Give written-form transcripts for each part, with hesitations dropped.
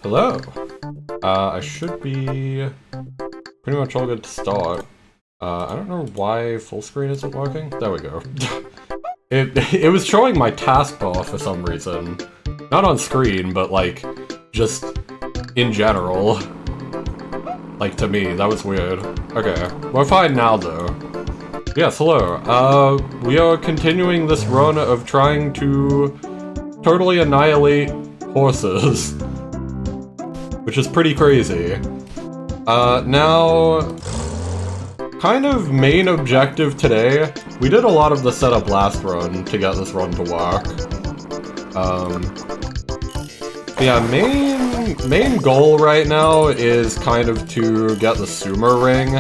Hello. I should be pretty much all good to start. I don't know why full screen isn't working. There we go. It was showing my taskbar for some reason. Not on screen, but like, just in general. Like, to me, that was weird. Okay, we're fine now, though. Yes, hello. We are continuing this run of trying to totally annihilate horses. Which is pretty crazy. Now, kind of main objective today, we did a lot of the setup last run to get this run to work. Yeah, main goal right now is kind of to get the sumo ring.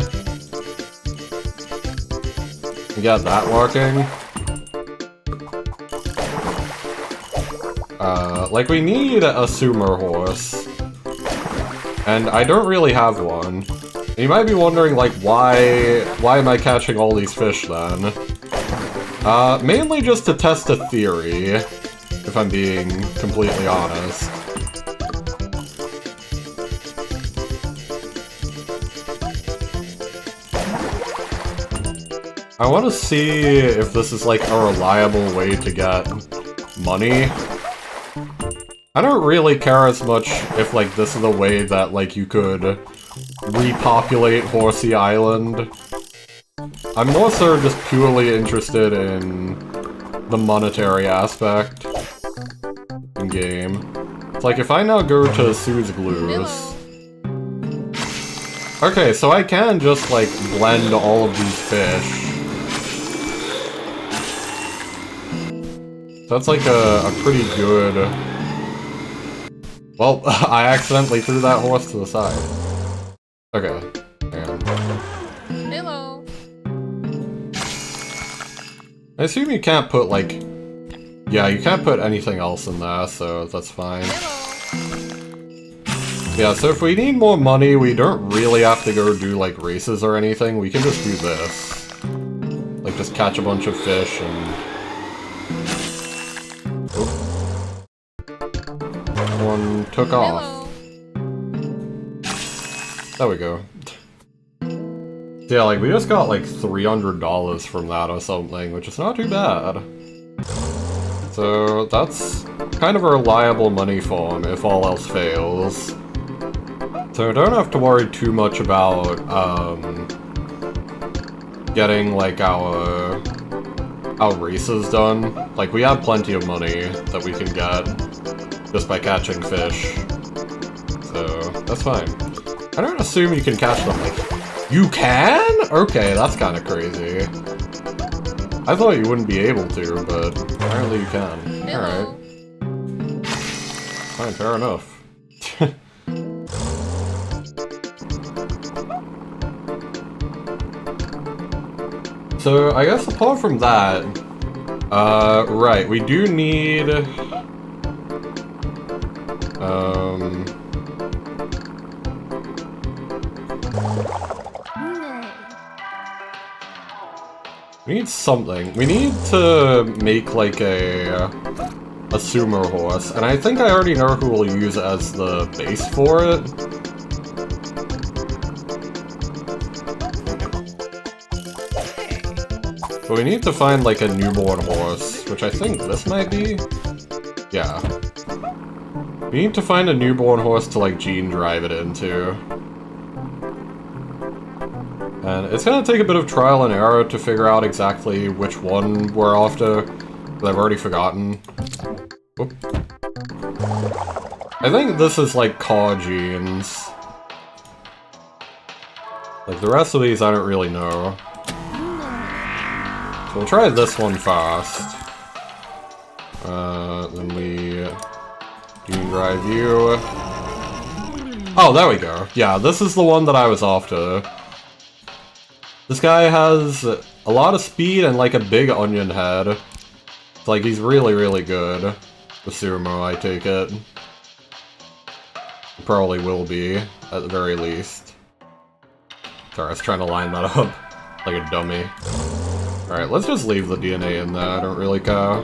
And get that working. Like we need a sumo horse. And I don't really have one. And you might be wondering, like, why am I catching all these fish then? Mainly just to test a theory, if I'm being completely honest. I want to see if this is, like, a reliable way to get money. I don't really care as much if, like, this is the way that, like, you could repopulate Horsey Island. I'm more so just purely interested in the monetary aspect in-game. It's like, if I now go to Sue's Glues... Okay, so I can just, like, blend all of these fish. So that's, like, a pretty good... Well, I accidentally threw that horse to the side. Okay. Hello. I assume you can't put, like... Yeah, you can't put anything else in there, so that's fine. Yeah, so if we need more money, we don't really have to go do, like, races or anything. We can just do this. Like, just catch a bunch of fish and... One took off. There we go. Yeah, like, we just got, like, $300 from that or something, which is not too bad. So, that's kind of a reliable money form if all else fails. So, don't have to worry too much about, getting, like, our races done. Like, we have plenty of money that we can get just by catching fish. So, that's fine. I don't assume you can catch them, like... You can?! Okay, that's kinda crazy. I thought you wouldn't be able to, but apparently you can. Alright. Fine, fair enough. So, I guess apart from that... right, we do need... We need something. We need to make, like, a sumo horse, and I think I already know who we'll use as the base for it. But we need to find, like, a newborn horse, which I think this might be? Yeah. We need to find a newborn horse to, like, gene drive it into. And it's gonna take a bit of trial and error to figure out exactly which one we're after, but I've already forgotten. Whoop. I think this is, like, car genes. Like, the rest of these I don't really know. So we'll try this one first. Then we... gene drive you. Oh, there we go. Yeah, this is the one that I was after. This guy has a lot of speed and, like, a big onion head. It's like, he's really, really good. The sumo, I take it. He probably will be, at the very least. Sorry, I was trying to line that up like a dummy. Alright, let's just leave the DNA in there, I don't really care.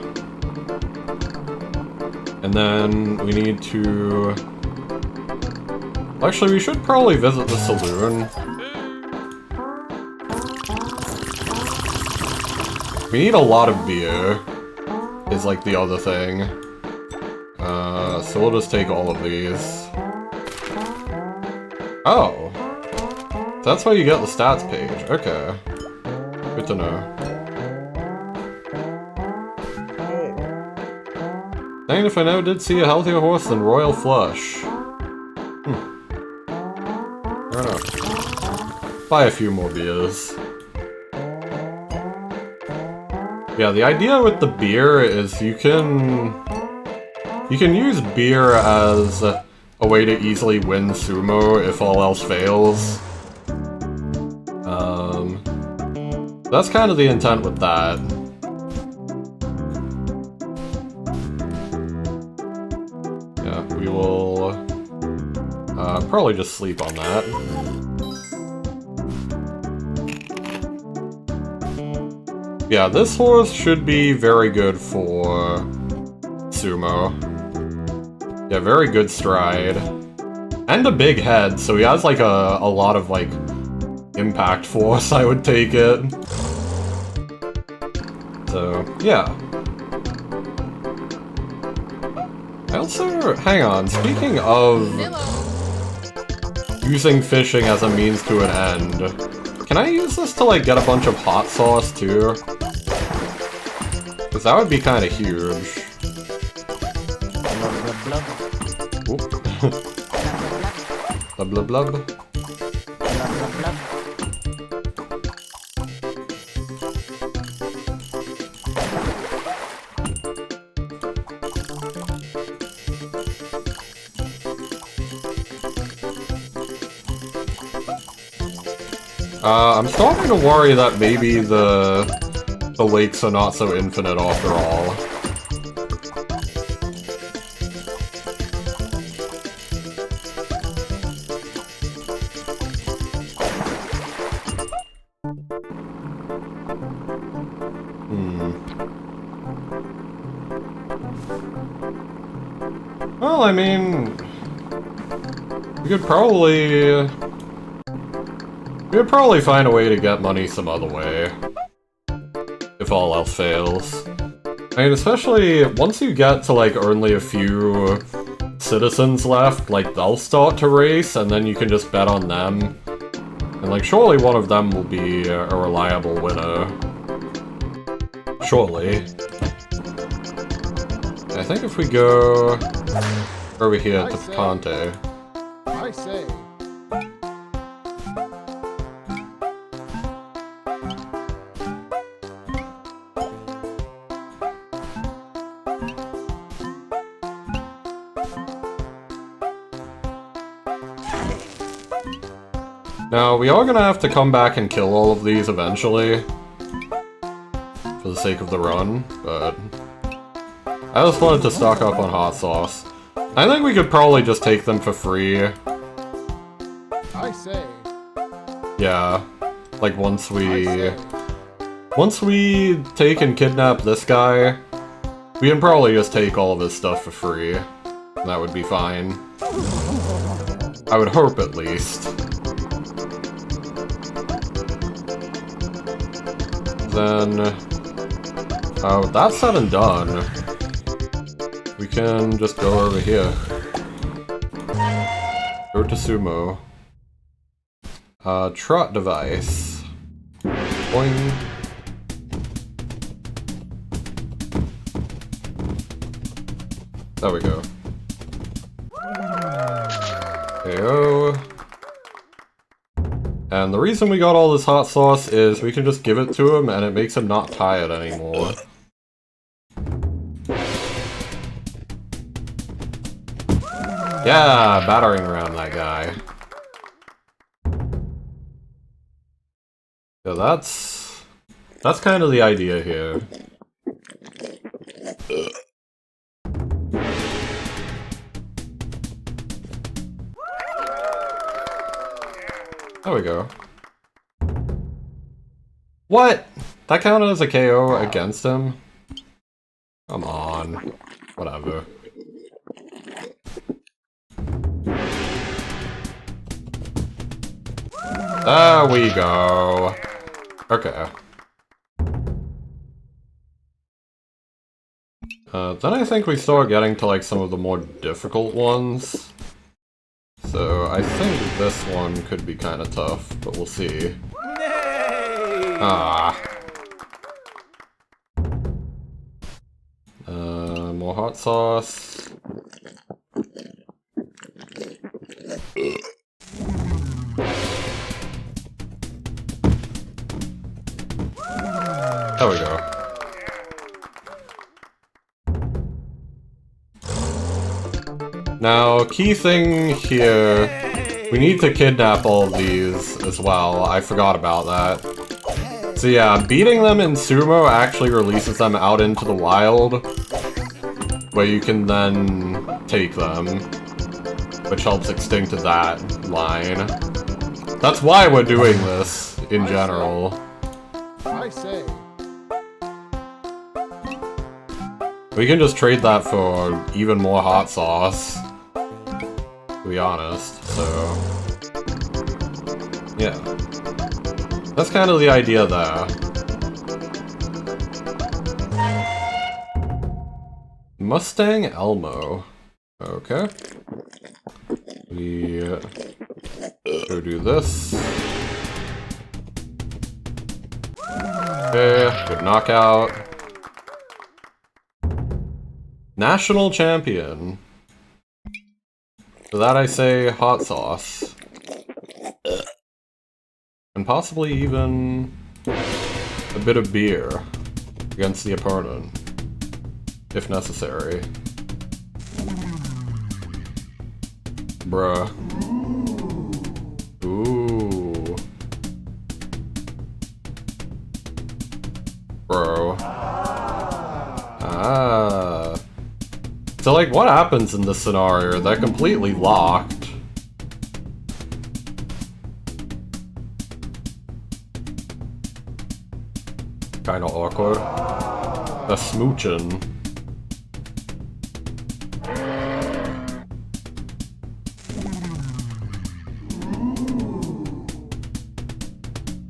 And then we need to Actually, we should probably visit the saloon. We need a lot of beer, is like the other thing. So we'll just take all of these. Oh. That's how you get the stats page. Okay. Good to know. Dang if I never did see a healthier horse than Royal Flush. Fair enough. Buy a few more beers. Yeah, the idea with the beer is you can use beer as a way to easily win sumo if all else fails. That's kind of the intent with that. Yeah, we will probably just sleep on that. Yeah, this horse should be very good for sumo. Yeah, very good stride. And a big head, so he has like a lot of like impact force, I would take it. So, yeah. I also, hang on, speaking of using fishing as a means to an end, can I use this to like get a bunch of hot sauce too? Because that would be kind of huge. Blub blub blub. I'm starting to worry that maybe the lakes are not so infinite after all. Well, I mean, we could probably find a way to get money some other way, if all else fails. I mean, especially once you get to like only a few citizens left, like they'll start to race, and then you can just bet on them. And like, surely one of them will be a reliable winner. Surely. I think if we go over here to Ponte. I say. Now, we are gonna have to come back and kill all of these eventually, for the sake of the run, but I just wanted to stock up on hot sauce. I think we could probably just take them for free. I say. Yeah, like once we take and kidnap this guy, we can probably just take all of his stuff for free. And that would be fine. I would hope, at least. Then, with that said and done, we can just go over here. Go to sumo. Trot device. Boing. There we go. KO. And the reason we got all this hot sauce is we can just give it to him and it makes him not tired anymore. Yeah, battering around that guy. So that's kind of the idea here. There we go. What? That counted as a KO against him? Come on. There we go. Okay. Then I think we start getting to like some of the more difficult ones. So I think this one could be kind of tough, but we'll see. Nay! Ah. More hot sauce. There we go. Now, key thing here, we need to kidnap all of these as well. I forgot about that. So yeah, beating them in sumo actually releases them out into the wild, where you can then take them, which helps extinct that line. That's why we're doing this, in general. I say. We can just trade that for even more hot sauce, to be honest, so... yeah. That's kind of the idea there. Mustang Elmo. Okay. We go do this. Okay, good knockout. National champion. For that I say hot sauce. And possibly even a bit of beer against the opponent, if necessary. Bruh. Ooh. Bro. Ah. So, like, what happens in this scenario? They're completely locked. Kinda awkward. They're smooching.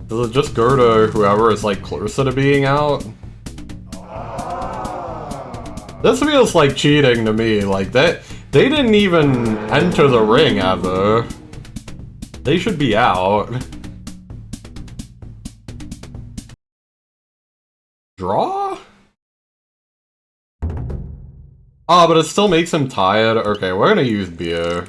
Does it just go to whoever is, like, closer to being out? This feels like cheating to me, like that. They didn't even enter the ring ever. They should be out. Draw? Ah, but it still makes him tired. Okay, we're gonna use beer.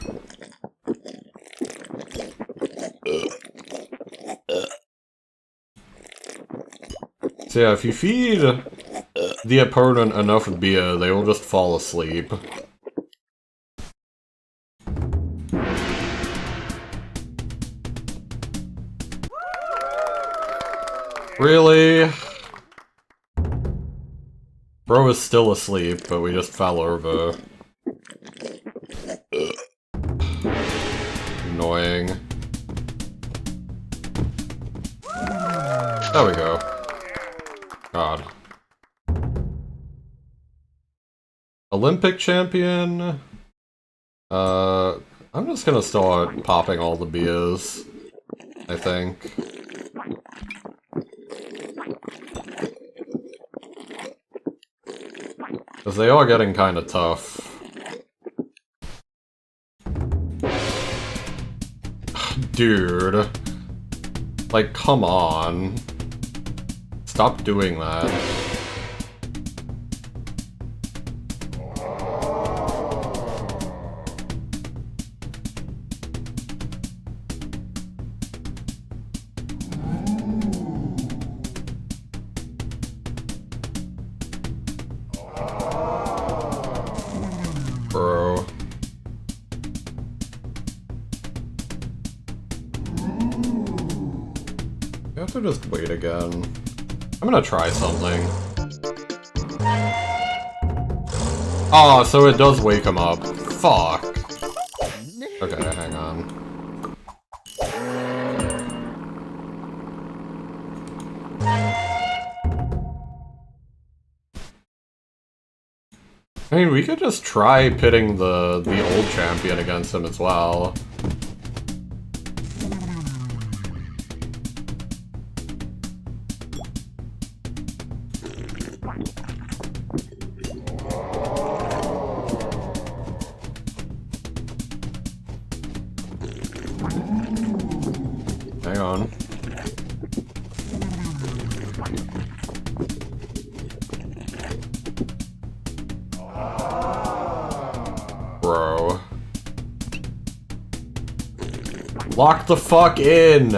So yeah, if you feed the opponent enough beer, they will just fall asleep. Really? Bro is still asleep, but we just fell over. Annoying. There we go. God. Olympic champion? I'm just gonna start popping all the beers, I think. Because they are getting kinda tough. Dude. Like, come on. Stop doing that. Bro. You have to just wait again. I'm gonna try something. Oh, so it does wake him up. Fuck. Okay, hang on. I mean, we could just try pitting the old champion against him as well. Hang on. Bro. Lock the fuck in!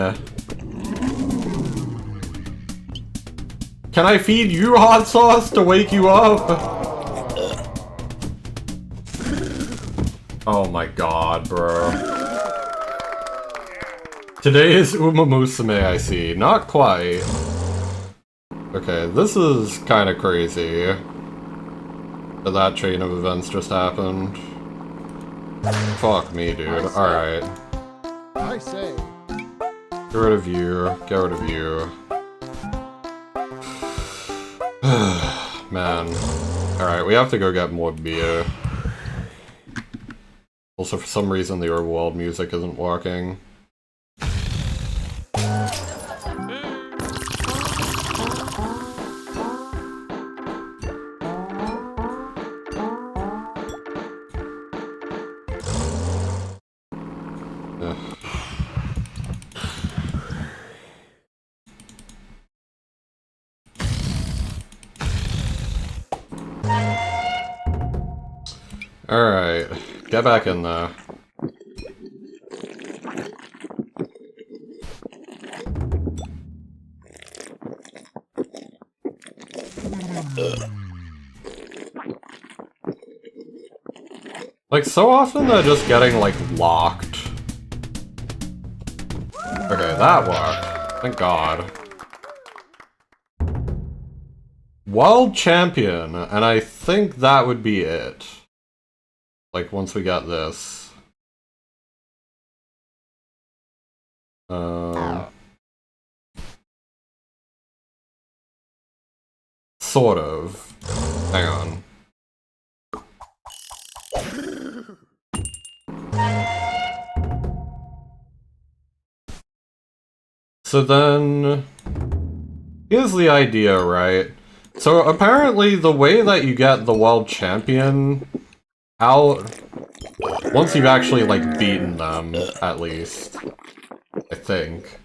Can I feed you hot sauce to wake you up? Oh my god, bro. Today is Uma Musume, I see. Not quite. Okay, this is kinda crazy. That chain of events just happened. Fuck me, dude. Alright. I say. Get rid of you. Get rid of you. Man. Alright, we have to go get more beer. Also, for some reason, the overworld music isn't working. Alright, get back in there. Like, so often they're just getting, like, locked. Okay, that worked. Thank God. World Champion, and I think that would be it. Like, once we got this. Sort of. Hang on. So then, here's the idea, right? So apparently the way that you get the world champion out, once you've actually, like, beaten them, at least, I think.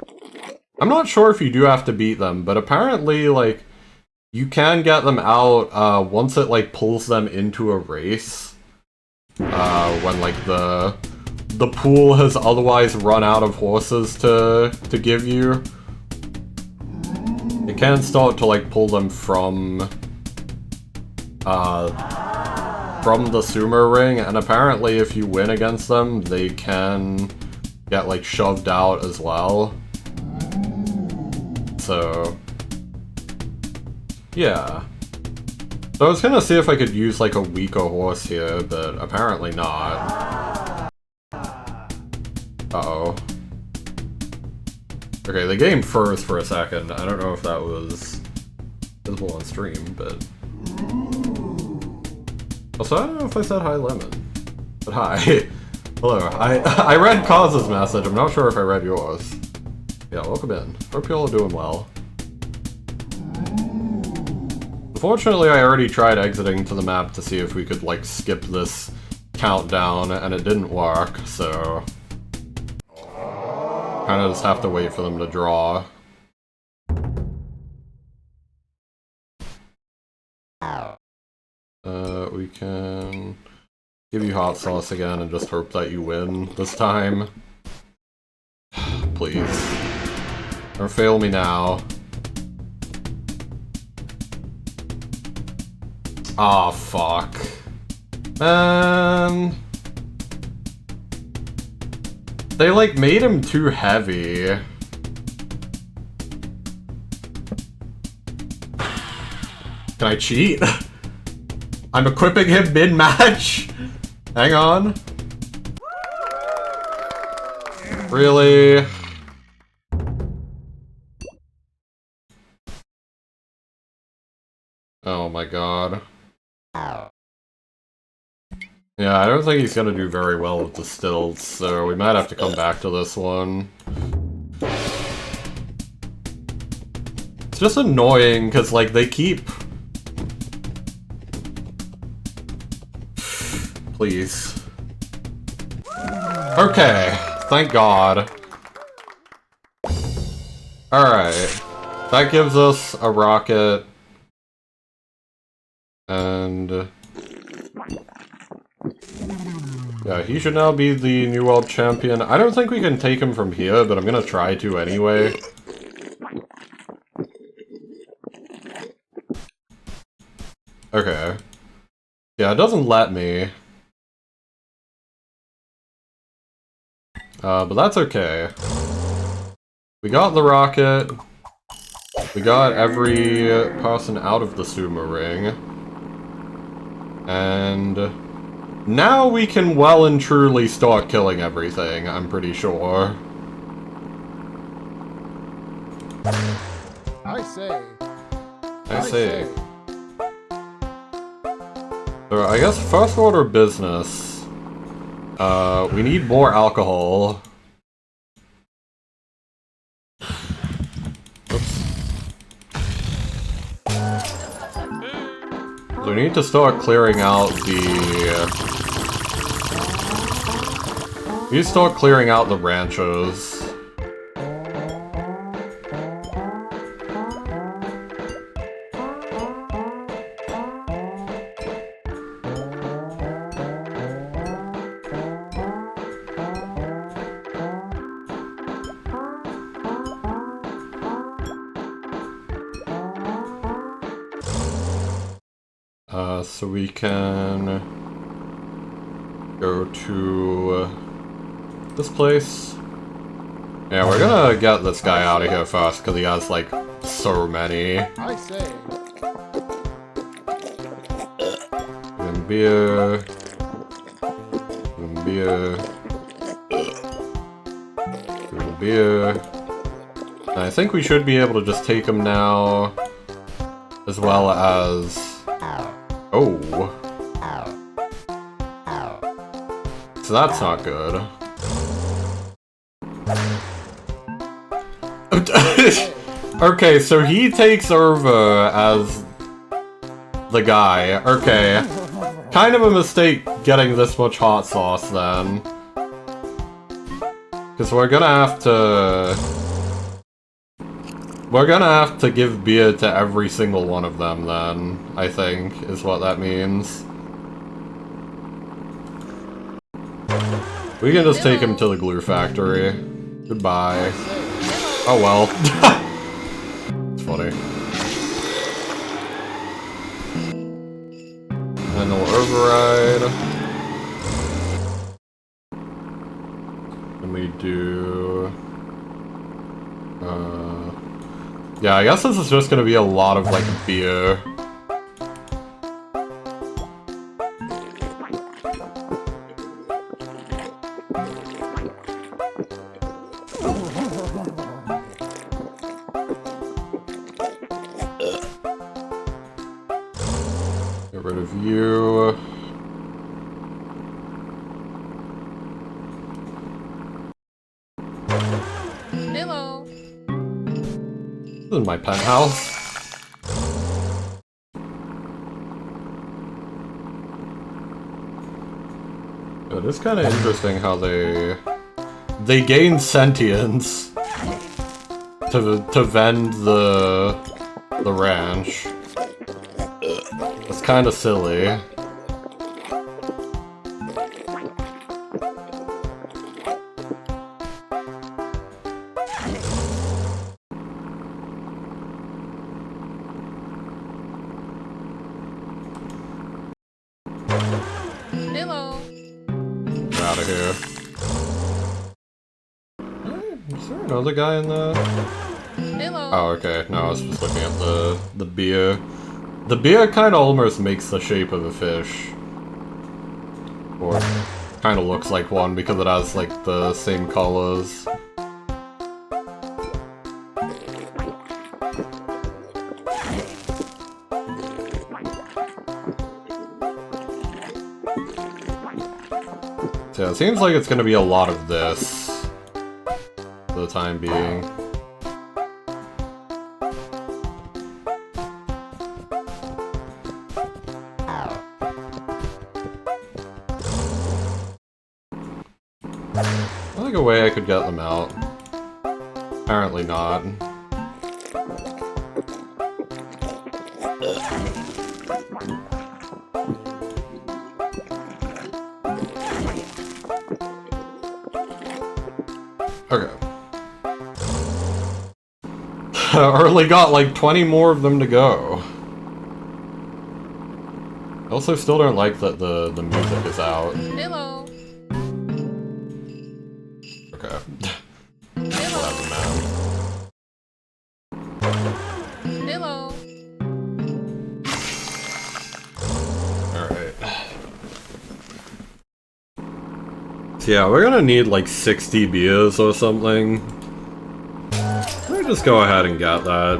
I'm not sure if you do have to beat them, but apparently, like, you can get them out, once it, like, pulls them into a race. When, like, the pool has otherwise run out of horses to give you. It can start to, like, pull them from the Sumer ring, and apparently if you win against them, they can get, like, shoved out as well. So, yeah. So I was gonna see if I could use, like, a weaker horse here, but apparently not. Uh-oh. Okay, the game froze for a second. I don't know if that was visible on stream, but... Also, I don't know if I said hi, Lemon. But hi. Hello. I read Cause's message. I'm not sure if I read yours. Yeah, welcome in. Hope you all are doing well. Unfortunately, I already tried exiting to the map to see if we could, like, skip this countdown, and it didn't work, so... Kinda just have to wait for them to draw. We can give you hot sauce again and just hope that you win this time. Please. Or fail me now. Aw, fuck. They, like, made him too heavy. Can I cheat? I'm equipping him mid-match? Hang on. Really? Oh my god. Yeah, I don't think he's gonna do very well with the stilts, so we might have to come back to this one. It's just annoying, because, like, they keep Please. Okay, thank God. Alright. That gives us a rocket. And... yeah, he should now be the new world champion. I don't think we can take him from here, but I'm gonna try to anyway. Okay. Yeah, it doesn't let me. But that's okay. We got the rocket. We got every person out of the sumo ring. And now we can well and truly start killing everything, I'm pretty sure. I say. I see. So I guess first order of business. We need more alcohol. Oops. So we need to start clearing out the... we need to start clearing out the ranchos. So we can go to this place. Yeah, we're gonna get this guy out of here first because he has like so many. I say. And beer. And beer. And beer. And I think we should be able to just take him now, as well as. Oh. So that's not good. Okay, so he takes over as the guy. Okay. Kind of a mistake getting this much hot sauce then. Because we're gonna have to... we're gonna have to give beer to every single one of them then, I think, is what that means. We can just take him to the glue factory. Goodbye. Oh well. It's funny. And we'll override. And we do... yeah, I guess this is just gonna be a lot of, like, beer. Get rid of you. Hello. This is my penthouse. It is kind of interesting how they gain sentience to vend the ranch. It's kind of silly. Hello. Out of here. Is there another guy in the... Hello. oh, okay. No, I was just looking at the beer. The beer kind of almost makes the shape of a fish. Or kind of looks like one because it has, like, the same colors. So yeah, it seems like it's gonna be a lot of this for the time being. I think a way I could get them out. Apparently not. Okay. I only got like 20 more of them to go. I also still don't like that the music is out. Hello. Okay. Hello. Whatever, man. Hello. Alright. So yeah, we're gonna need like 60 beers or something. Let me just go ahead and get that.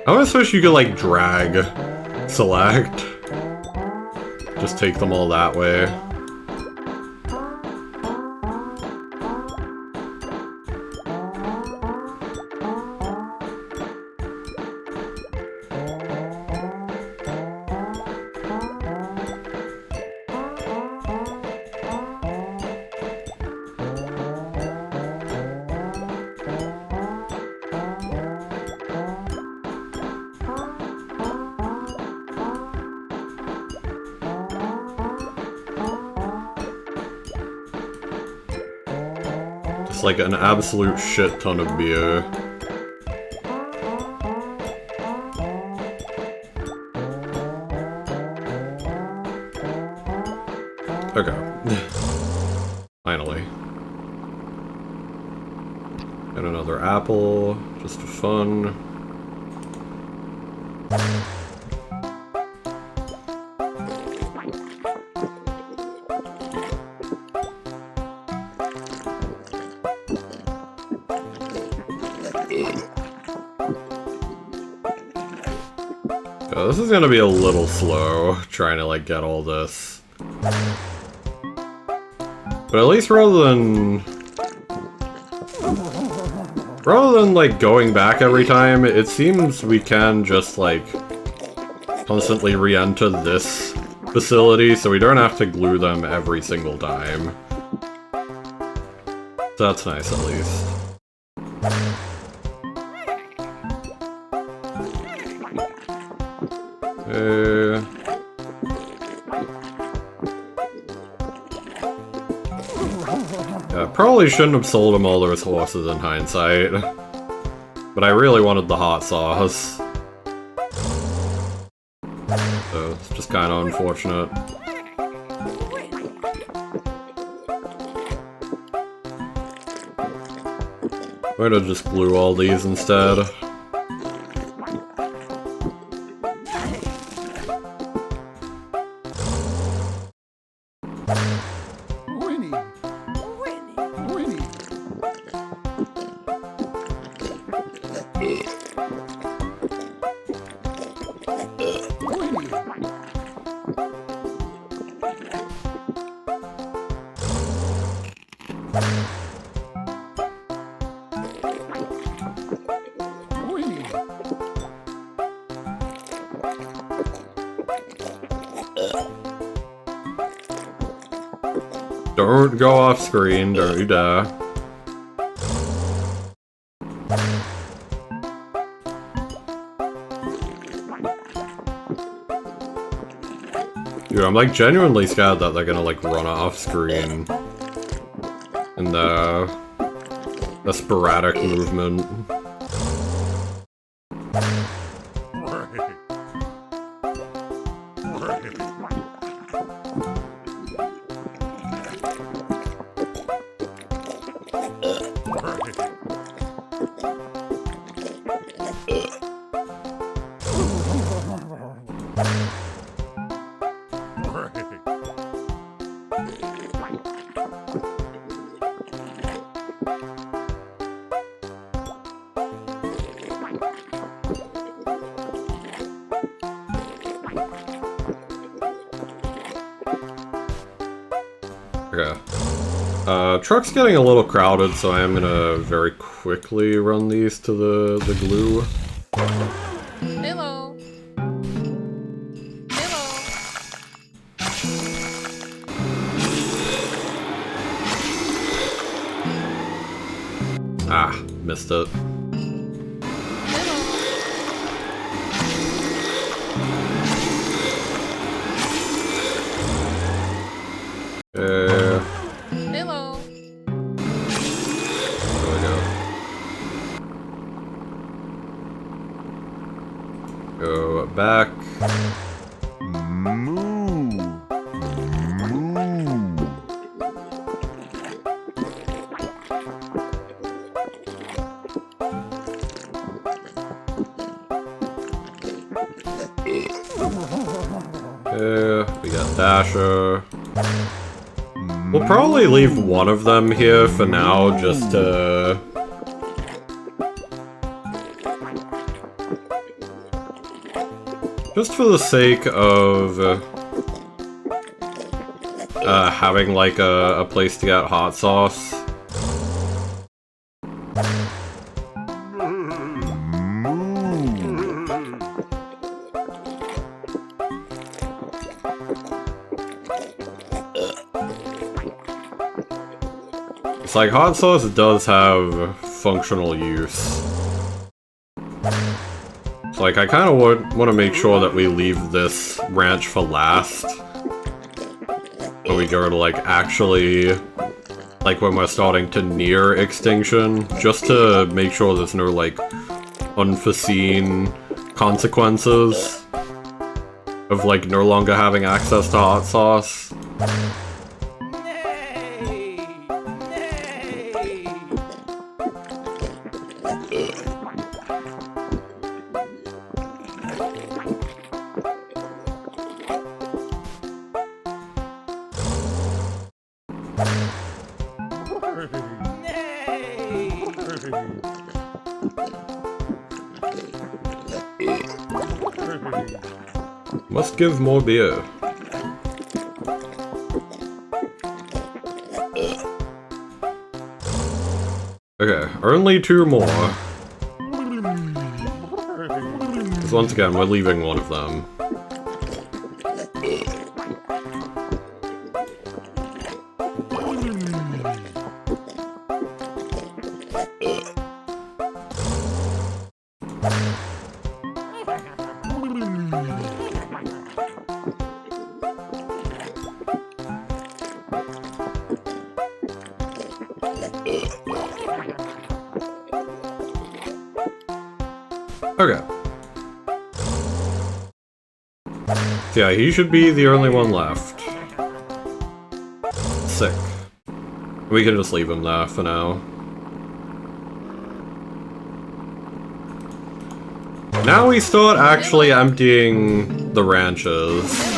I always wish you could like drag, select. Just take them all that way. Just like an absolute shit ton of beer. Okay. Finally. And another apple, just for fun. Oh, this is gonna be a little slow, trying to like get all this. But at least rather than like going back every time, it seems we can just like constantly re-enter this facility, so we don't have to glue them every single time. So that's nice at least. Yeah, probably shouldn't have sold him all those horses in hindsight. But I really wanted the hot sauce. So it's just kind of unfortunate. Might have just glue all these instead. Don't go off screen, don't you dare. Dude, I'm like genuinely scared that they're gonna like run off screen in the sporadic movement. Okay. Truck's getting a little crowded, so I am gonna very quickly run these to the glue. Hello. Hello. Ah, missed it. Hello. There we go. Go back. We got Dasher. We'll probably leave one of them here for now, just to... just for the sake of... having, like, a place to get hot sauce. It's like, hot sauce does have functional use. So, like, I kind of want to make sure that we leave this ranch for last. When we go to, like, actually... like, when we're starting to near extinction. Just to make sure there's no, like, unforeseen consequences of, like, no longer having access to hot sauce. Must give more beer. Okay, only 2 more. Because once again, we're leaving one of them. Okay. So yeah, he should be the only one left. Sick. We can just leave him there for now. Now we start actually emptying the ranches.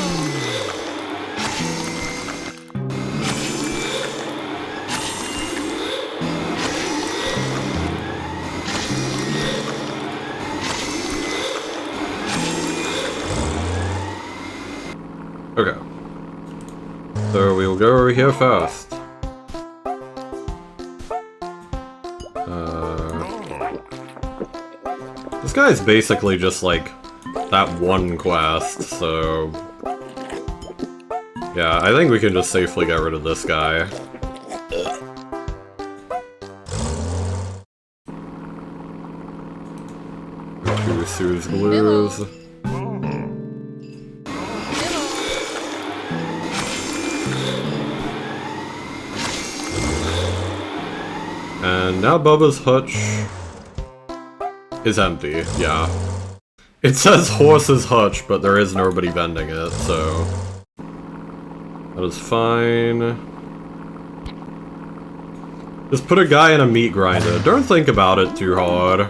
Okay. So we'll go over here first. This guy's basically just like that one quest, so... yeah, I think we can just safely get rid of this guy. Two Sue's glues. And now Bubba's hutch is empty, yeah. It says horse's hutch, but there is nobody vending it, so... that is fine. Just put a guy in a meat grinder. Don't think about it too hard.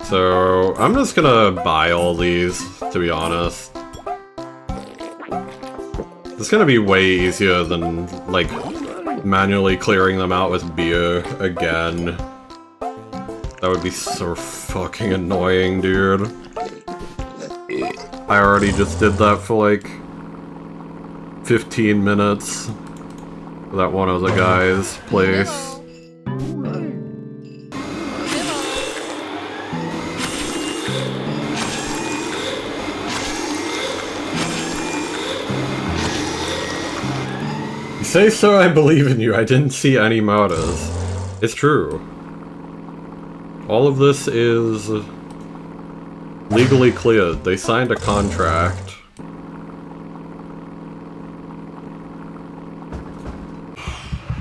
So, I'm just gonna buy all these, to be honest. It's gonna be way easier than, like, manually clearing them out with beer again. That would be so fucking annoying, dude. I already just did that for, like, 15 minutes for that one of the guys' place. Hello. You say so, I believe in you. I didn't see any murders. It's true. All of this is legally cleared. They signed a contract.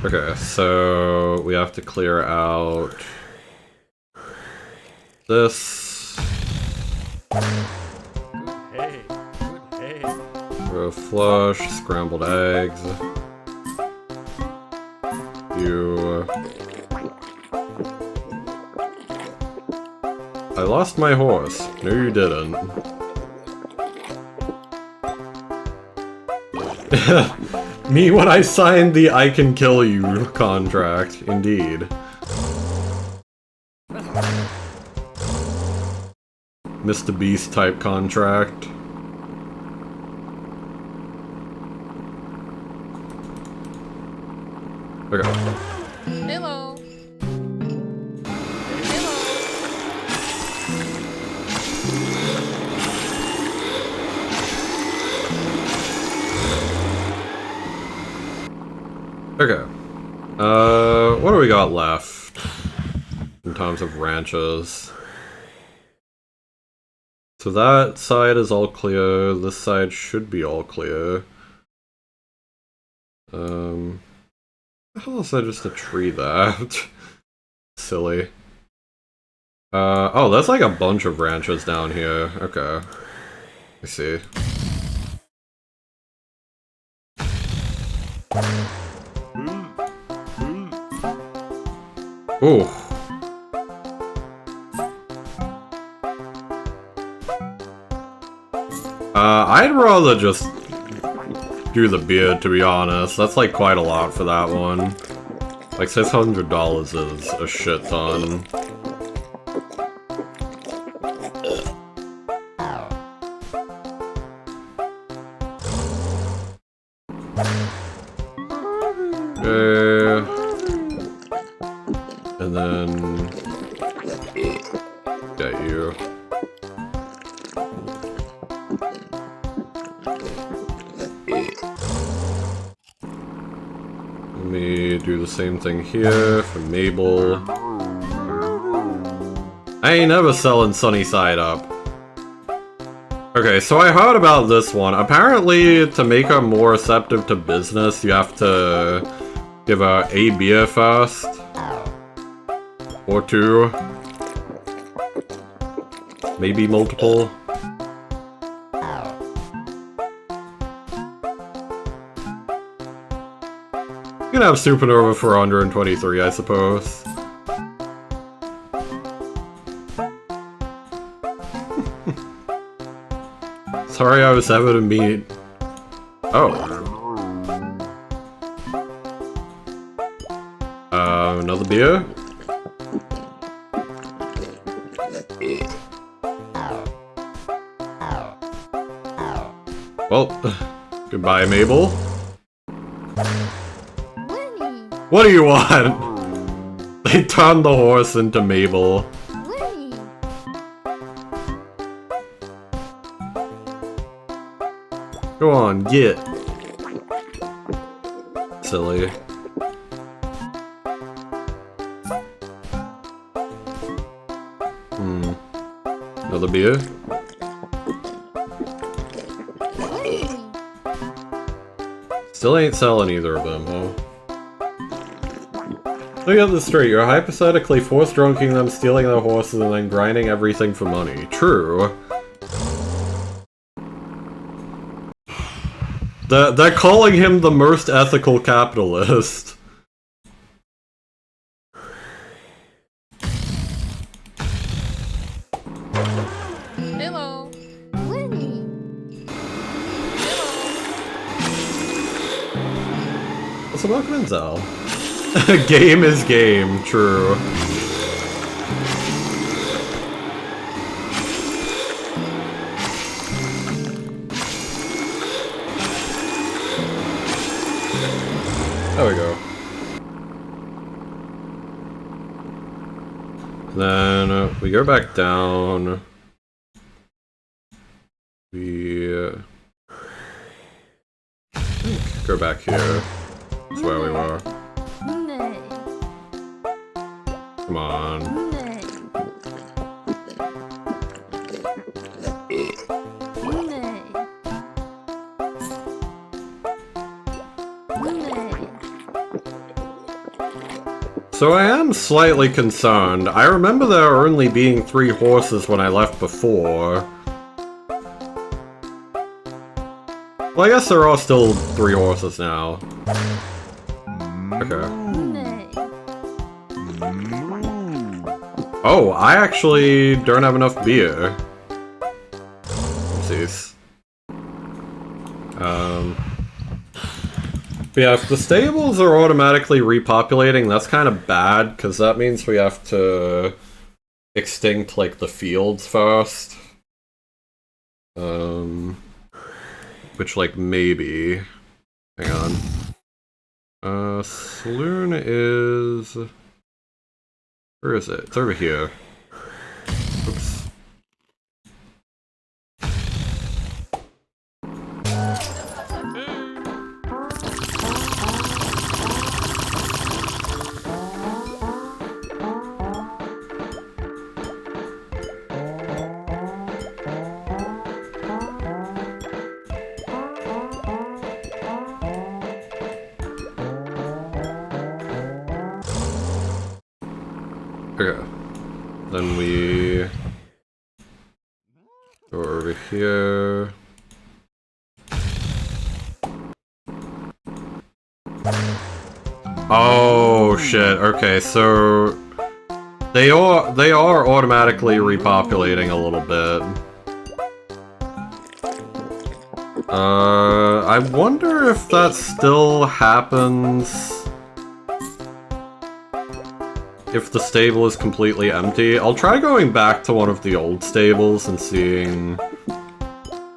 Okay, so we have to clear out this. Hey, good hey. Flush, scrambled eggs. You. I lost my horse. No, you didn't. Me when I signed the I can kill you contract, indeed. Mr. Beast type contract. Okay. Hello. Okay. What do we got left in terms of ranches? So that side is all clear. This side should be all clear. How is that just a tree that? Silly. Oh, that's like a bunch of ranches down here. Okay. I see. Ooh. I'd rather just do the beard, to be honest. That's like quite a lot for that one. Like $600 is a shit ton. And then get you. Let me do the same thing here for Mabel. I ain't never selling Sunnyside up. Okay, so I heard about this one. Apparently, to make her more receptive to business, you have to give her a beer first. Or two. Maybe multiple. You can have Supernova for 123, I suppose. Sorry I was having to meet. Oh. Another beer? Well, goodbye, Mabel. What do you want? They turned the horse into Mabel. Go on, get. Silly. Another beer? Still ain't selling either of them, huh? Look at this straight, you're hypothetically force drunking them, stealing their horses, and then grinding everything for money. True. They're calling him the most ethical capitalist. Hello. What's about Grenzel? Game is game, true. Then we go back down. We go back here. That's where we were. Come on. So I am slightly concerned. I remember there only being 3 horses when I left before. Well, I guess there are still 3 horses now. Okay. Oh, I actually don't have enough beer. Oopsies. But yeah, if the stables are automatically repopulating, that's kind of bad, because that means we have to extinct, like, the fields first. Which, like, maybe... Hang on. Saloon is... Where is it? It's over here. Oops. Okay. Then we go over here. Oh shit. Okay, so they are automatically repopulating a little bit. I wonder if that still happens if the stable is completely empty. I'll try going back to one of the old stables and seeing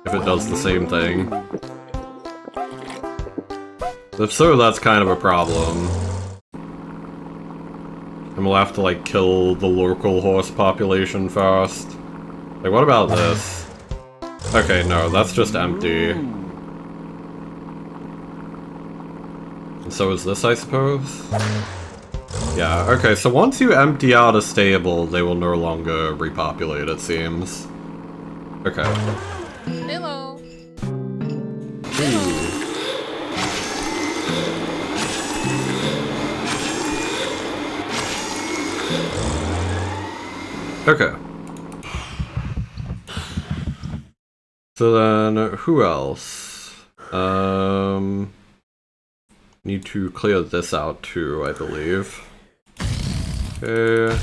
if it does the same thing. If so, that's kind of a problem. And we'll have to, like, kill the local horse population first. Like, what about this? Okay, no, that's just empty. And so is this, I suppose? Yeah, okay, so once you empty out a stable, they will no longer repopulate, it seems. Okay. Hello. Ooh. Okay. So then, who else? Need to clear this out too, I believe. Okay.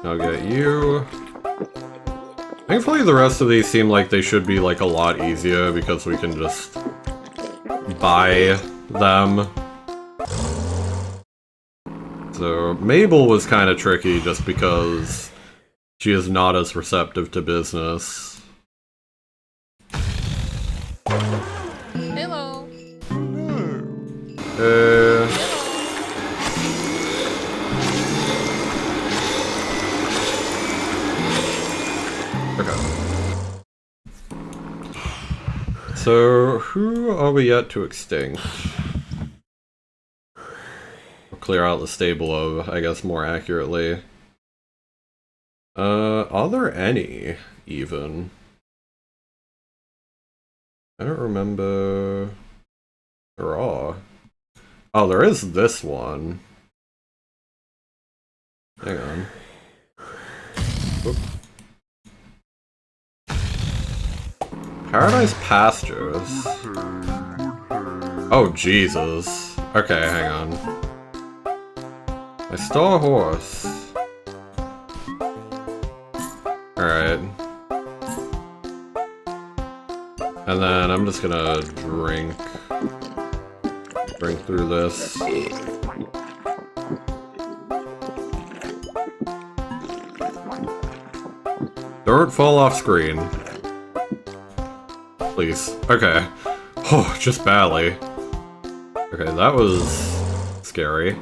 I'll get you. Thankfully the rest of these seem like they should be like a lot easier because we can just buy them. So Mabel was kind of tricky just because she is not as receptive to business. Hello. Okay. So, who are we yet to extinct? We'll clear out the stable of, I guess, more accurately. Are there any, even? I don't remember... There are. Oh, there is this one. Hang on. Oop. Paradise Pastures. Oh, Jesus. Okay, hang on. I stole a horse. Alright. And then I'm just gonna drink through this. Don't fall off screen. Please. Okay. Oh, just barely. Okay, that was scary.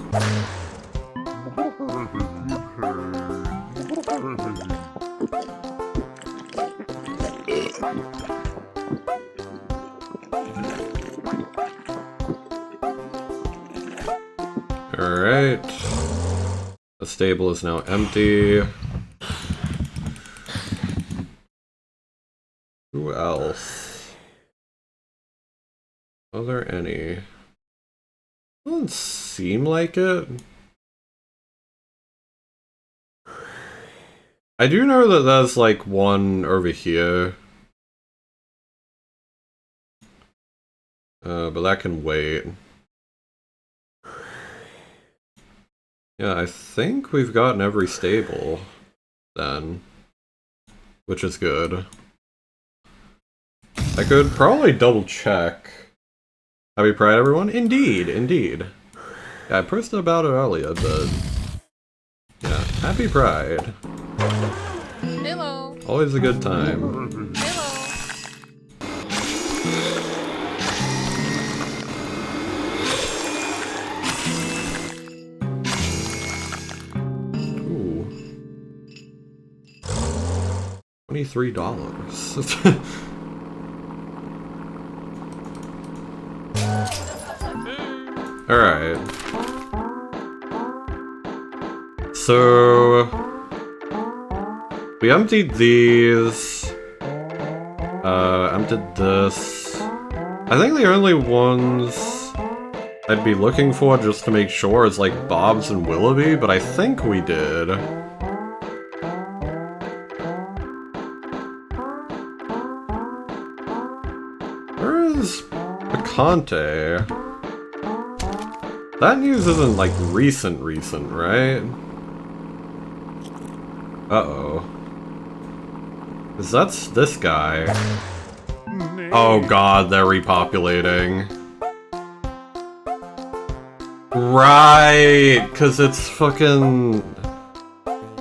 Alright. The stable is now empty. Who else? Are there any? Doesn't seem like it. I do know that there's like one over here. But that can wait. Yeah, I think we've gotten every stable then, which is good. I could probably double check. Happy Pride, everyone? Indeed, indeed. Yeah, I posted about it earlier, but yeah, Happy Pride. Hello. Always a good time. Hello. Ooh. $23. Alright. So we emptied these. Emptied this. I think the only ones I'd be looking for just to make sure is like Bob's and Willoughby, but I think we did. Where is Picante? That news isn't like recent, right? Uh-oh. 'Cause that's this guy. Oh god, they're repopulating. Right, because it's fucking...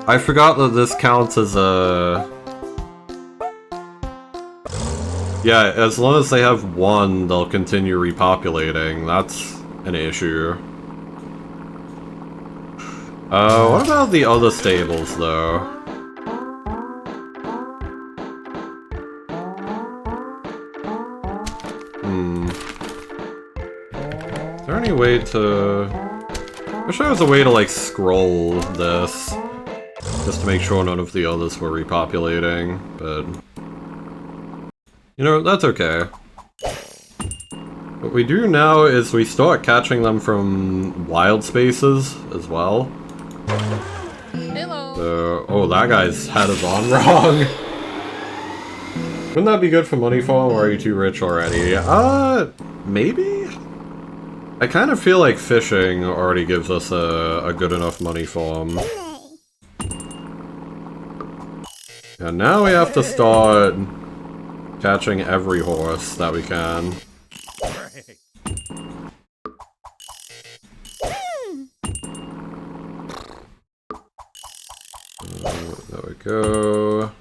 I forgot that this counts as a... Yeah, as long as they have one, they'll continue repopulating. That's an issue. What about the other stables, though? Is there any way to... I wish there was a way to, like, scroll this. Just to make sure none of the others were repopulating, but... You know, that's okay. What we do now is we start catching them from wild spaces as well. Hello. So, oh, that guy's head is on wrong. Wouldn't that be good for money farm, or are you too rich already? Maybe? I kind of feel like fishing already gives us a good enough money farm. And now we have to start catching every horse that we can. There we go.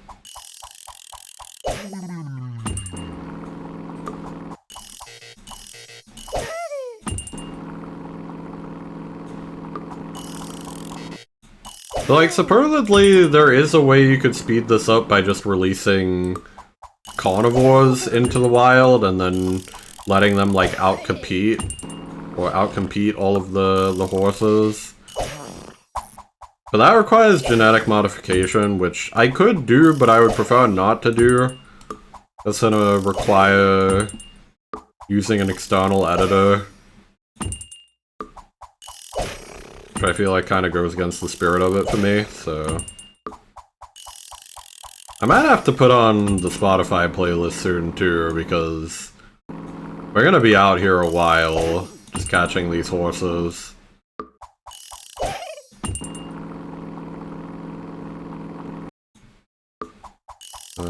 So, like, supposedly there is a way you could speed this up by just releasing carnivores into the wild and then letting them, like, outcompete all of the horses. But that requires genetic modification, which I could do, but I would prefer not to do. That's gonna require using an external editor. Which I feel like kind of goes against the spirit of it for me, so... I might have to put on the Spotify playlist soon too, because we're gonna be out here a while, just catching these horses. I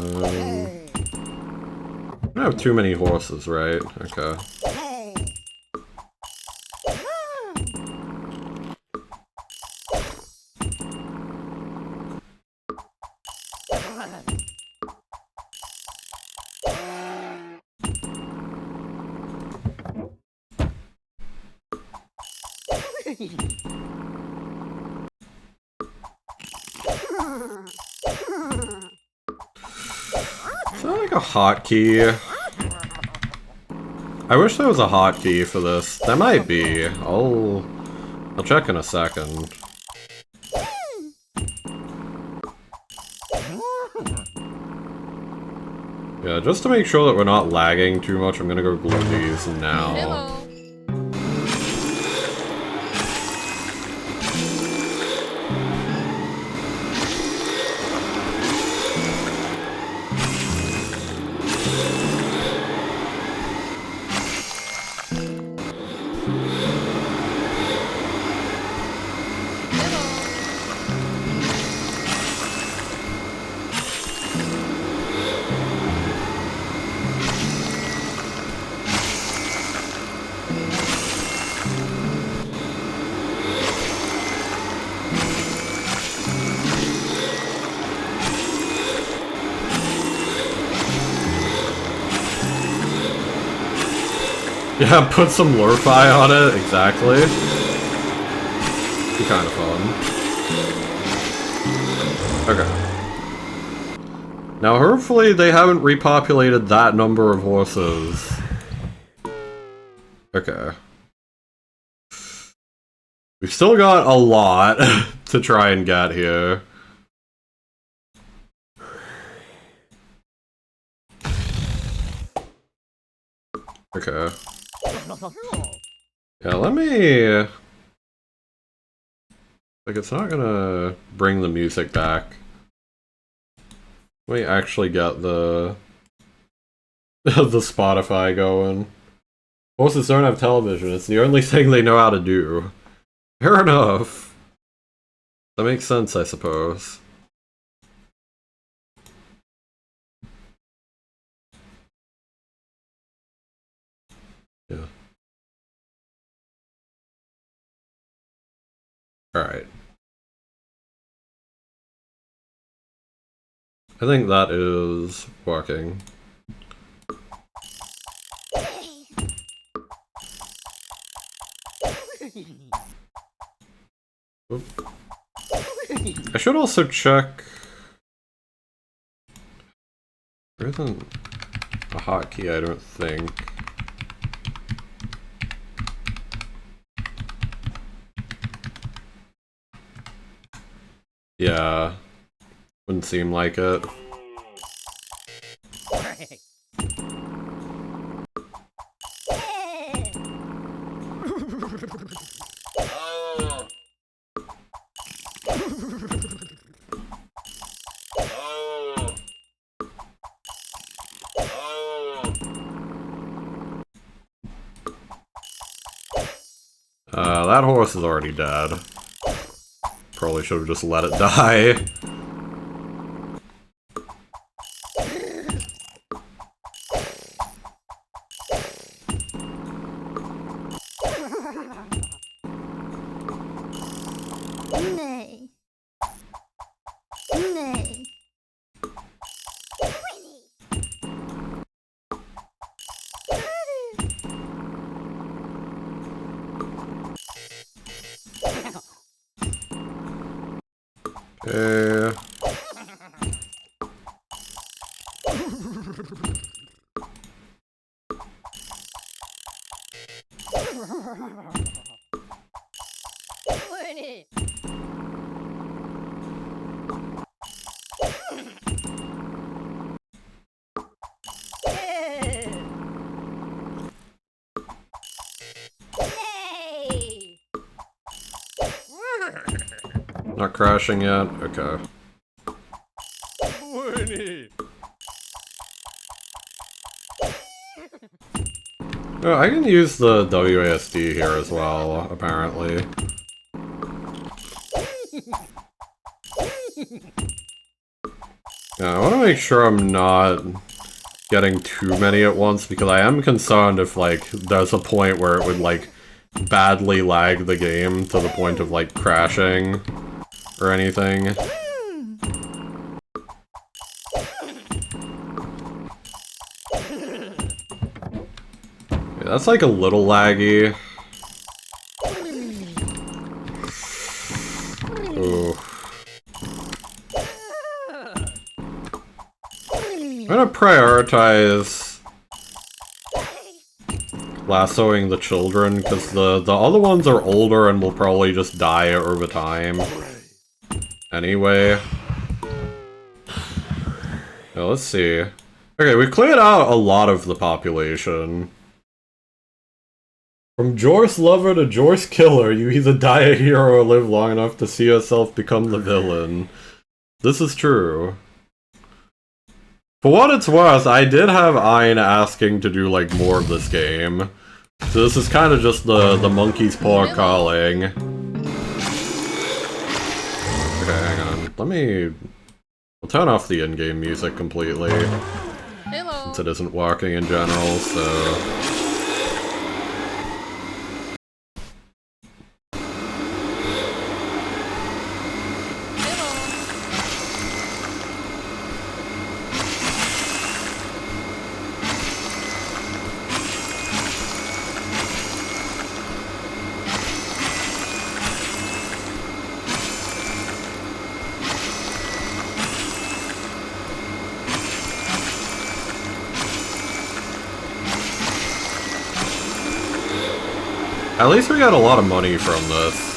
don't have too many horses, right? Okay. Is that like a hotkey? I wish there was a hotkey for this. There might be. I'll check in a second. Yeah, just to make sure that we're not lagging too much, I'm gonna go glue these now. Hello. Yeah, put some lo-fi on it, exactly. Be kind of fun. Okay. Now hopefully they haven't repopulated that number of horses. Okay. We've still got a lot to try and get here. Okay. Yeah, let me... Like, it's not gonna bring the music back. Let me actually get the... the Spotify going. Horses don't have television, it's the only thing they know how to do. Fair enough. That makes sense, I suppose. Yeah. Alright. I think that is working. Oop. I should also check... There isn't a hotkey, I don't think. Yeah, wouldn't seem like it. That horse is already dead. Probably should have just let it die. Nay. Nay. Okay. Not crashing yet? Okay. Oh, I can use the WASD here as well, apparently. Yeah, I want to make sure I'm not getting too many at once, because I am concerned if, like, there's a point where it would, like, badly lag the game to the point of, like, crashing or anything. Yeah, that's, like, a little laggy. I'm gonna prioritize lassoing the children, because the other ones are older and will probably just die over time. Anyway. Now, let's see. Okay, we've cleared out a lot of the population. From Jor's lover to Jor's killer, you either die a hero or live long enough to see yourself become the villain. This is true. For what it's worth, I did have Ein asking to do, like, more of this game. So this is kind of just the monkey's paw calling. Okay, hang on. I'll turn off the in-game music completely. Hello. Since it isn't working in general, so... At least we got a lot of money from this.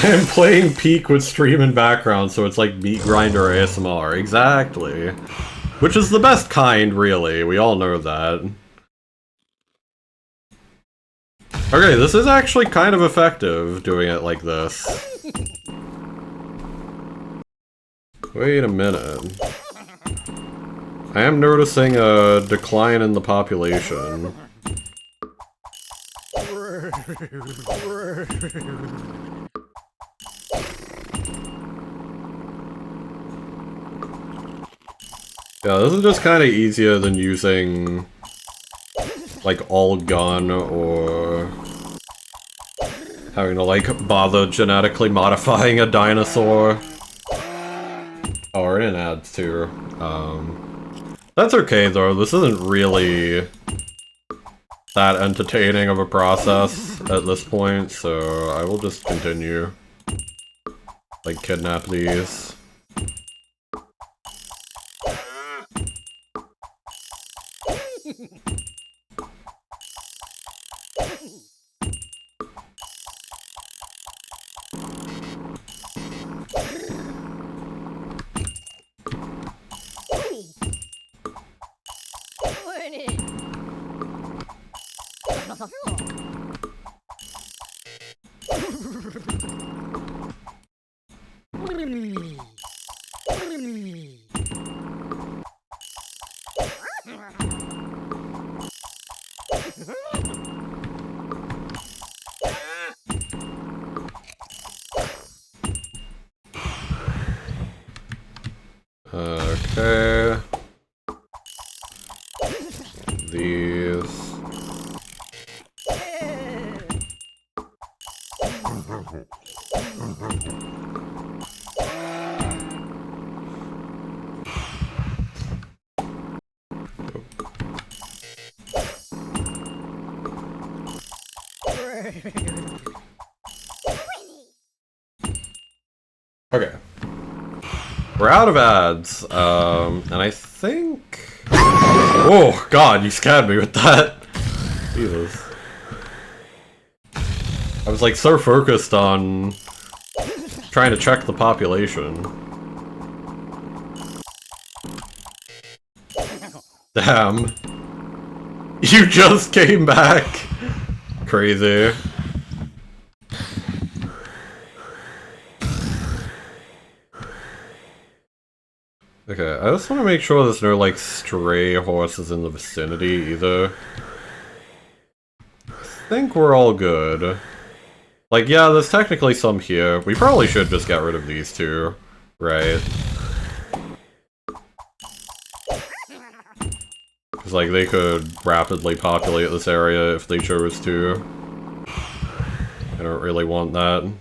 I'm playing Peak with stream in background, so it's like Meat Grinder ASMR. Exactly. Which is the best kind, really. We all know that. Okay, this is actually kind of effective, doing it like this. Wait a minute. I am noticing a decline in the population. Yeah, this is just kind of easier than using, like, all gun or having to, like, bother genetically modifying a dinosaur. Oh, it didn't add to. That's okay, though. This isn't really that entertaining of a process at this point, so I will just continue. Like, kidnap these. Okay. These. Okay. We're out of ads, and I think... Oh, God, you scared me with that. Jesus. I was, like, so focused on trying to check the population. Damn. You just came back! Crazy. Okay, I just want to make sure there's no, like, stray horses in the vicinity, either. I think we're all good. Like, yeah, there's technically some here. We probably should just get rid of these two, right? Because, like, they could rapidly populate this area if they chose to. I don't really want that.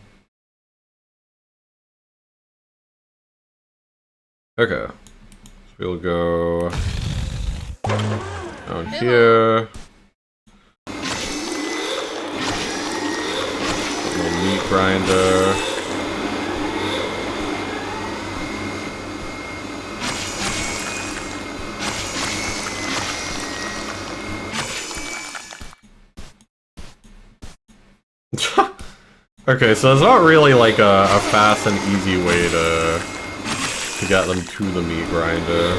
Okay. So we'll go down here. Little meat grinder. Okay, so it's not really like a fast and easy way to get them to the meat grinder.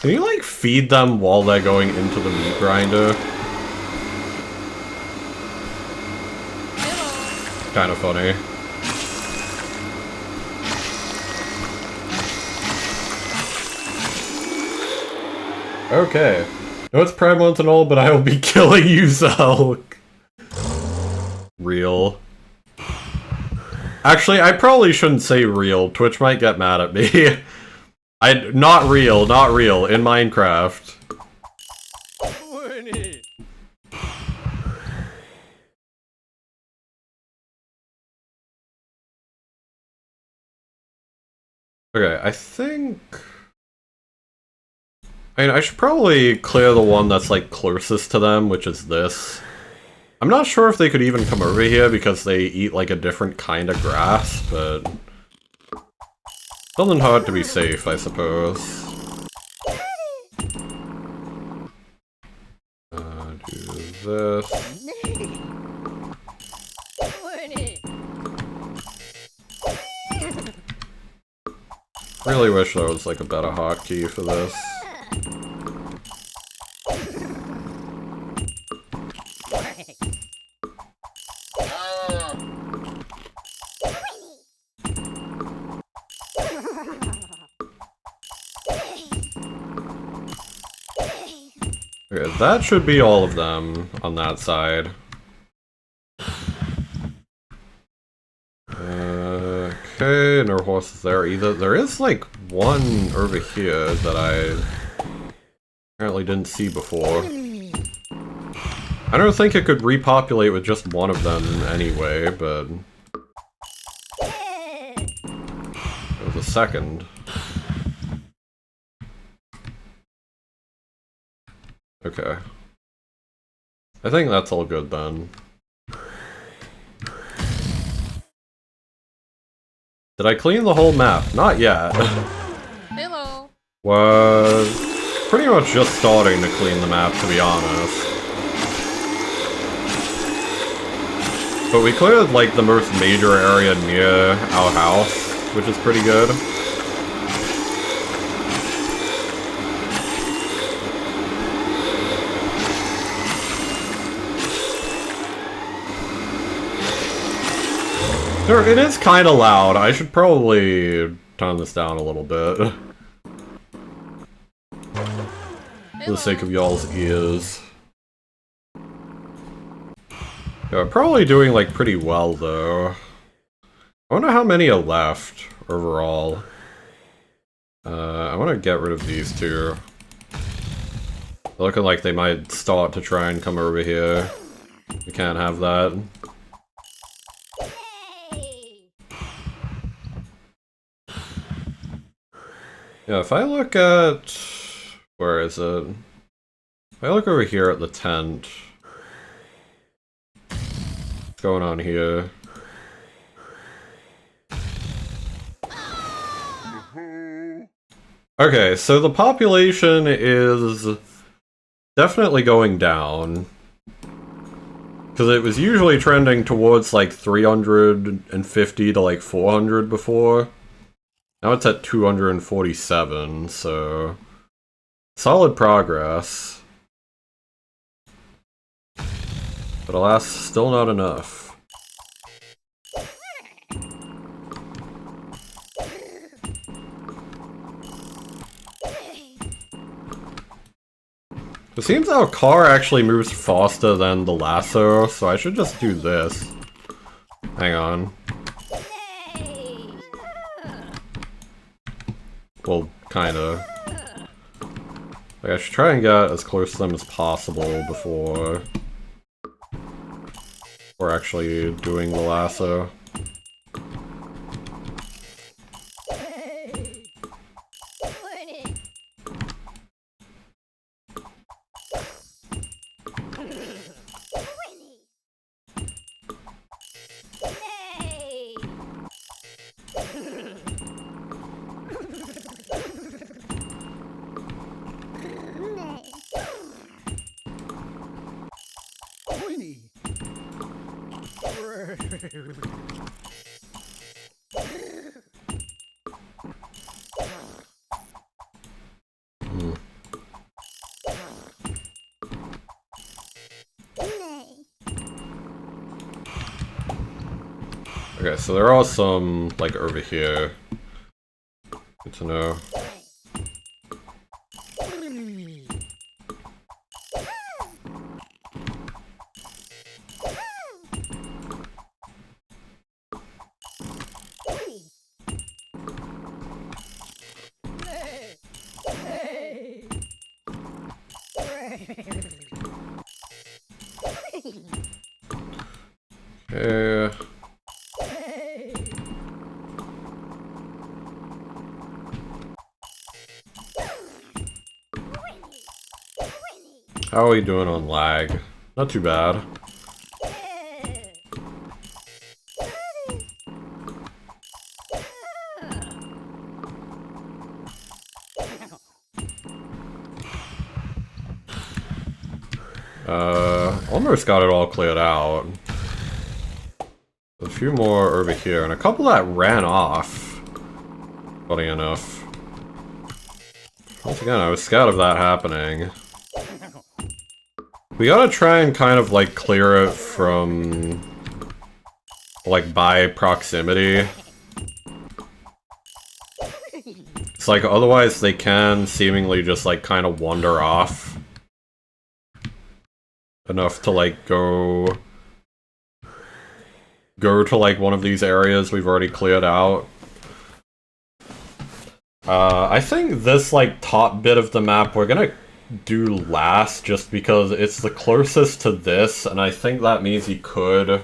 Can you, like, feed them while they're going into the meat grinder? Kind of funny. Okay. No, it's Pride Month and all, but I will be killing you, Zelk. Real. Actually, I probably shouldn't say real. Twitch might get mad at me. Not real, in Minecraft. Okay, I think... I mean, I should probably clear the one that's, like, closest to them, which is this. I'm not sure if they could even come over here because they eat, like, a different kind of grass, but... something hard to be safe, I suppose. Do this. Really wish there was like a better hotkey for this. Okay, that should be all of them on that side. Okay, no horses there either. There is like one over here that I apparently didn't see before. I don't think it could repopulate with just one of them anyway, but... there was a second. Okay. I think that's all good then. Did I clean the whole map? Not yet. Hello. Was pretty much just starting to clean the map, to be honest. But we cleared like the most major area near our house, which is pretty good. It is kind of loud. I should probably turn this down a little bit. For the sake of y'all's ears. Yeah, probably doing like pretty well though. I wonder how many are left overall. I want to get rid of these two. They're looking like they might start to try and come over here. We can't have that. Yeah, if I look at... where is it? If I look over here at the tent... what's going on here? Okay, so the population is definitely going down. Because it was usually trending towards like 350 to like 400 before. Now it's at 247, so... solid progress. But alas, still not enough. It seems our car actually moves faster than the lasso, so I should just do this. Hang on. Nay. Well, kinda. Like, I should try and get as close to them as possible before we're actually doing the lasso. Okay, so there are some, like, over here. Good to know. Okay. How are we doing on lag? Not too bad. Almost got it all cleared out. A few more over here, and a couple that ran off. Funny enough. Once again, I was scared of that happening. We gotta try and kind of, like, clear it from, like, by proximity. It's like, otherwise they can seemingly just, like, kind of wander off. Enough to, like, go to, like, one of these areas we've already cleared out. I think this, like, top bit of the map we're gonna do last, just because it's the closest to this, and I think that means you could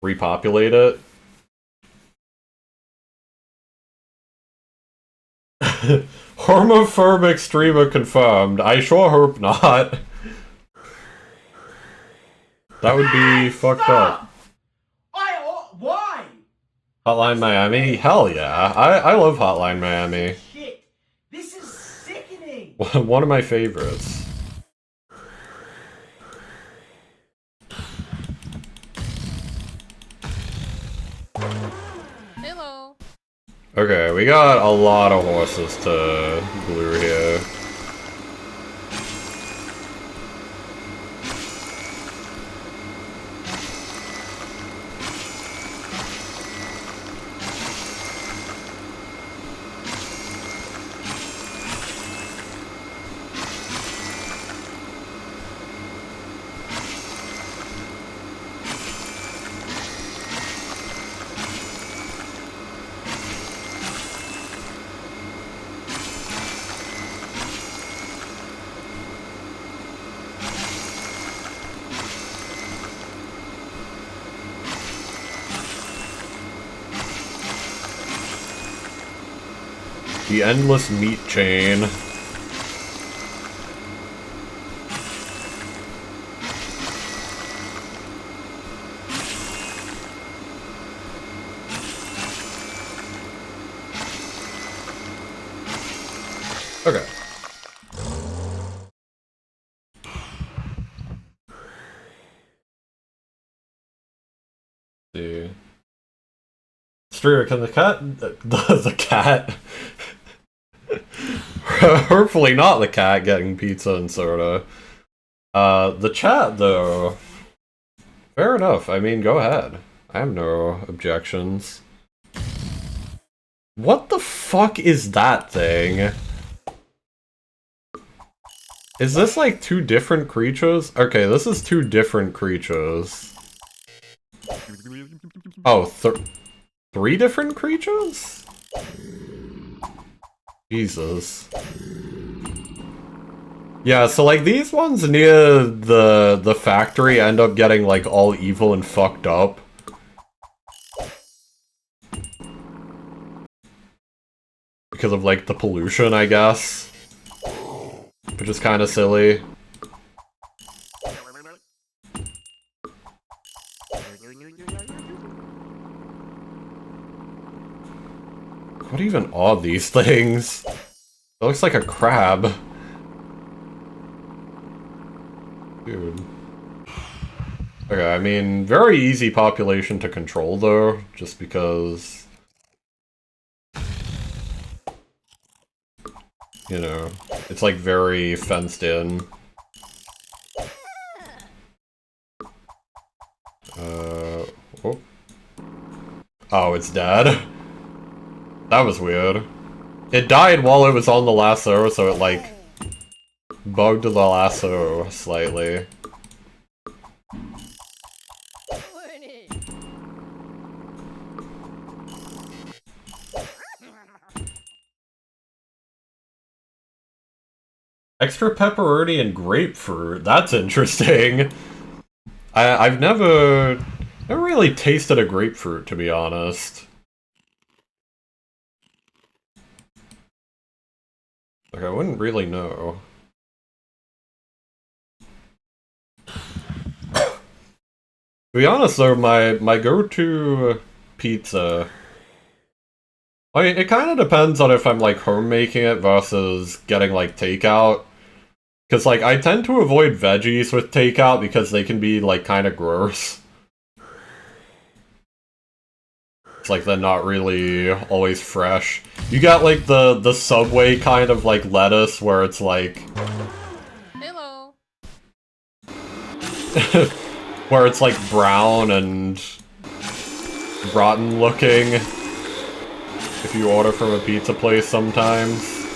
repopulate it. Homophobic streamer confirmed. I sure hope not. That would be fucked up. Why? Hotline Miami? Hell yeah. I love Hotline Miami. Shit. This is sickening. One of my favorites. Hello. Okay, we got a lot of horses to glue here. The endless meat chain. Okay. See. Streamer, can the cat... the cat... Hopefully not the cat getting pizza and soda. The chat, though... Fair enough, I mean, go ahead. I have no objections. What the fuck is that thing? Is this like two different creatures? Okay, this is two different creatures. Oh, 3 different creatures? Jesus. Yeah, so like these ones near the factory end up getting like all evil and fucked up. Because of like the pollution, I guess. Which is kind of silly. What even are these things? It looks like a crab. Dude. Okay, I mean, very easy population to control though, just because... You know, it's like very fenced in. Oh. Oh, it's dead. That was weird. It died while it was on the lasso, so it like bugged the lasso slightly. Extra pepperoni and grapefruit. That's interesting. I've never really tasted a grapefruit, to be honest. Like, I wouldn't really know. To be honest though, my go-to pizza... I mean, it kind of depends on if I'm like home making it versus getting like takeout. Because like, I tend to avoid veggies with takeout because they can be like kind of gross. It's like they're not really always fresh. You got like the Subway kind of like lettuce where it's like... Hello. where it's like brown and rotten looking. If you order from a pizza place sometimes.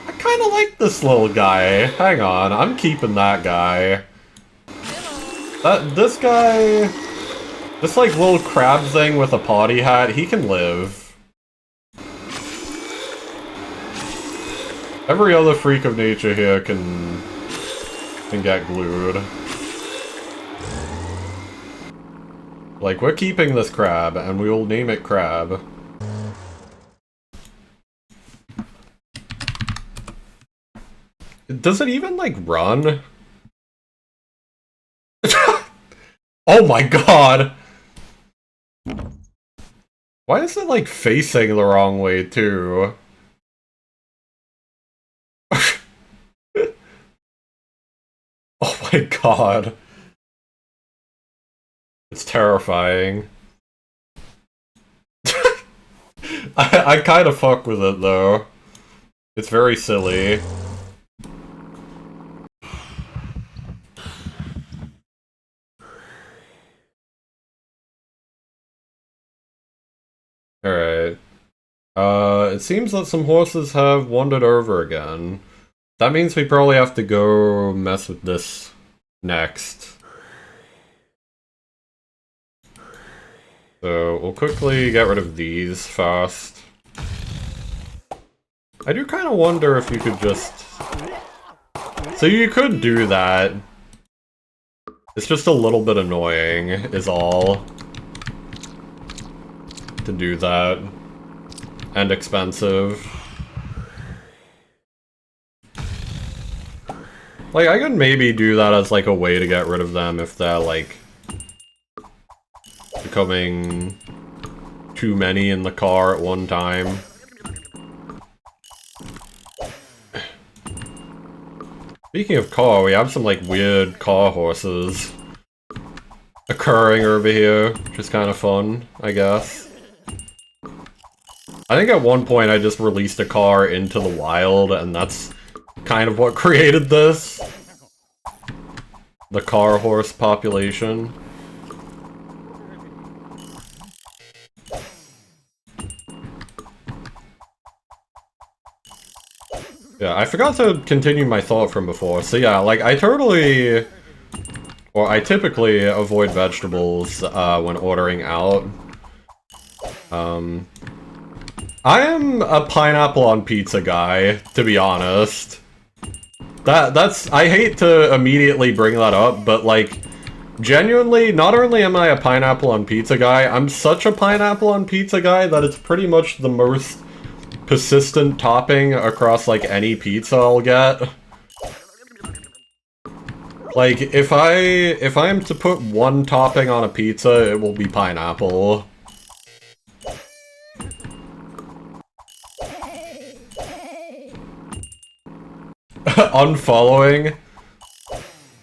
I kinda like this little guy. Hang on, I'm keeping that guy. This guy... This like little crab thing with a potty hat, he can live. Every other freak of nature here can get glued. Like, we're keeping this crab, and we will name it Crab. Does it even, like, run? Oh my god! Why is it, like, facing the wrong way, too? Oh my god. It's terrifying. I kinda fuck with it, though. It's very silly. Alright. It seems that some horses have wandered over again. That means we probably have to go mess with this next. So, we'll quickly get rid of these first. I do kind of wonder if you could just... So you could do that. It's just a little bit annoying, is all. To do that. And expensive. Like, I could maybe do that as like a way to get rid of them if they're like... becoming too many in the car at one time. Speaking of car, we have some like weird car horses occurring over here, which is kind of fun, I guess. I think at one point I just released a car into the wild, and that's kind of what created this. The car horse population. Yeah, I forgot to continue my thought from before. So yeah, like, I totally Or I typically avoid vegetables when ordering out. I am a pineapple on pizza guy, to be honest. That's I hate to immediately bring that up, but like genuinely, not only am I a pineapple on pizza guy, I'm such a pineapple on pizza guy that it's pretty much the most persistent topping across like any pizza I'll get. Like if I'm to put one topping on a pizza, it will be pineapple. Unfollowing?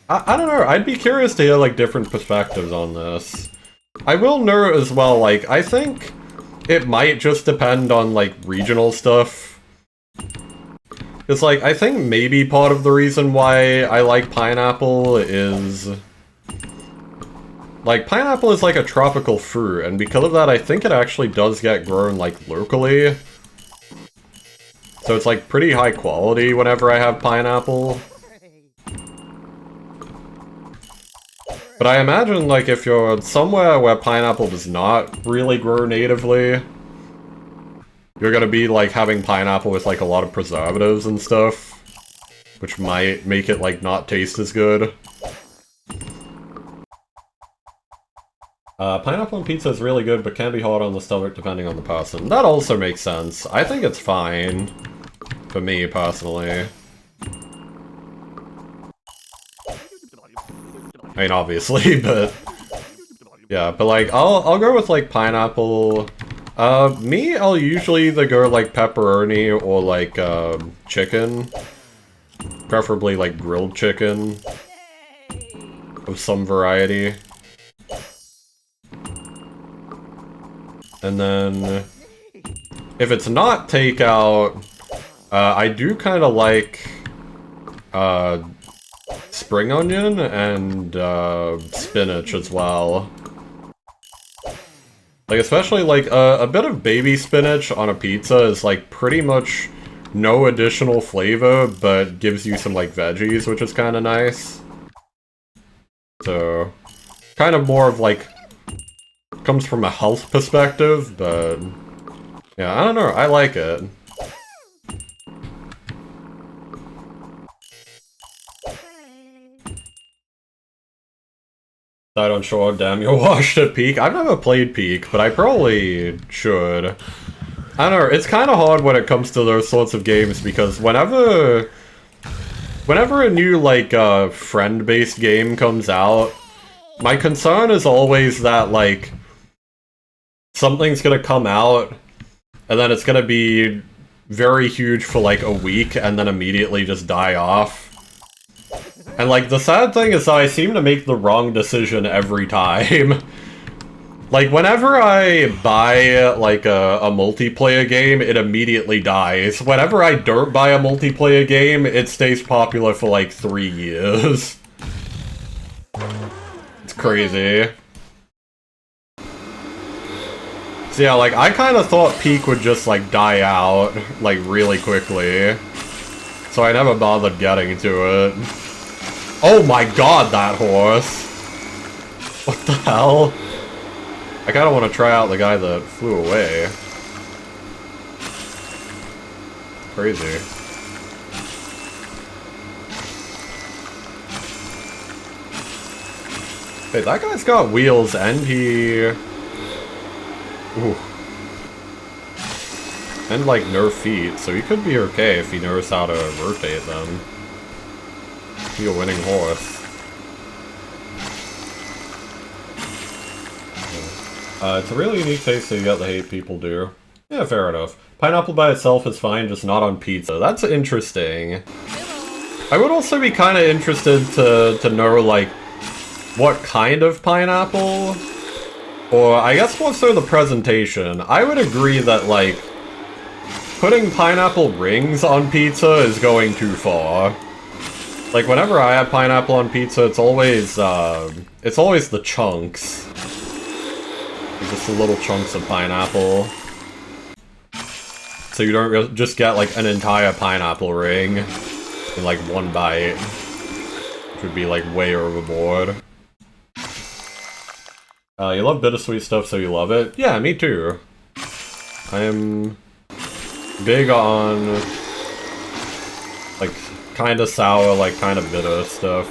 I don't know, I'd be curious to hear, like, different perspectives on this. I will note as well, like, I think it might just depend on, like, regional stuff. It's like, I think maybe part of the reason why I like pineapple is... Like, pineapple is like a tropical fruit, and because of that, I think it actually does get grown, like, locally. So it's like pretty high quality whenever I have pineapple. But I imagine like if you're somewhere where pineapple does not really grow natively, you're gonna be like having pineapple with like a lot of preservatives and stuff, which might make it like not taste as good. Pineapple on pizza is really good, but can be hard on the stomach depending on the person. That also makes sense. I think it's fine. For me, personally. I mean, obviously, but... Yeah, but like, I'll go with like pineapple. Me, I'll usually either go like pepperoni or like, chicken. Preferably like grilled chicken. Of some variety. And then... If it's not takeout... I do kind of like spring onion and spinach as well. Like, especially like a bit of baby spinach on a pizza is like pretty much no additional flavor, but gives you some like veggies, which is kind of nice. So, kind of more of like, comes from a health perspective, but yeah, I don't know, I like it. Died on shore, damn, you watched at Peak. I've never played Peak, but I probably should. I don't know, it's kind of hard when it comes to those sorts of games, because whenever a new, like, friend-based game comes out, my concern is always that, like, something's gonna come out, and then it's gonna be very huge for, like, a week, and then immediately just die off. And, like, the sad thing is that I seem to make the wrong decision every time. Like, whenever I buy, like, a multiplayer game, it immediately dies. Whenever I don't buy a multiplayer game, it stays popular for, like, 3 years. It's crazy. So yeah, like, I kind of thought Peak would just, like, die out, like, really quickly. So I never bothered getting to it. Oh my god, that horse! What the hell? I kinda want to try out the guy that flew away. Crazy. Hey, that guy's got wheels and he... Ooh. And like no feet, so he could be okay if he knows how to rotate them. Be a winning horse. It's a really unique taste that you got the hate people do. Yeah, fair enough. Pineapple by itself is fine, just not on pizza. That's interesting. I would also be kind of interested to know, like, what kind of pineapple? Or, I guess more so the presentation. I would agree that, like, putting pineapple rings on pizza is going too far. Like, whenever I have pineapple on pizza, it's always the chunks. Just the little chunks of pineapple. So you don't just get, like, an entire pineapple ring in, like, one bite. Which would be, like, way overboard. You love bittersweet stuff, so you love it? Yeah, me too. I am big on, like, kinda sour, like, kinda bitter stuff.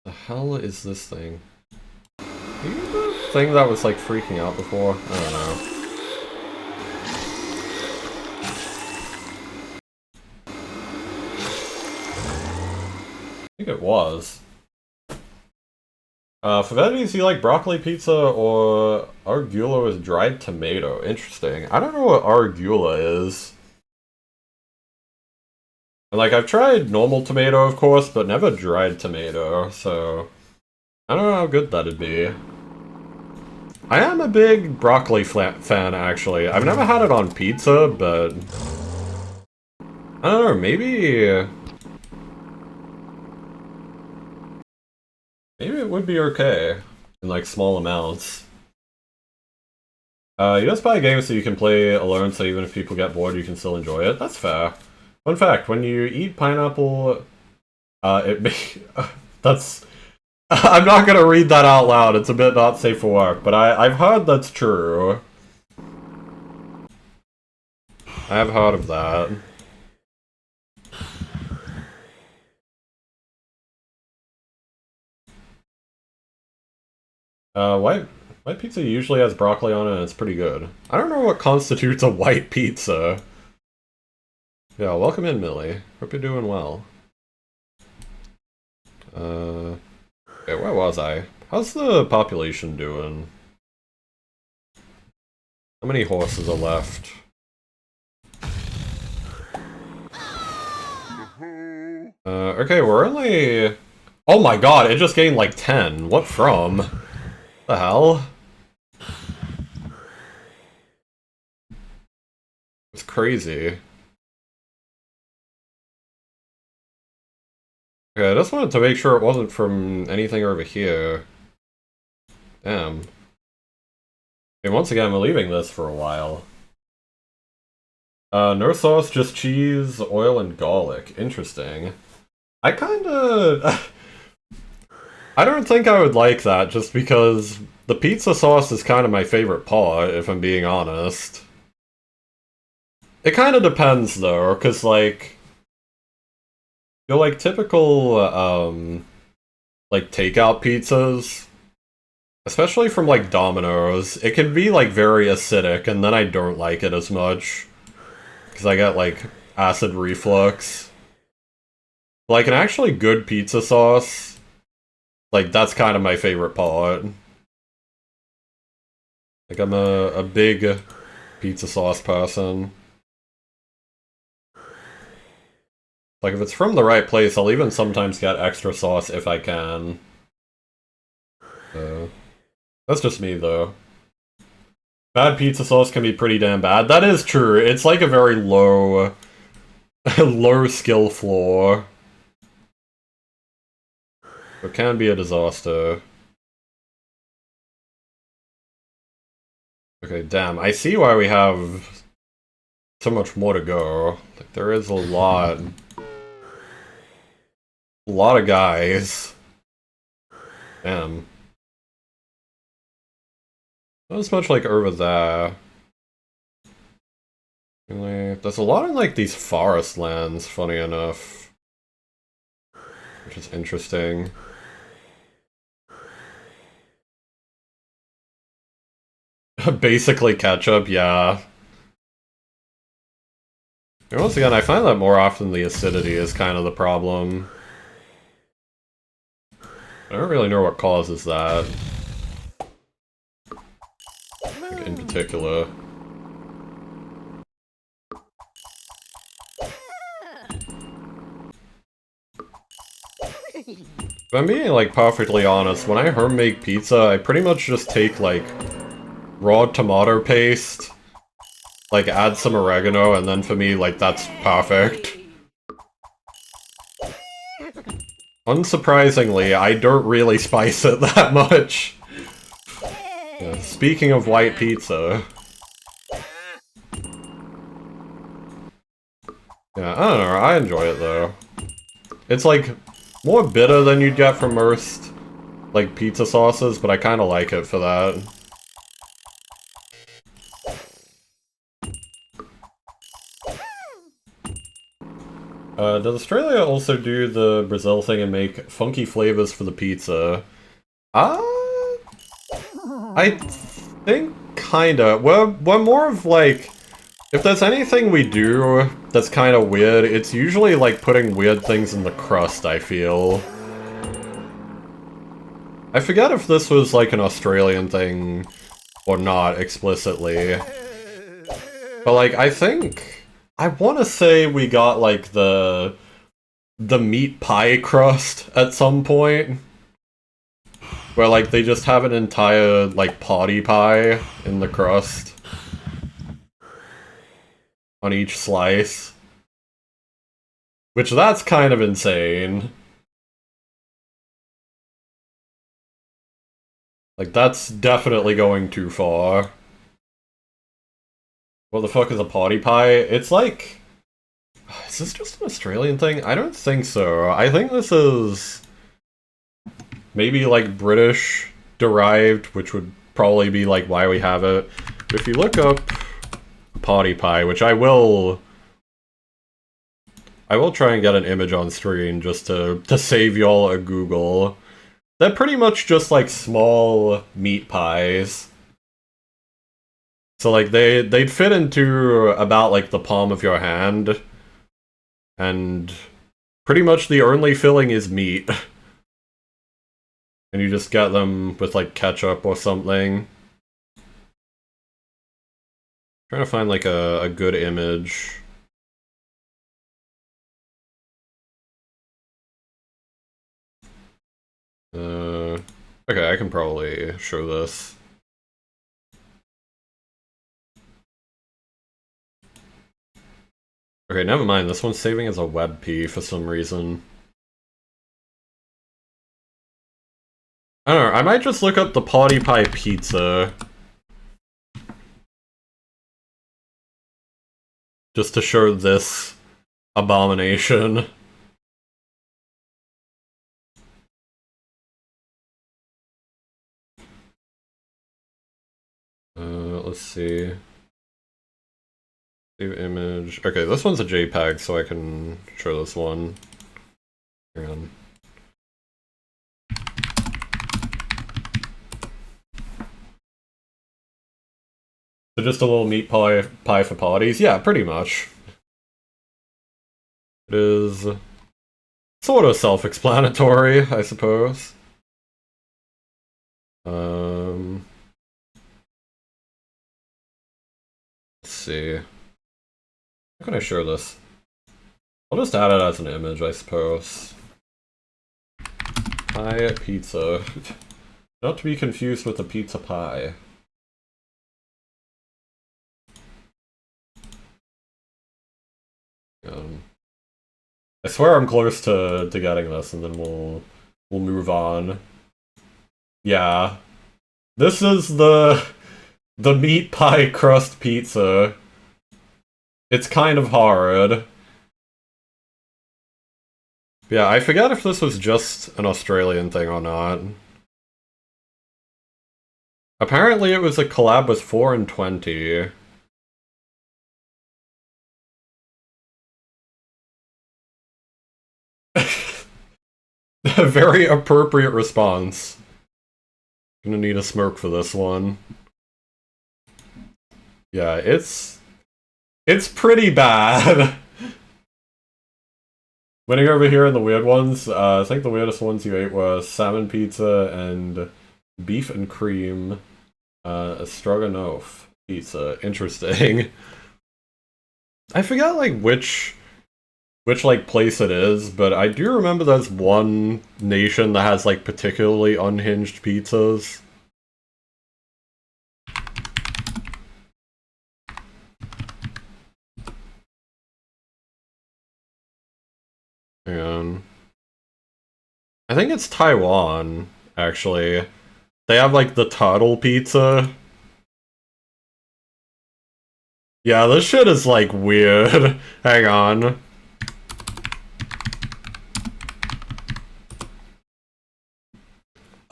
The hell is this thing? The thing that was, like, freaking out before? I don't know. I think it was. For veggies, you like broccoli pizza or arugula with dried tomato? Interesting. I don't know what arugula is. Like, I've tried normal tomato, of course, but never dried tomato, so I don't know how good that'd be. I am a big broccoli fan, actually. I've never had it on pizza, but I don't know, maybe it would be okay in, like, small amounts. You just buy games so you can play alone, so even if people get bored, you can still enjoy it. That's fair. Fun fact, when you eat pineapple, that's... I'm not gonna read that out loud, it's a bit not safe for work, but I've heard that's true. I have heard of that. White pizza usually has broccoli on it and it's pretty good. I don't know what constitutes a white pizza. Yeah, welcome in, Millie. Hope you're doing well. Okay, where was I? How's the population doing? How many horses are left? Okay, we're only... Oh my god, it just gained like 10. What from? The hell? It's crazy. Okay, I just wanted to make sure it wasn't from anything over here. Damn. Okay, once again, we're leaving this for a while. No sauce, just cheese, oil, and garlic. Interesting. I kinda... I don't think I would like that, just because the pizza sauce is kind of my favorite part, if I'm being honest. It kind of depends, though, because, like... You're like typical, like takeout pizzas, especially from like Domino's, it can be like very acidic, and then I don't like it as much, because I get like acid reflux. Like an actually good pizza sauce, like that's kind of my favorite part. Like I'm a big pizza sauce person. Like, if it's from the right place, I'll even sometimes get extra sauce if I can. That's just me, though. Bad pizza sauce can be pretty damn bad. That is true. It's like a very low... low skill floor. It can be a disaster. Okay, damn. I see why we have so much more to go. Like, there is a lot... A lot of guys. Damn. Not as much like over there. Really, there's a lot in like these forest lands, funny enough. Which is interesting. Basically ketchup, yeah. And once again, I find that more often the acidity is kind of the problem. I don't really know what causes that. Like, in particular. If I'm being, like, perfectly honest, when I home make pizza, I pretty much just take, like, raw tomato paste, like, add some oregano, and then for me, like, that's perfect. Unsurprisingly, I don't really spice it that much. Yeah, speaking of white pizza. Yeah, I don't know, I enjoy it though. It's like more bitter than you'd get from most, like, pizza sauces, but I kind of like it for that. Does Australia also do the Brazil thing and make funky flavors for the pizza? I think kinda. We're more of like, if there's anything we do that's kind of weird, it's usually like putting weird things in the crust, I feel. I forget if this was like an Australian thing or not explicitly. But like, I think, I want to say we got like the meat pie crust at some point. Where like they just have an entire like potty pie in the crust. On each slice. Which that's kind of insane. Like that's definitely going too far. What the fuck is a potty pie? It's like... Is this just an Australian thing? I don't think so. I think this is... maybe like British derived, which would probably be like why we have it. If you look up potty pie, which I will try and get an image on screen just to save y'all a Google. They're pretty much just like small meat pies. So like they'd fit into about like the palm of your hand. And pretty much the only filling is meat. And you just get them with like ketchup or something. Trying to find like a good image. Okay, I can probably show this. Okay, never mind. This one's saving as a WebP for some reason. I don't know, I might just look up the potty pie pizza. Just to show this abomination. Let's see. Save image. Okay, this one's a JPEG, so I can show this one. Hang on. So just a little meat pie for potties? Yeah, pretty much. It is sort of self-explanatory, I suppose. Let's see. How can I show this? I'll just add it as an image, I suppose. Pie pizza. Not to be confused with a pizza pie. I swear I'm close to getting this, and then we'll move on. Yeah. This is the meat pie crust pizza. It's kind of hard. Yeah, I forget if this was just an Australian thing or not. Apparently it was a collab with 4 and 20. A very appropriate response. Gonna need a smirk for this one. Yeah, it's pretty bad. Winning over here in the weird ones, I think the weirdest ones you ate were salmon pizza and beef and cream, stroganoff pizza. Interesting. I forgot like which like place it is, but I do remember there's one nation that has like particularly unhinged pizzas. And I think it's Taiwan, actually. They have like the turtle pizza. Yeah, this shit is like weird. Hang on.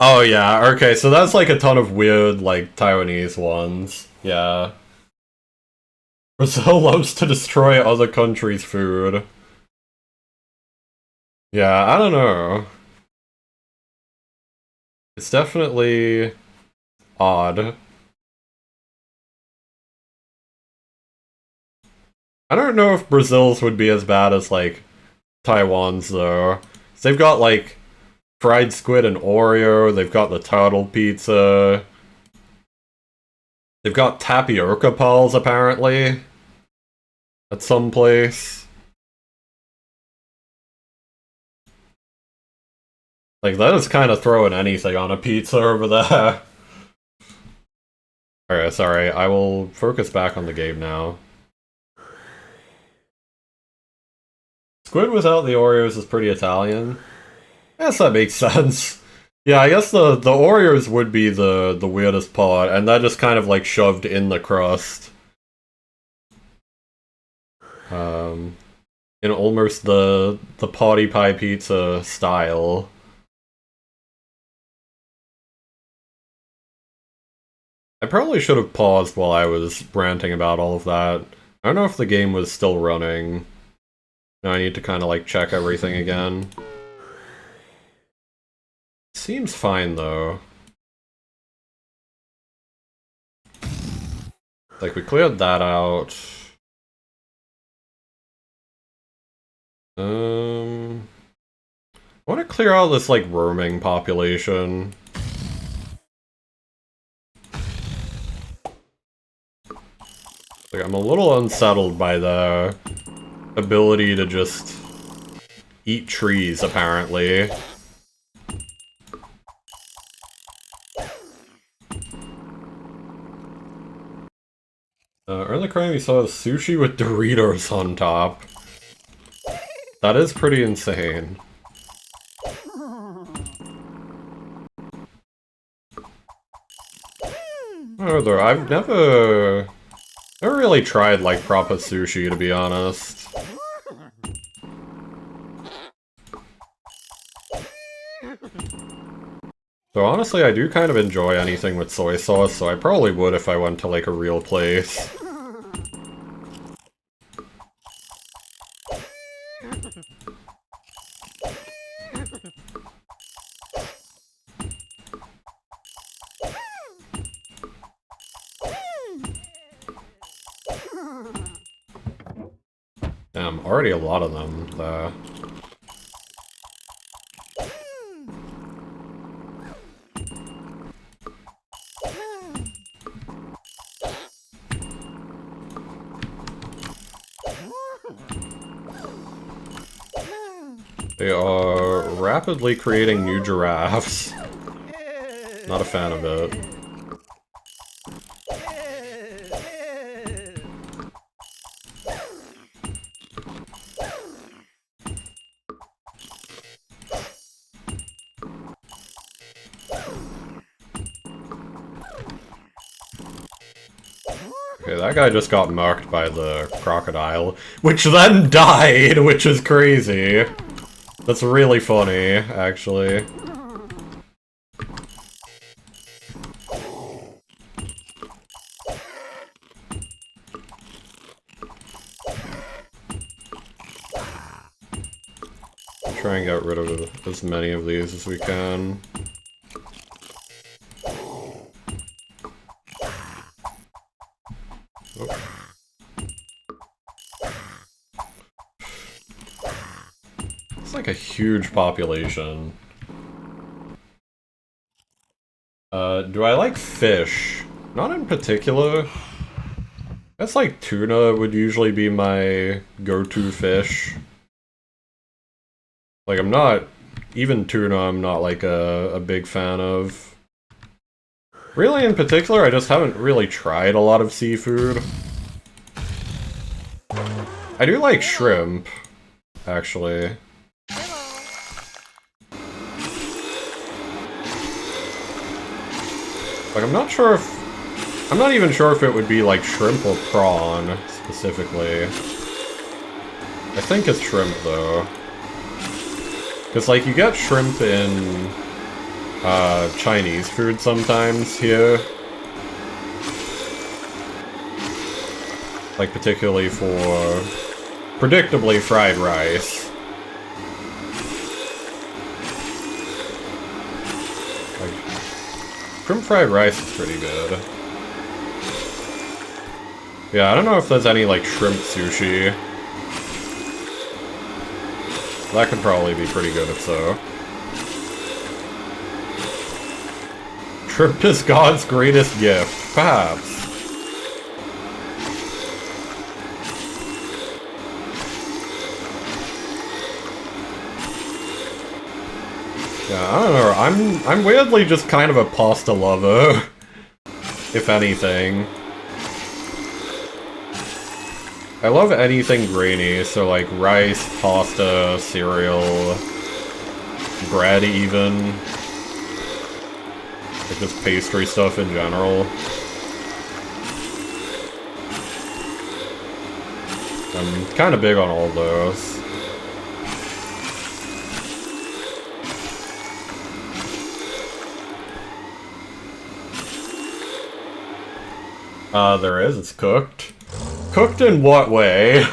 Oh yeah, okay, so that's like a ton of weird, like, Taiwanese ones. Yeah. Brazil loves to destroy other countries' food. Yeah, I don't know. It's definitely odd. I don't know if Brazil's would be as bad as, like, Taiwan's, though. 'Cause they've got, like, fried squid and Oreo, they've got the turtle pizza. They've got tapioca balls, apparently. At some place. Like, that is kind of throwing anything on a pizza over there. Alright, sorry, I will focus back on the game now. Squid without the Oreos is pretty Italian. Yes, that makes sense. Yeah, I guess the Oreos would be the weirdest part, and that just kind of like shoved in the crust. In almost the potty pie pizza style. I probably should have paused while I was ranting about all of that. I don't know if the game was still running. Now I need to kind of like check everything again. Seems fine though. Like we cleared that out. I want to clear out this like roaming population. Like I'm a little unsettled by the ability to just eat trees, apparently. Early crime, you saw sushi with Doritos on top. That is pretty insane. Though I've never really tried like proper sushi, to be honest. So honestly, I do kind of enjoy anything with soy sauce, so I probably would if I went to like a real place. Damn, already a lot of them, though. They are rapidly creating new giraffes. Not a fan of it. Okay, that guy just got marked by the crocodile, which then died, which is crazy. That's really funny, actually. Try and get rid of as many of these as we can. It's like a huge population. Do I like fish? Not in particular. That's like tuna would usually be my go-to fish. Like I'm not, even tuna I'm not like a big fan of. Really in particular, I just haven't really tried a lot of seafood. I do like shrimp, actually. Like, I'm not sure if... I'm not even sure if it would be, like, shrimp or prawn, specifically. I think it's shrimp, though. Because, like, you get shrimp in Chinese food sometimes here. Like, particularly for predictably fried rice. Like, shrimp fried rice is pretty good. Yeah, I don't know if there's any, like, shrimp sushi. That could probably be pretty good if so. Shrimp is God's greatest gift, perhaps. Yeah, I don't know, I'm weirdly just kind of a pasta lover, if anything. I love anything grainy, so like rice, pasta, cereal, bread even. Like just pastry stuff in general. I'm kind of big on all of those. There is, it's cooked. Cooked in what way?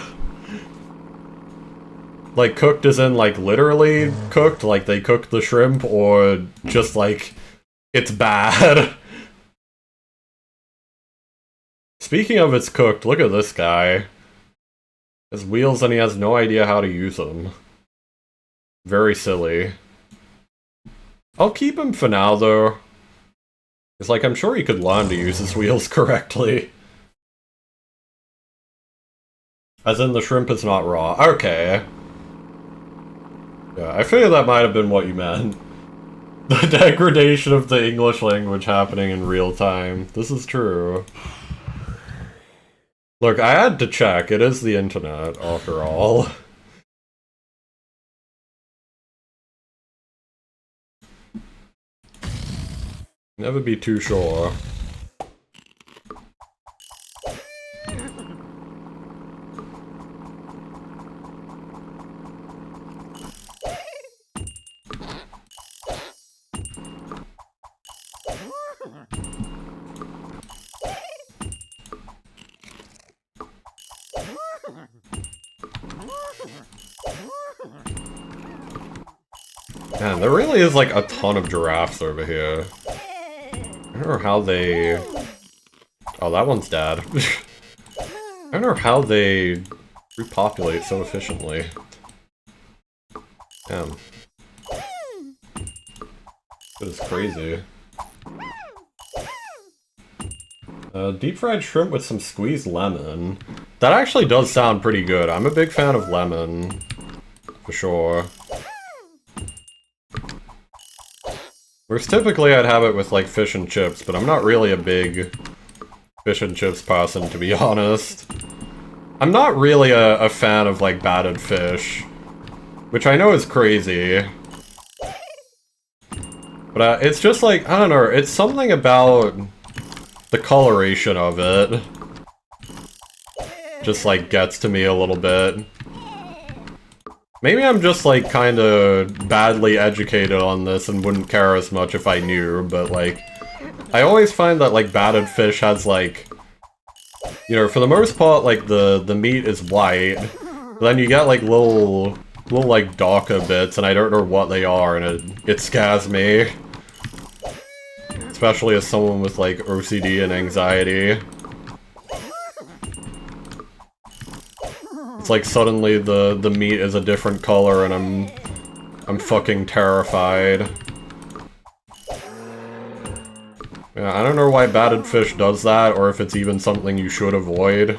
Like, cooked as in, like, literally cooked? Like, they cooked the shrimp, or just, like, it's bad? Speaking of it's cooked, look at this guy. His wheels and he has no idea how to use them. Very silly. I'll keep him for now, though. It's like, I'm sure he could learn to use his wheels correctly. As in, the shrimp is not raw. Okay. Yeah, I figured that might have been what you meant. The degradation of the English language happening in real time. This is true. Look, I had to check. It is the internet, after all. Never be too sure. Man, there really is like a ton of giraffes over here. I don't know how they... Oh, that one's dead. I don't know how they repopulate so efficiently. Damn. That is crazy. Deep fried shrimp with some squeezed lemon. That actually does sound pretty good. I'm a big fan of lemon. For sure. Whereas typically I'd have it with like fish and chips, but I'm not really a big fish and chips person, to be honest. I'm not really a fan of like batted fish, which I know is crazy. But it's just like, I don't know, it's something about the coloration of it. Just like gets to me a little bit. Maybe I'm just, like, kinda badly educated on this and wouldn't care as much if I knew, but, like, I always find that, like, batted fish has, like, you know, for the most part, like, the meat is white, but then you get, like, little, like, darker bits, and I don't know what they are, and it scares me. Especially as someone with, like, OCD and anxiety. It's like suddenly the meat is a different color and I'm fucking terrified. Yeah, I don't know why batted fish does that or if it's even something you should avoid.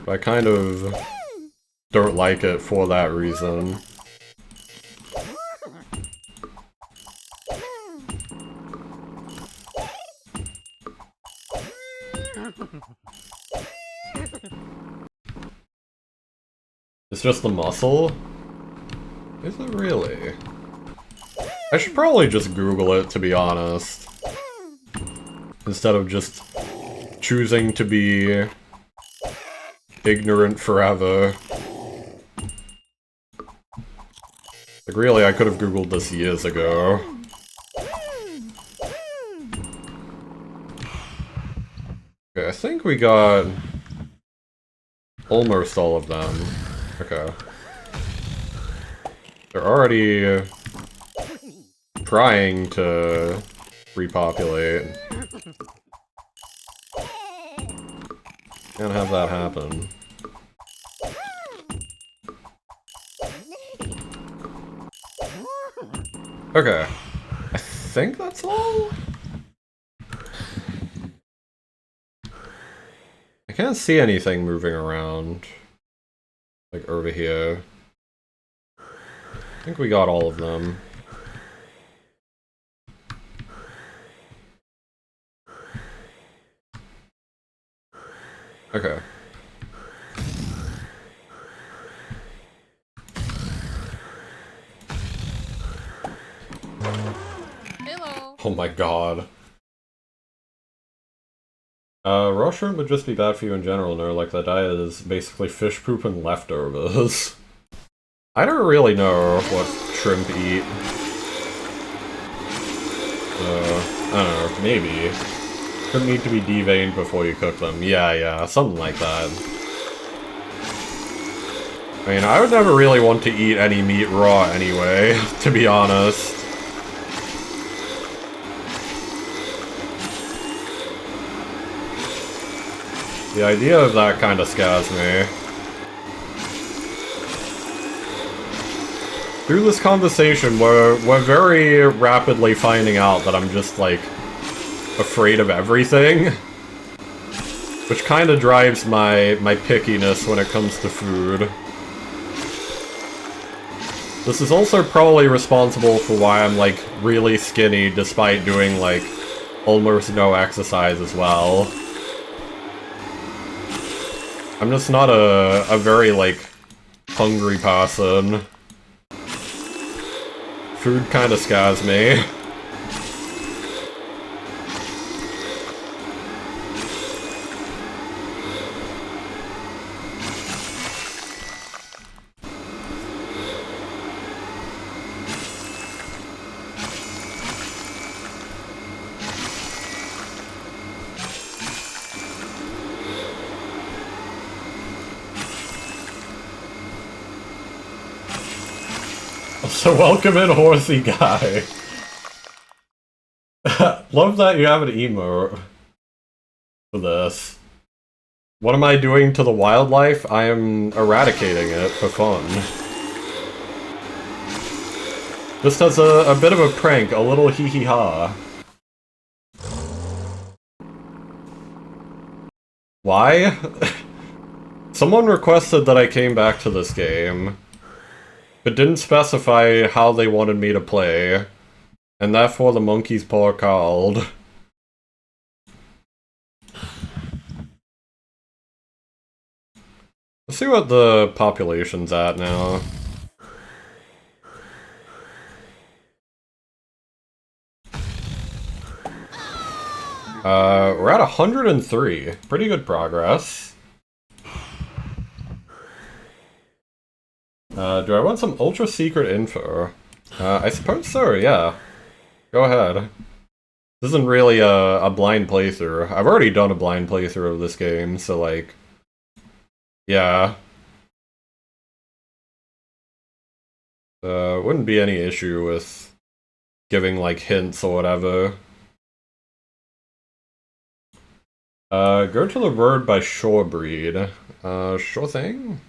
But I kind of don't like it for that reason. It's just the muscle? Is it really? I should probably just Google it, to be honest. Instead of just choosing to be ignorant forever. Like, really, I could have googled this years ago. Okay, I think we got almost all of them. Okay. They're already trying to repopulate. Can't have that happen. Okay. I think that's all? I can't see anything moving around. Like, over here. I think we got all of them. Okay. Hello. Oh my god. Raw shrimp would just be bad for you in general, no? Like, the diet is basically fish poop and leftovers. I don't really know what shrimp eat. I don't know, maybe. Shrimp need to be deveined before you cook them. Yeah, something like that. I mean, I would never really want to eat any meat raw anyway, to be honest. The idea of that kind of scares me. Through this conversation, we're very rapidly finding out that I'm just, like, afraid of everything. Which kind of drives my pickiness when it comes to food. This is also probably responsible for why I'm, like, really skinny despite doing, like, almost no exercise as well. I'm just not a very, like, hungry person. Food kinda scares me. So welcome in, horsey guy. Love that you have an emote for this. What am I doing to the wildlife? I am eradicating it for fun. Just as a bit of a prank, a little hee-hee-ha. Why? Someone requested that I came back to this game, but didn't specify how they wanted me to play, and therefore the monkey's paw called. Let's see what the population's at now. We're at 103. Pretty good progress. Do I want some ultra secret info? I suppose so, yeah. Go ahead. This isn't really a blind playthrough. I've already done a blind playthrough of this game, so like... Yeah. Wouldn't be any issue with giving like hints or whatever. Go to the road by Shorebreed. Sure thing?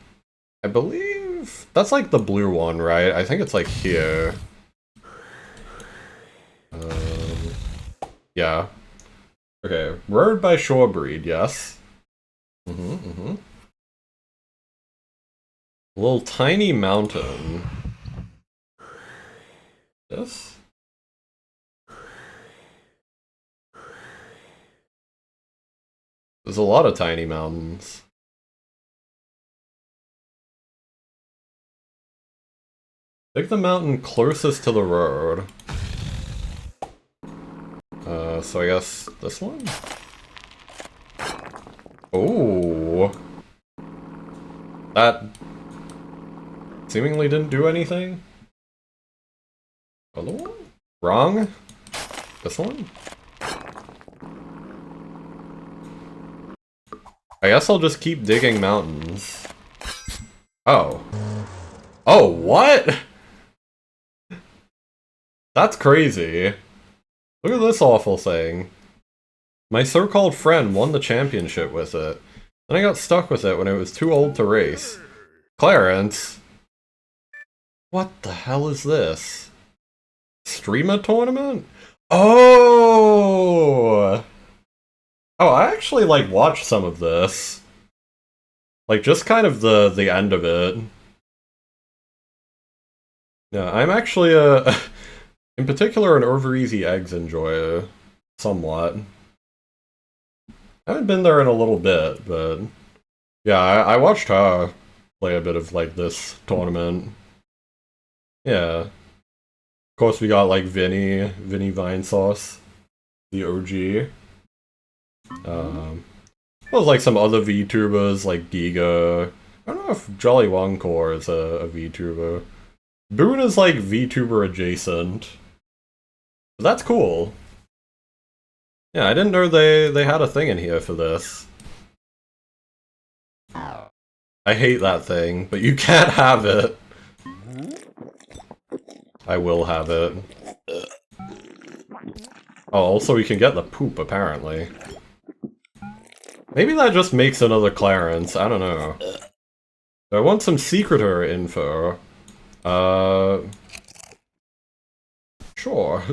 I believe that's like the blue one, right? I think it's like here. Yeah. Okay, road by Shorebreed, yes. A little tiny mountain. This? There's a lot of tiny mountains. Pick the mountain closest to the road. So I guess this one? Oh. That seemingly didn't do anything? Other one? Wrong? This one? I guess I'll just keep digging mountains. Oh. Oh, what? That's crazy. Look at this awful thing. My so-called friend won the championship with it. Then I got stuck with it when it was too old to race. Clarence? What the hell is this? Streamer tournament? Oh! Oh, I actually, like, watched some of this. Like, just kind of the end of it. Yeah, I'm actually in particular an over easy eggs enjoyer. Somewhat. I haven't been there in a little bit, but... Yeah, I watched her play a bit of, like, this tournament. Yeah. Of course, we got, like, Vinny Vinesauce, the OG. Well, like some other VTubers, like Giga. I don't know if Jolly Wongcore is a VTuber. Boone is, like, VTuber adjacent. But that's cool. Yeah, I didn't know they had a thing in here for this. I hate that thing, but you can't have it. I will have it. Oh, also we can get the poop, apparently. Maybe that just makes another Clarence, I don't know. I want some secreter info. Sure.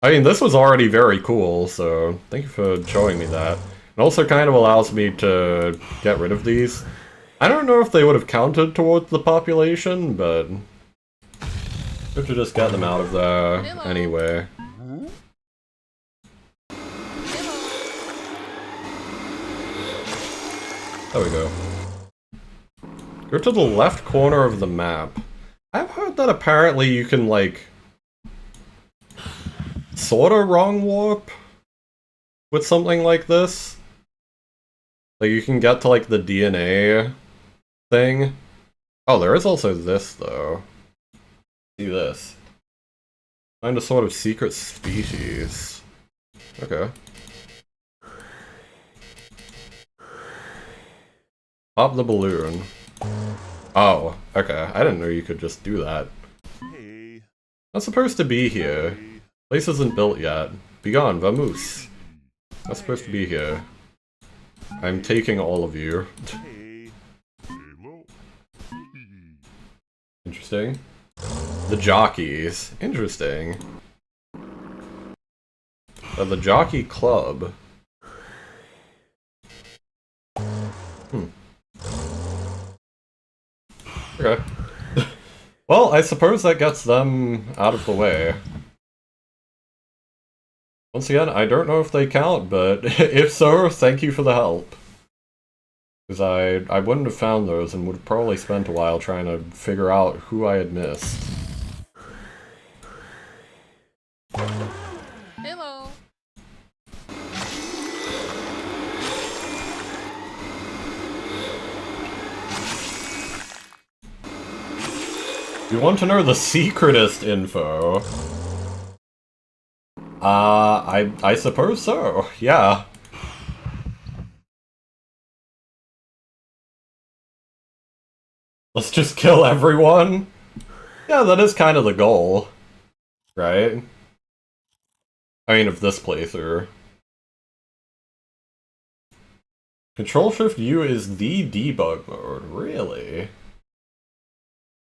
I mean, this was already very cool, so thank you for showing me that. It also kind of allows me to get rid of these. I don't know if they would have counted towards the population, but... we have to just get them out of there anyway. There we go. Go to the left corner of the map. I've heard that apparently you can, like... sorta wrong warp? With something like this? Like, you can get to, like, the DNA thing. Oh, there is also this, though. See this. Find a sort of secret species. Okay. Pop the balloon. Oh, okay. I didn't know you could just do that. Hey. Not supposed to be here. Place isn't built yet. Begone, vamoose. Not supposed to be here. I'm taking all of you. Interesting. The jockeys. Interesting. The jockey club. Okay. Well, I suppose that gets them out of the way. Once again, I don't know if they count, but if so, thank you for the help. Because I wouldn't have found those and would have probably spent a while trying to figure out who I had missed. Hello. You want to know the secretest info? I suppose so, yeah. Let's just kill everyone? Yeah, that is kind of the goal. Right? I mean, of this playthrough. Control-Shift-U is the debug mode, really?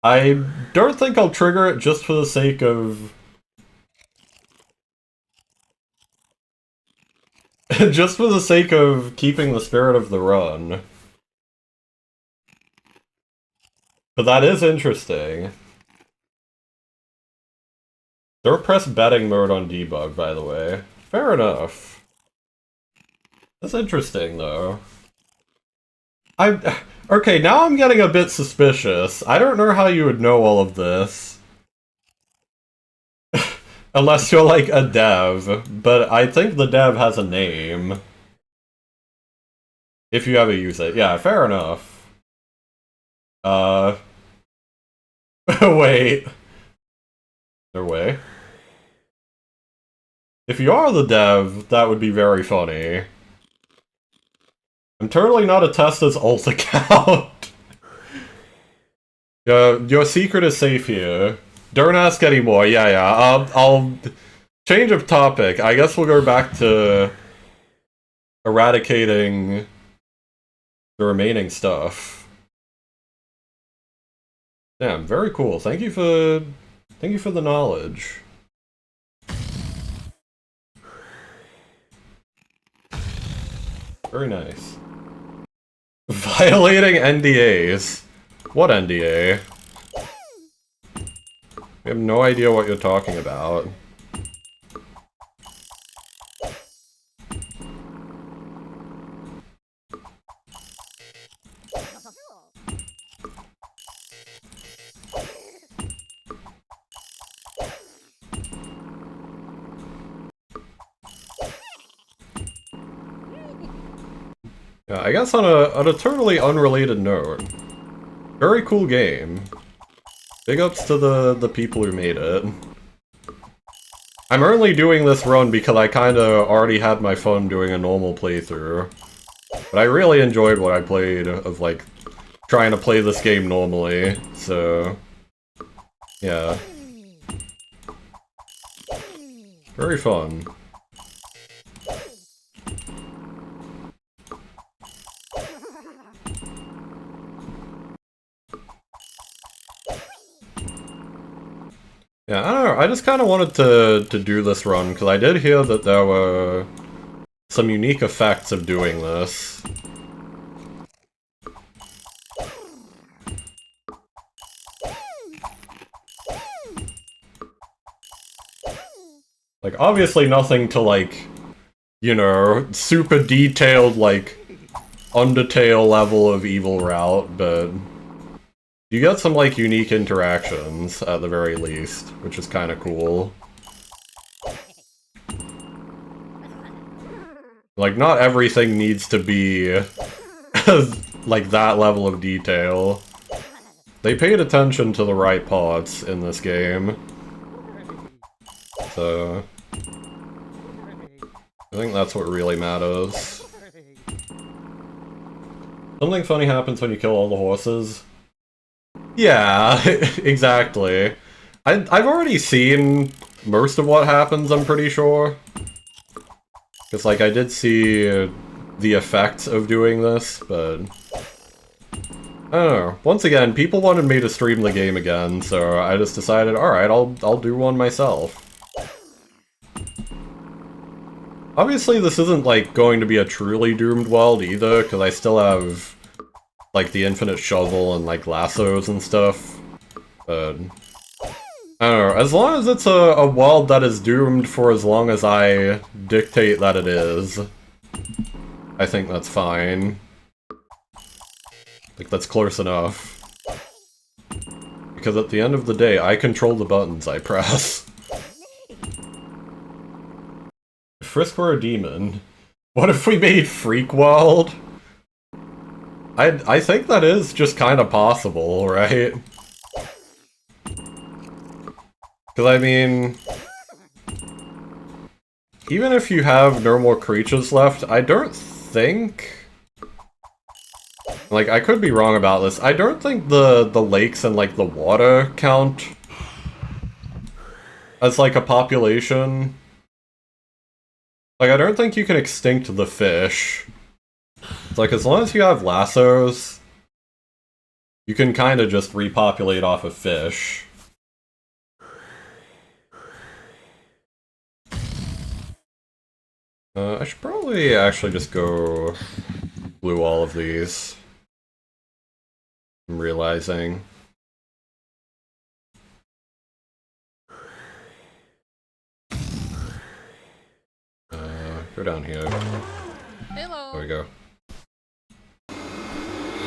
I don't think I'll trigger it just for the sake of... just for the sake of keeping the spirit of the run. But that is interesting. Don't press betting mode on debug, by the way. Fair enough. That's interesting, though. Okay, now I'm getting a bit suspicious. I don't know how you would know all of this. Unless you're like a dev, but I think the dev has a name. If you ever use it. Yeah, fair enough. Wait. No way. If you are the dev, that would be very funny. I'm totally not a Testa's alt account. Your secret is safe here. Don't ask anymore. Yeah. I'll change of topic. I guess we'll go back to eradicating the remaining stuff. Damn, very cool. Thank you for the knowledge. Very nice. Violating NDAs. What NDA? We have no idea what you're talking about. Yeah, I guess on a totally unrelated note, very cool game. Big ups to the people who made it. I'm only doing this run because I kinda already had my fun doing a normal playthrough. But I really enjoyed what I played of, like, trying to play this game normally, so... yeah. Very fun. Yeah, I don't know, I just kinda wanted to do this run, because I did hear that there were some unique effects of doing this. Like, obviously nothing to, like, you know, super detailed, like, Undertale level of evil route, but you get some, like, unique interactions, at the very least, which is kinda cool. Like, not everything needs to be, like, that level of detail. They paid attention to the right parts in this game. So... I think that's what really matters. Something funny happens when you kill all the horses. Yeah, exactly. I've already seen most of what happens, I'm pretty sure. Because, like, I did see the effects of doing this, but... I don't know. Once again, people wanted me to stream the game again, so I just decided, alright, I'll do one myself. Obviously, this isn't, like, going to be a truly doomed world either, because I still have, like, the infinite shovel and, like, lassos and stuff. But... I don't know, as long as it's a world that is doomed for as long as I dictate that it is, I think that's fine. Like, that's close enough. Because at the end of the day, I control the buttons I press. If Frisk were a demon, what if we made Freak World? I think that is just kind of possible, right? Because, I mean... even if you have no more creatures left, I don't think... like, I could be wrong about this. I don't think the lakes and, like, the water count as, like, a population. Like, I don't think you can extinct the fish. It's like, as long as you have lassos, you can kind of just repopulate off of fish. I should probably actually just go glue all of these. I'm realizing. Go down here. Hello. There we go.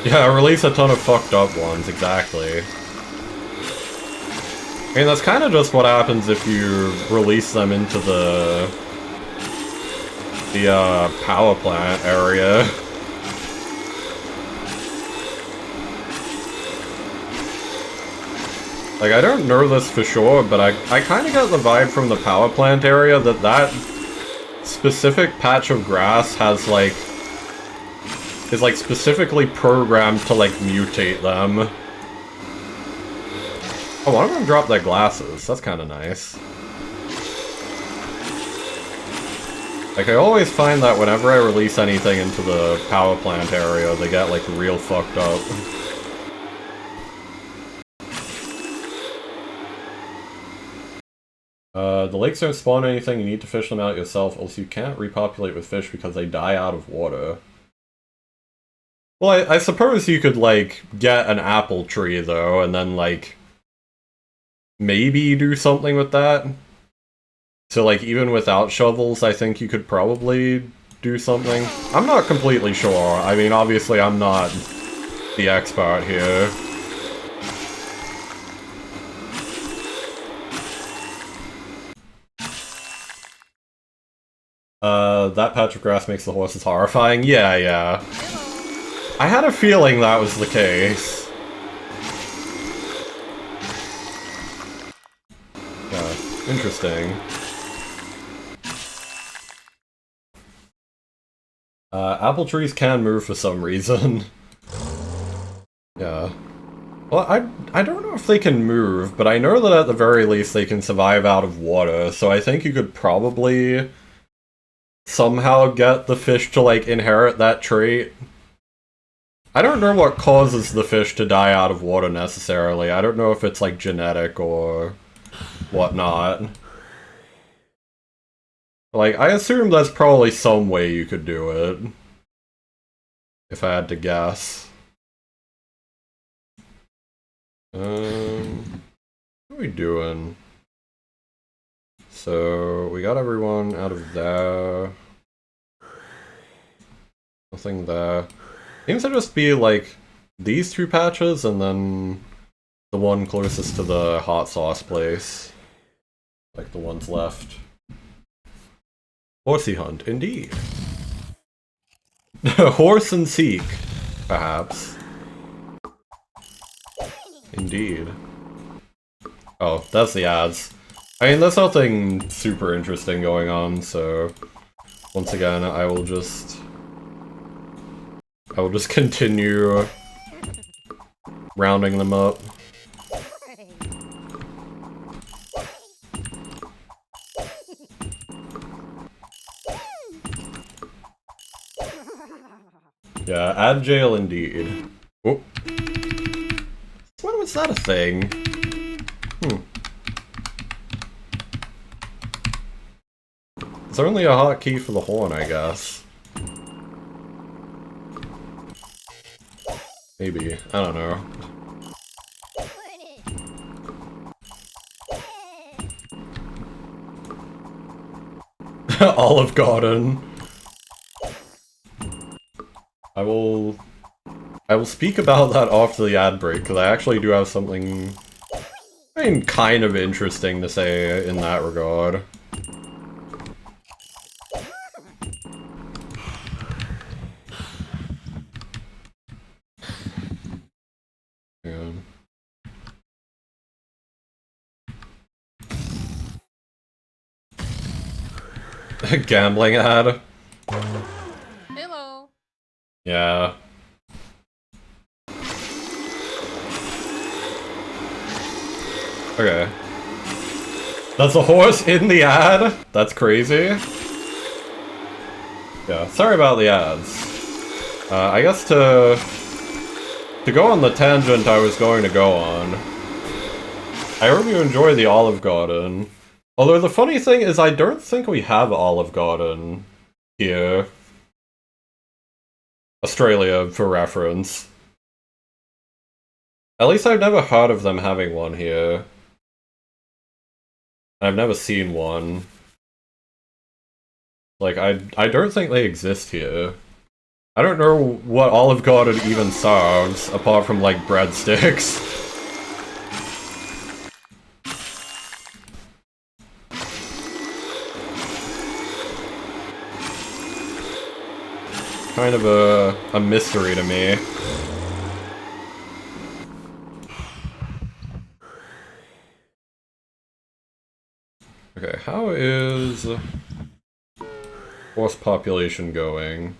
Yeah, release a ton of fucked up ones, exactly. I mean, that's kind of just what happens if you release them into the power plant area. Like, I don't know this for sure, but I kind of got the vibe from the power plant area that that specific patch of grass has, like, is, like, specifically programmed to, like, mutate them. Oh, one of them dropped their glasses. That's kind of nice. Like, I always find that whenever I release anything into the power plant area, they get, like, real fucked up. The lakes don't spawn anything, you need to fish them out yourself, also you can't repopulate with fish because they die out of water. Well, I suppose you could, like, get an apple tree, though, and then, like, maybe do something with that. So, like, even without shovels, I think you could probably do something. I'm not completely sure. I mean, obviously I'm not the expert here. That patch of grass makes the horses horrifying. Yeah, yeah. I had a feeling that was the case. Yeah, interesting. Apple trees can move for some reason. Yeah. Well, I don't know if they can move, but I know that at the very least they can survive out of water, so I think you could probably somehow get the fish to, like, inherit that trait. I don't know what causes the fish to die out of water necessarily. I don't know if it's, like, genetic or whatnot. Like, I assume there's probably some way you could do it. If I had to guess. What are we doing? So, we got everyone out of there. Nothing there. Seems to just be, like, these two patches and then the one closest to the hot sauce place. Like the ones left. Horsey hunt, indeed. Horse and seek, perhaps. Indeed. Oh, that's the ads. I mean, there's nothing super interesting going on, so once again, I will just continue rounding them up. Yeah, ad jail indeed. Oh. When was that a thing? It's only a hotkey for the horn, I guess. Maybe. I don't know. Olive Garden. I will speak about that after the ad break, because I actually do have something, I mean, kind of interesting to say in that regard. Gambling ad. Hello. Yeah. Okay. That's a horse in the ad? That's crazy. Yeah, sorry about the ads. I guess to go on the tangent I was going to go on. I hope you enjoy the Olive Garden. Although the funny thing is I don't think we have Olive Garden here. Australia, for reference. At least I've never heard of them having one here. I've never seen one. Like, I don't think they exist here. I don't know what Olive Garden even serves, apart from, like, breadsticks. Kind of a mystery to me. Okay, how is horse population going?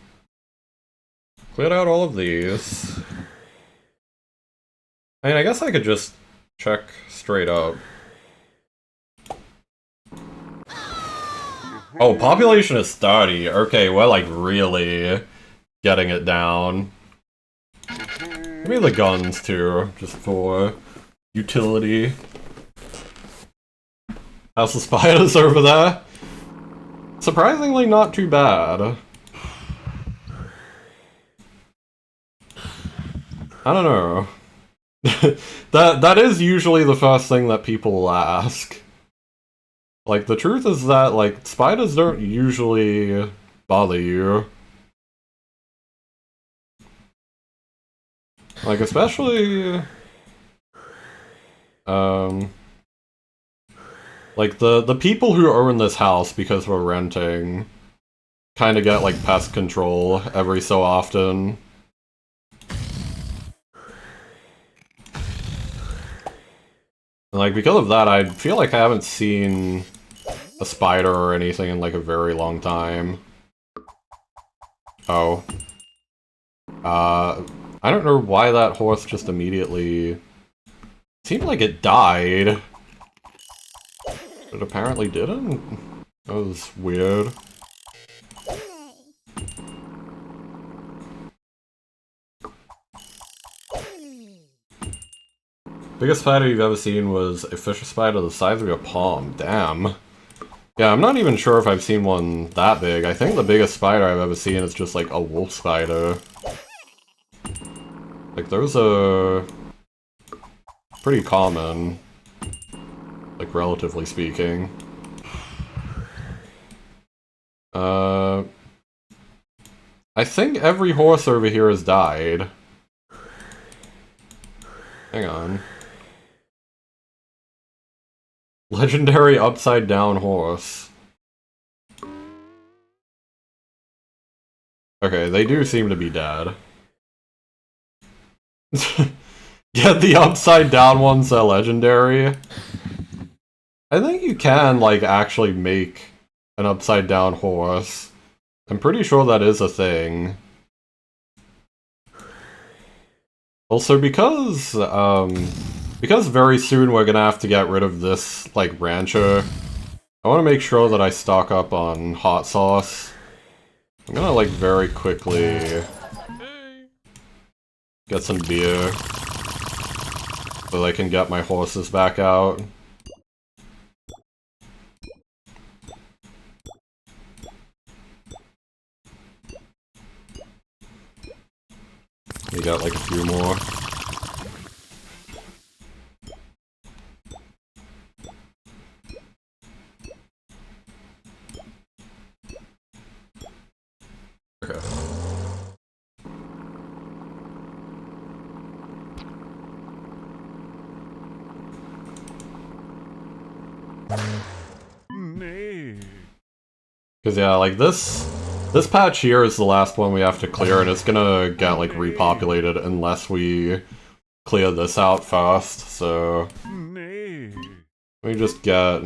Cleared out all of these. I mean, I guess I could just check straight up. Oh, population is 30. Okay, we're like really getting it down. Give me the guns too, just for utility. How's the spiders over there? Surprisingly not too bad. I don't know. that is usually the first thing that people will ask. Like, the truth is that, like, spiders don't usually bother you. Like, especially... Like, the people who own this house because we're renting kind of get, like, pest control every so often. And, like, because of that, I feel like I haven't seen a spider or anything in, like, a very long time. Oh. I don't know why that horse just immediately... Seemed like it died. It apparently didn't? That was weird. Biggest spider you've ever seen was a fisher spider the size of your palm. Damn. Yeah, I'm not even sure if I've seen one that big. I think the biggest spider I've ever seen is just like a wolf spider. Like, those are pretty common. Like, relatively speaking. I think every horse over here has died. Hang on. Legendary upside down horse. Okay, they do seem to be dead. Yeah, the upside down ones are legendary. I think you can, like, actually make an upside down horse. I'm pretty sure that is a thing. Also, because very soon we're gonna have to get rid of this, like, rancher, I want to make sure that I stock up on hot sauce. I'm gonna, like, very quickly get some beer so that I can get my horses back out. We got like a few more. Okay. Because yeah, like this patch here is the last one we have to clear, and it's gonna get like repopulated unless we clear this out first. So we just get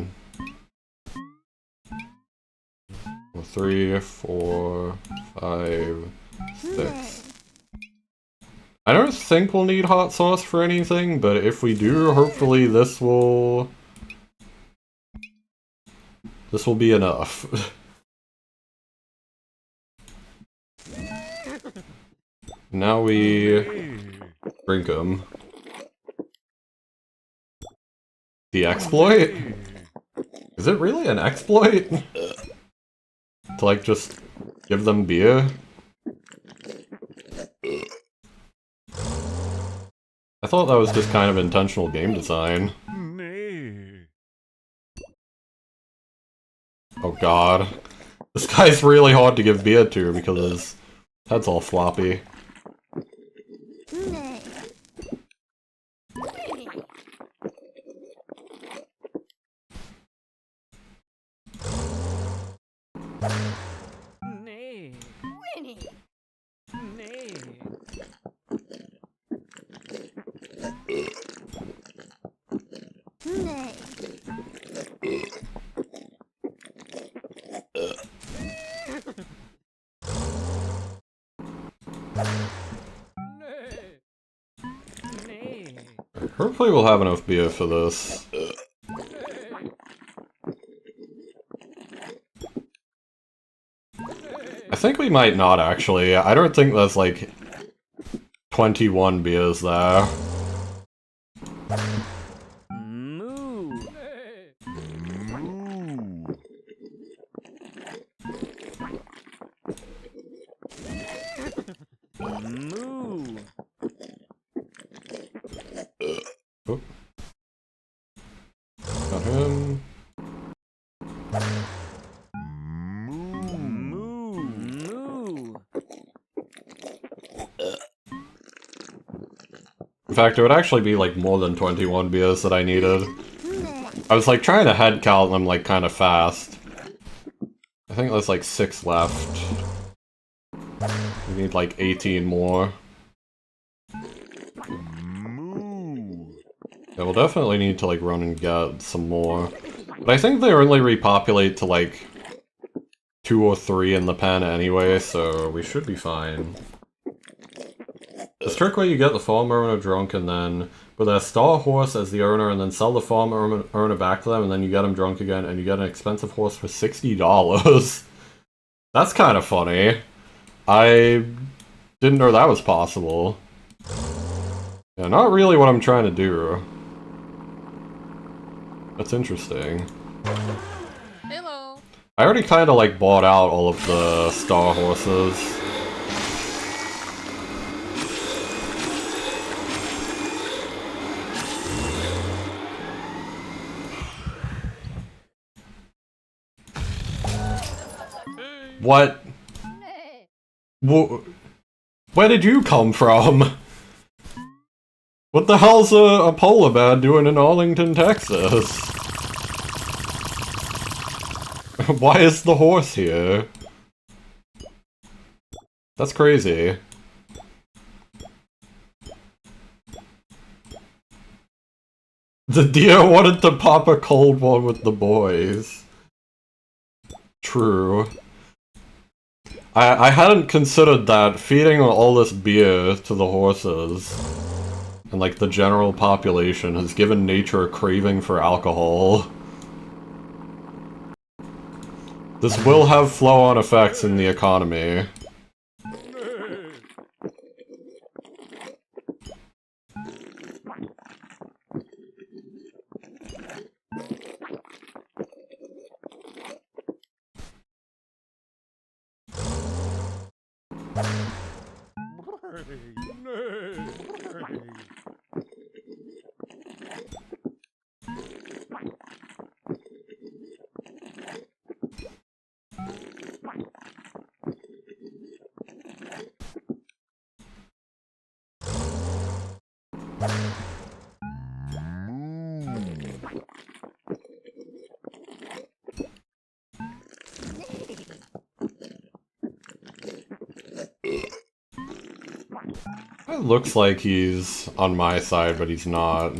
3, 4, 5, 6. I don't think we'll need hot sauce for anything, but if we do, hopefully this will be enough. Now we drink them. The exploit? Is it really an exploit? To like just give them beer? I thought that was just kind of intentional game design. Oh god. This guy's really hard to give beer to because his head's all floppy. Hopefully we'll have enough beer for this. I think we might not, actually. I don't think there's, like, 21 beers there. Moo. Moo. Oh. Got him. In fact, it would actually be like more than 21 beers that I needed. I was like trying to head count them like kind of fast. I think there's like 6 left. We need like 18 more. Yeah, we'll definitely need to like run and get some more. But I think they only repopulate to like 2 or 3 in the pen anyway, so we should be fine. The trick where you get the farm owner drunk and then with a star horse as the owner and then sell the farm owner back to them and then you get him drunk again and you get an expensive horse for $60. That's kind of funny. I didn't know that was possible. Yeah, not really what I'm trying to do. That's interesting. Hello. I already kind of like bought out all of the star horses. What? Where did you come from? What the hell's a polar bear doing in Arlington, Texas? Why is the horse here? That's crazy. The deer wanted to pop a cold one with the boys. True. I hadn't considered that feeding all this beer to the horses and like the general population has given nature a craving for alcohol. This will have flow-on effects in the economy. It looks like he's on my side, but he's not.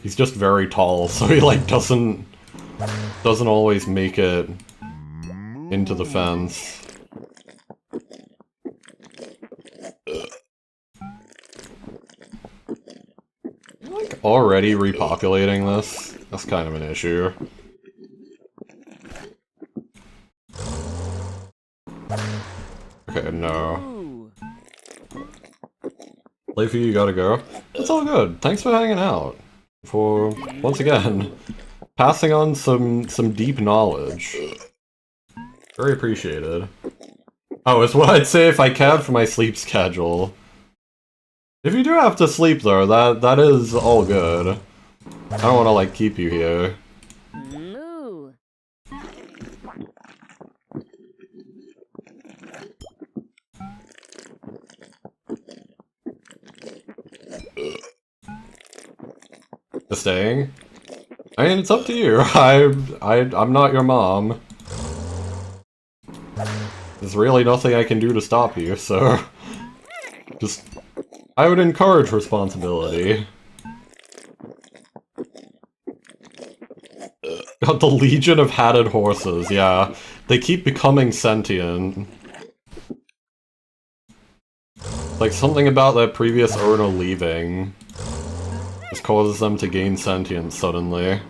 He's just very tall, so he like doesn't always make it into the fence. Like already repopulating this? That's kind of an issue. Okay, no. Leafy, you gotta go. It's all good. Thanks for hanging out. For, once again, passing on some deep knowledge. Very appreciated. Oh, it's what I'd say if I cared for my sleep schedule. If you do have to sleep though, that is all good. I don't want to like keep you here. Moo. Just staying? I mean, it's up to you. I'm not your mom. There's really nothing I can do to stop you, so... Just... I would encourage responsibility. Got the Legion of Hatted Horses, yeah. They keep becoming sentient. Like something about that previous owner leaving. This causes them to gain sentience suddenly.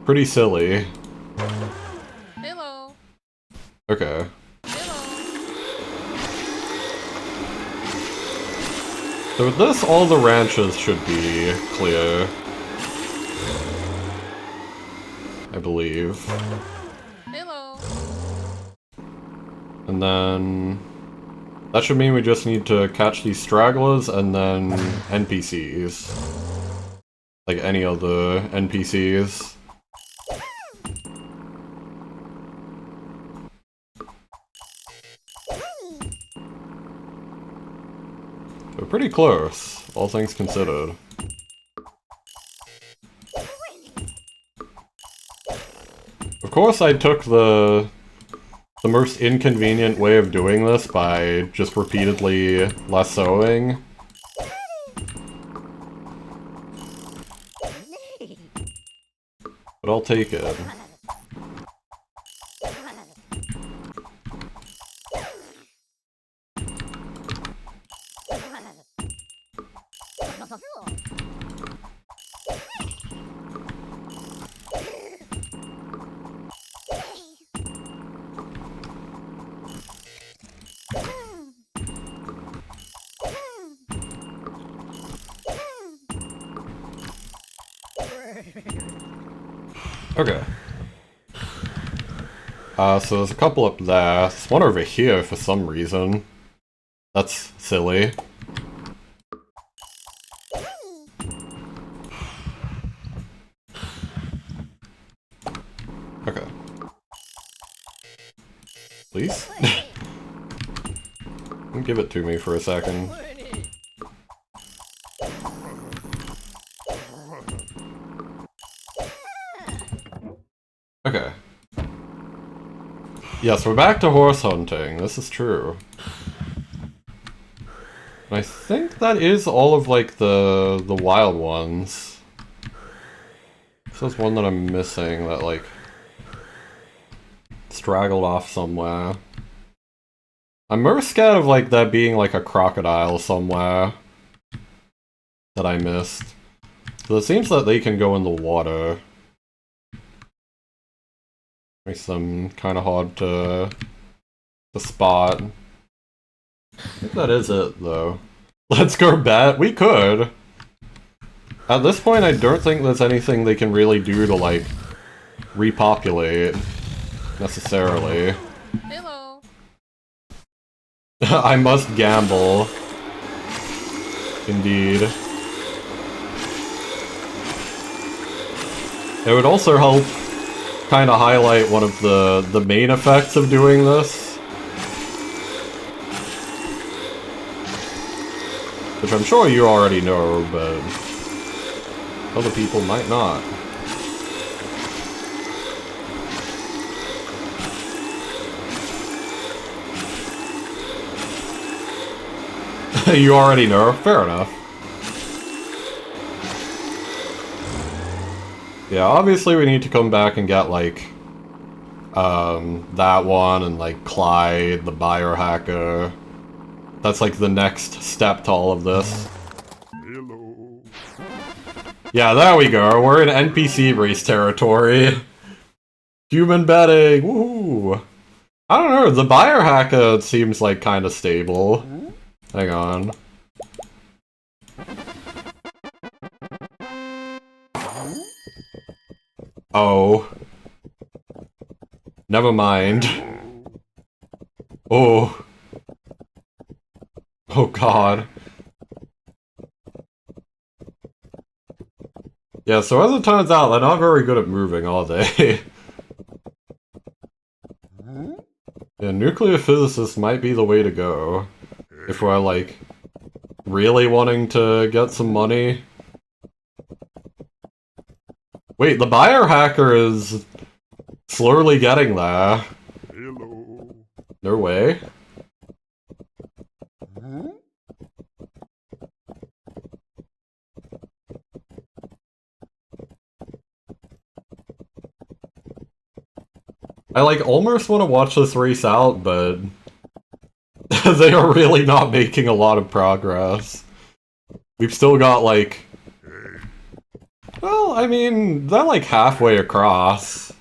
Pretty silly. Hello. Okay. So with this, all the ranches should be clear. I believe. Hello. And then... that should mean we just need to catch these stragglers and then NPCs. Like any other NPCs. We're pretty close, all things considered. Of course I took the most inconvenient way of doing this by just repeatedly lassoing. But I'll take it. Okay. So there's a couple up there. There's one over here for some reason. That's silly. Okay. Please? Give it to me for a second. Okay. Yes, we're back to horse hunting. This is true. And I think that is all of, like, the wild ones. So there's one that I'm missing that, like, straggled off somewhere. I'm more scared of, like, that being, like, a crocodile somewhere that I missed. So it seems that they can go in the water. Makes them kind of hard to spot. I think that is it, though. Let's go bet. We could. At this point, I don't think there's anything they can really do to, like, repopulate, necessarily. Hello. I must gamble. Indeed. It would also help kind of highlight one of the main effects of doing this. Which I'm sure you already know, but other people might not. You already know? Fair enough. Yeah, obviously we need to come back and get, like, that one and, like, Clyde, the biohacker. That's, like, the next step to all of this. Hello. Yeah, there we go. We're in NPC race territory. Human betting, woohoo! I don't know, the biohacker seems, like, kind of stable. Hang on. Oh. Never mind. Oh. Oh god. Yeah, so as it turns out, they're not very good at moving, are they? Yeah, nuclear physicists might be the way to go. If we're, like, really wanting to get some money. Wait, the biohacker is slowly getting there. Hello. No way. I, like, almost want to watch this race out, but they are really not making a lot of progress. We've still got, like, Well, I mean, they're like halfway across.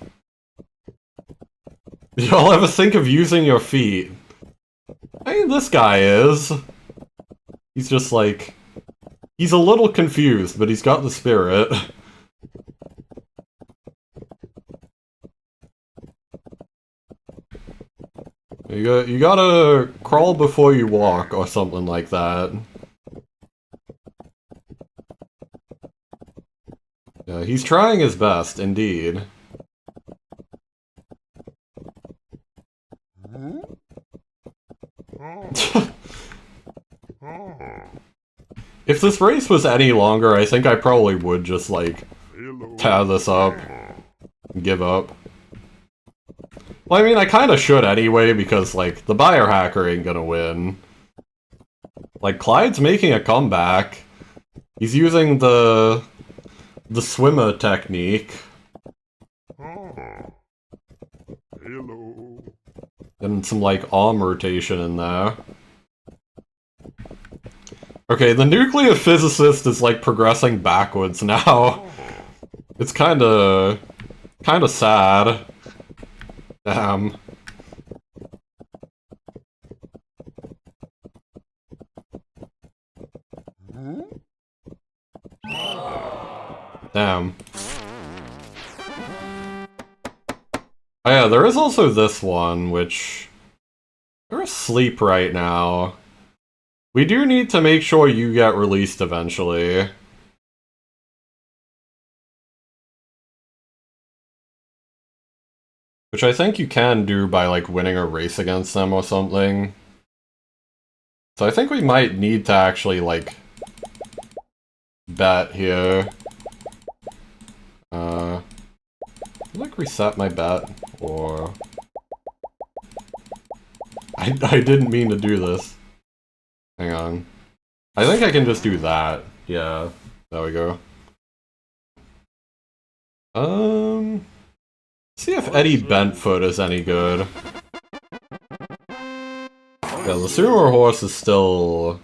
Y'all ever think of using your feet? I mean, this guy is. He's just like... He's a little confused, but he's got the spirit. You gotta crawl before you walk, or something like that. Yeah, he's trying his best, indeed. If this race was any longer, I think I probably would just, like, tear this up and give up. Well, I mean, I kinda should anyway, because, like, the biohacker ain't gonna win. Like, Clyde's making a comeback. He's using the swimmer technique. Hello. And some, like, arm rotation in there. Okay, the nuclear physicist is, like, progressing backwards now. It's kinda sad. Damn. Damn. Oh yeah, there is also this one, which... They're asleep right now. We do need to make sure you get released eventually. Which I think you can do by, like, winning a race against them or something. So I think we might need to actually, like, bet here. Like, reset my bet, or... I didn't mean to do this. Hang on. I think I can just do that. Yeah, there we go. See if Eddie Bentfoot is any good. Yeah, the sumo horse is still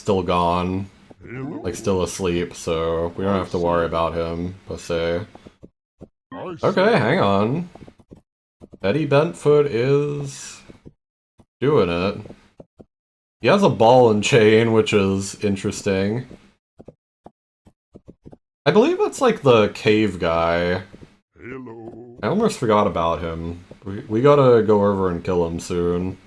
gone. Like, still asleep, so we don't have to worry about him, per se. Okay, hang on. Eddie Bentfoot is doing it. He has a ball and chain, which is interesting. I believe it's like the cave guy. Hello. I almost forgot about him. We gotta go over and kill him soon.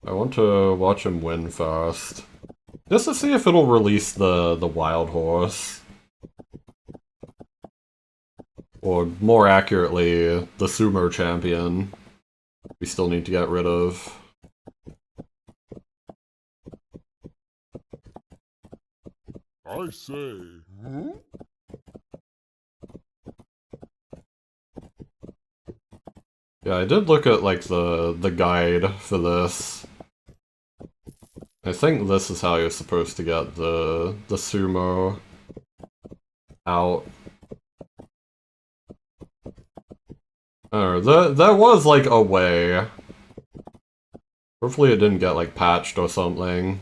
I want to watch him win first. Just to see if it'll release the wild horse. Or more accurately, the sumo champion. We still need to get rid of. I say. Yeah, I did look at, like, the guide for this. I think this is how you're supposed to get the sumo out. Oh, there was, like, a way. Hopefully it didn't get, like, patched or something.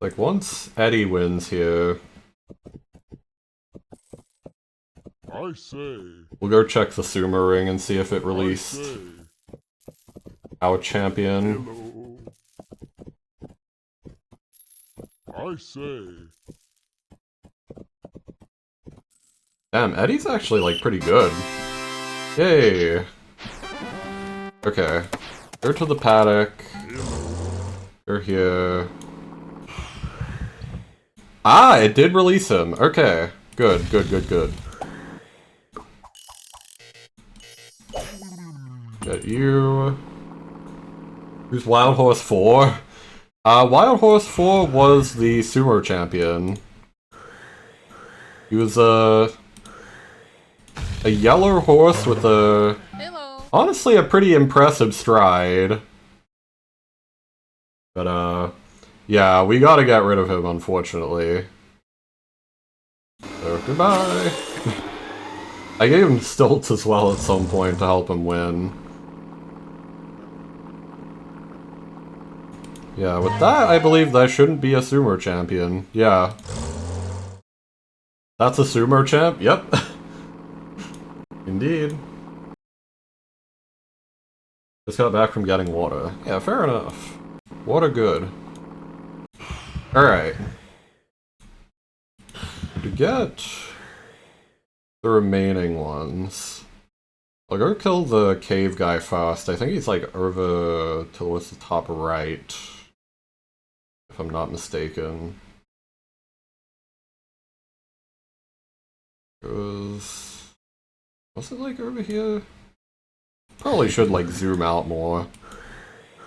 Like, once Eddie wins here... I say. We'll go check the sumo ring and see if it released our champion. Hello. I say. Damn, Eddie's actually, like, pretty good. Yay! Okay. Go to the paddock. Go here. Ah, it did release him. Okay. Good, good, good, good. Get you. Who's Wild Horse 4? Wild Horse 4 was the sumo champion. He was a yellow horse with a... Hello. Honestly, a pretty impressive stride. But, yeah, we gotta get rid of him, unfortunately. So, goodbye! I gave him stilts as well at some point to help him win. Yeah, with that, I believe that shouldn't be a sumo champion. Yeah. That's a sumo champ? Yep. Indeed. Just got back from getting water. Yeah, fair enough. Water good. Alright. To get the remaining ones, I'll go kill the cave guy first. I think he's like over towards the top right, if I'm not mistaken. Was it like over here? Probably should like zoom out more.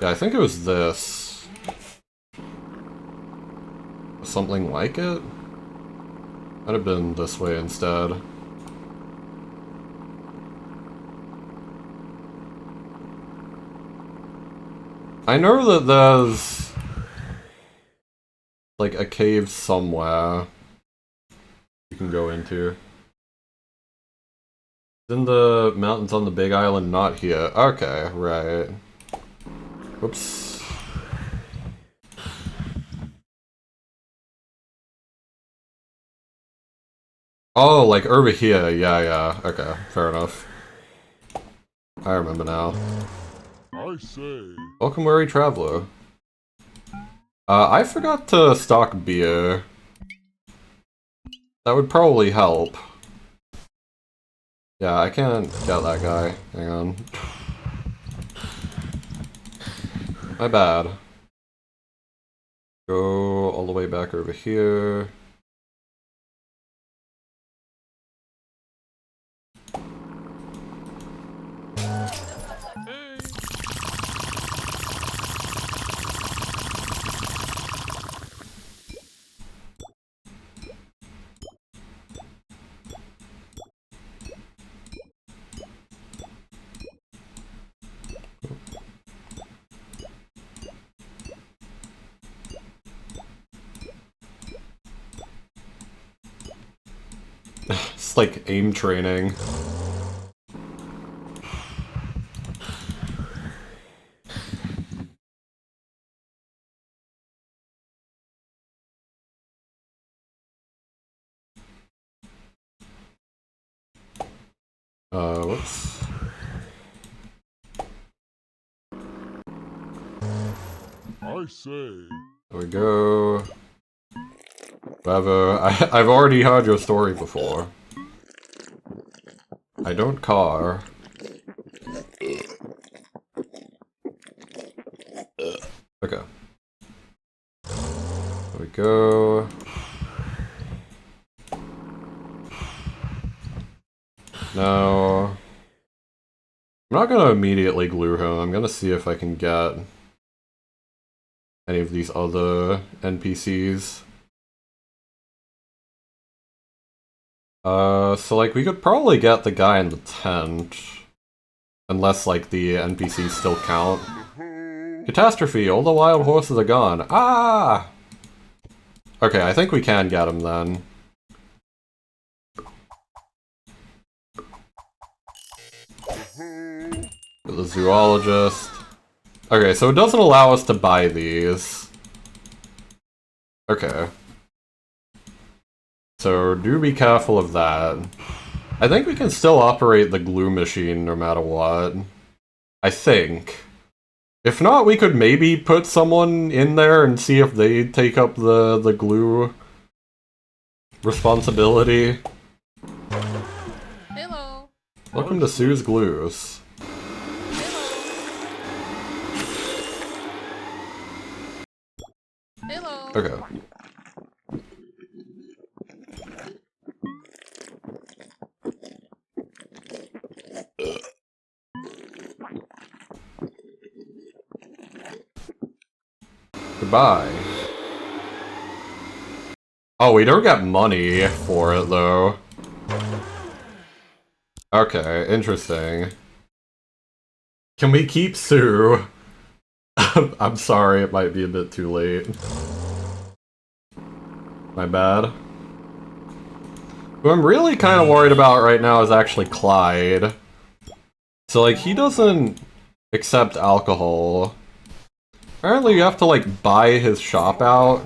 Yeah, I think it was this. Something like it? Might have been this way instead. I know that there's like a cave somewhere you can go into. In the mountains on the big island, not here. Okay, right. Whoops. Oh, like over here. Yeah, okay, fair enough. I remember now. I say. Welcome, weary traveler. I forgot to stock beer. That would probably help. Yeah, I can't get that guy. Hang on. My bad. Go all the way back over here. It's like aim training. Whoops. I say. There we go. Whatever. I've already heard your story before. I don't car. Okay. There we go. Now, I'm not gonna immediately glue him. I'm gonna see if I can get any of these other NPCs. So like we could probably get the guy in the tent. Unless like the NPCs still count. Catastrophe, all the wild horses are gone. Ah! Okay, I think we can get him then. The zoologist. Okay, so it doesn't allow us to buy these. Okay. So do be careful of that. I think we can still operate the glue machine no matter what. I think. If not, we could maybe put someone in there and see if they take up the glue responsibility. Hello. Welcome to Sue's Glues. Hello. Okay. Goodbye. Oh, we don't get money for it, though. Okay, interesting. Can we keep Sue? I'm sorry, it might be a bit too late. My bad. Who I'm really kind of worried about right now is actually Clyde. So, like, he doesn't accept alcohol. Apparently you have to, like, buy his shop out.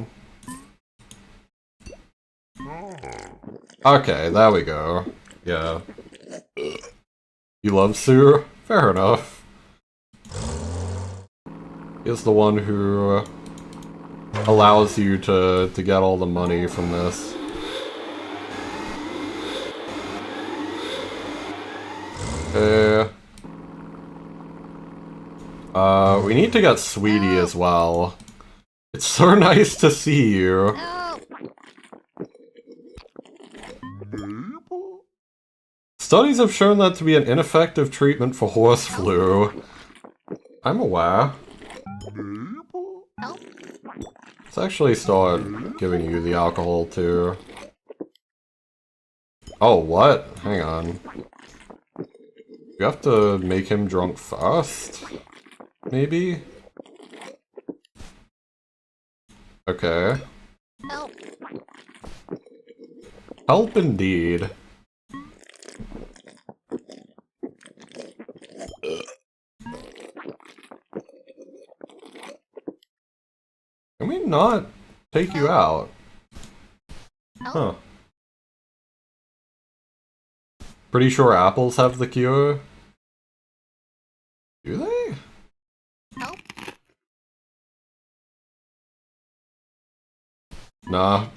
Okay, there we go. Yeah. You love Sue? Fair enough. He's the one who allows you to get all the money from this. We need to get Sweetie as well. It's so nice to see you. Studies have shown that to be an ineffective treatment for horse flu. I'm aware. Let's actually start giving you the alcohol too. Oh, what? Hang on. You have to make him drunk first? Maybe? Okay. Help. Help indeed. Can we not take you out? Huh. Pretty sure apples have the cure. Do they? Help. Nah.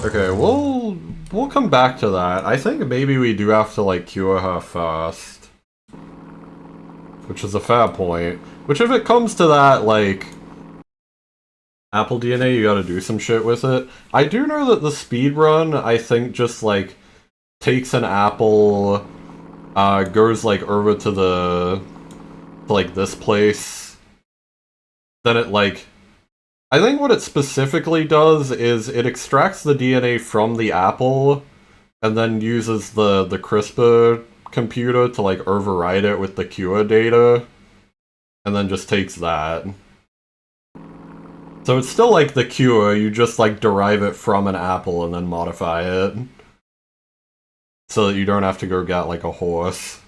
Okay, we'll come back to that. I think maybe we do have to, like, cure her first. Which is a fair point. Which if it comes to that, like, apple DNA, you gotta do some shit with it. I do know that the speedrun, I think, just, like, takes an apple, goes, like, over to the, to, like, this place. Then it, like, I think what it specifically does is it extracts the DNA from the apple and then uses the CRISPR computer to, like, override it with the cure data and then just takes that. So it's still like the cure, you just, like, derive it from an apple and then modify it. So that you don't have to go get, like, a horse.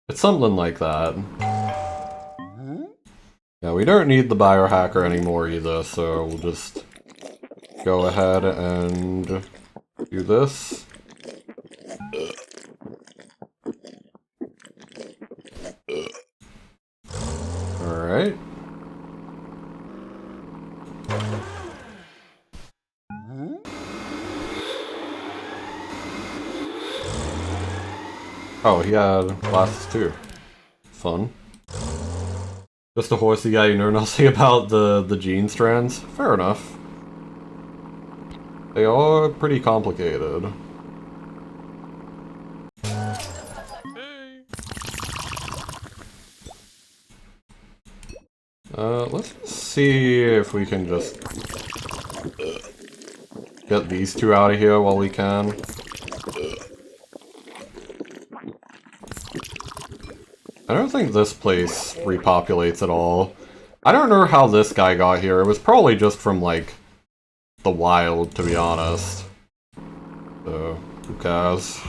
It's something like that. Yeah, we don't need the biohacker anymore either, so we'll just go ahead and do this. Alright. Oh, he had glasses too. Fun. Just a horsey guy, you know nothing about the gene strands? Fair enough. They are pretty complicated. Let's see if we can just get these two out of here while we can. I don't think this place repopulates at all. I don't know how this guy got here. It was probably just from, like, the wild, to be honest. So, who cares?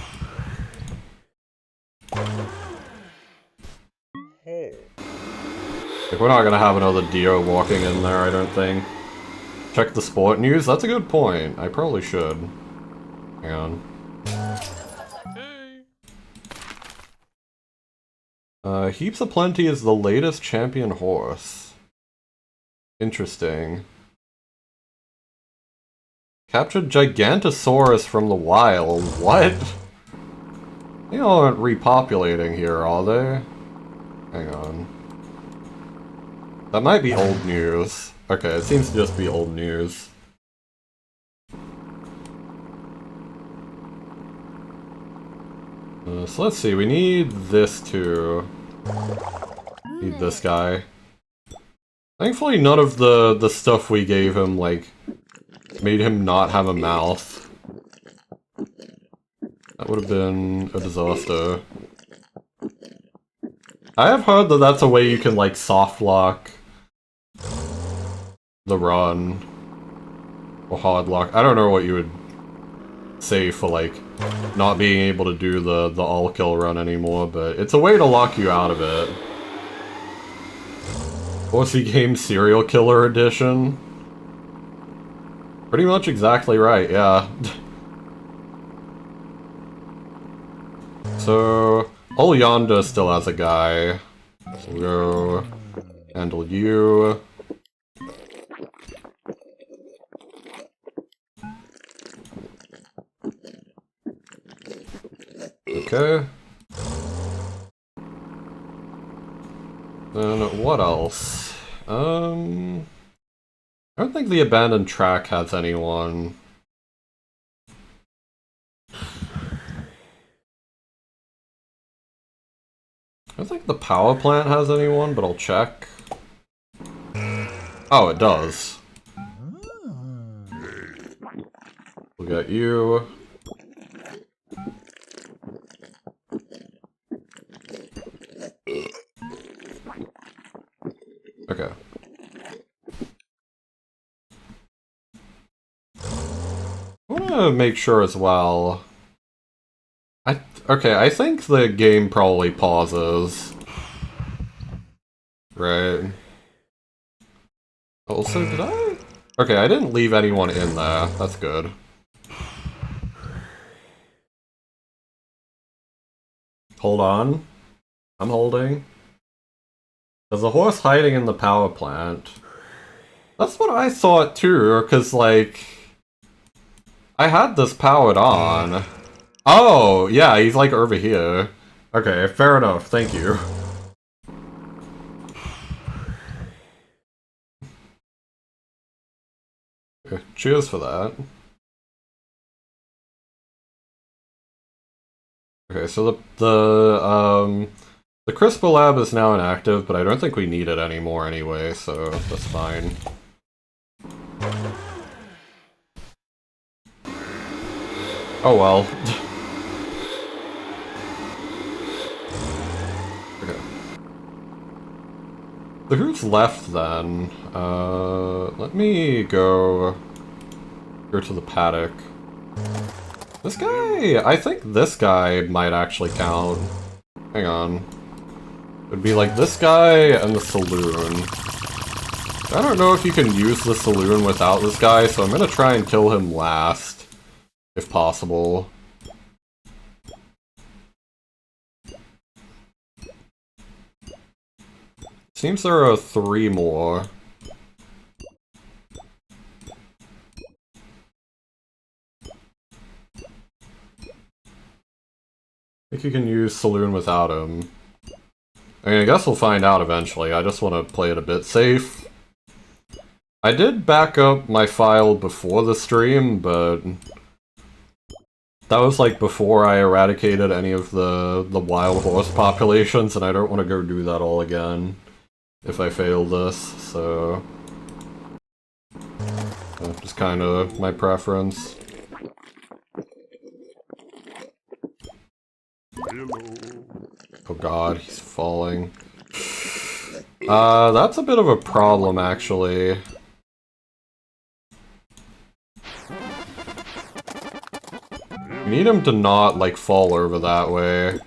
Like, we're not gonna have another deer walking in there, I don't think. Check the sport news? That's a good point. I probably should. Hang on. Heaps of Plenty is the latest champion horse. Interesting. Captured Gigantosaurus from the wild. What? They aren't repopulating here, are they? Hang on. That might be old news. Okay, it seems to just be old news. So let's see, we need this too. Need this guy. Thankfully none of the stuff we gave him, like, made him not have a mouth. That would have been a disaster. I have heard that that's a way you can, like, soft lock the run. Or hard lock. I don't know what you would safe for, like, not being able to do the all-kill run anymore, but it's a way to lock you out of it. Horsey Game Serial Killer Edition? Pretty much exactly right, yeah. So, Ol Yonda still has a guy. So we'll go handle you. Okay. Then what else? I don't think the abandoned track has anyone. I don't think the power plant has anyone, but I'll check. Oh, it does. We'll get you. Okay. I want to make sure as well. Okay, I think the game probably pauses. Right. Also, did I? Okay, I didn't leave anyone in there. That's good. Hold on. I'm holding. There's a horse hiding in the power plant. That's what I thought too, because, like, I had this powered on. Oh, yeah, he's, like, over here. Okay, fair enough, thank you. Cheers for that. Okay, so the CRISPR lab is now inactive, but I don't think we need it anymore anyway, so that's fine. Oh well. Okay. So who's left then? Let me go to the paddock. This guy, I think this guy might actually count. Hang on. It'd be like this guy and the saloon. I don't know if you can use the saloon without this guy, so I'm gonna try and kill him last, if possible. Seems there are 3 more. I think you can use Saloon without him. I mean, I guess we'll find out eventually. I just want to play it a bit safe. I did back up my file before the stream, but that was like before I eradicated any of the wild horse populations, and I don't want to go do that all again if I fail this, so just kind of my preference. Oh god, he's falling. That's a bit of a problem, actually. You need him to not, like, fall over that way.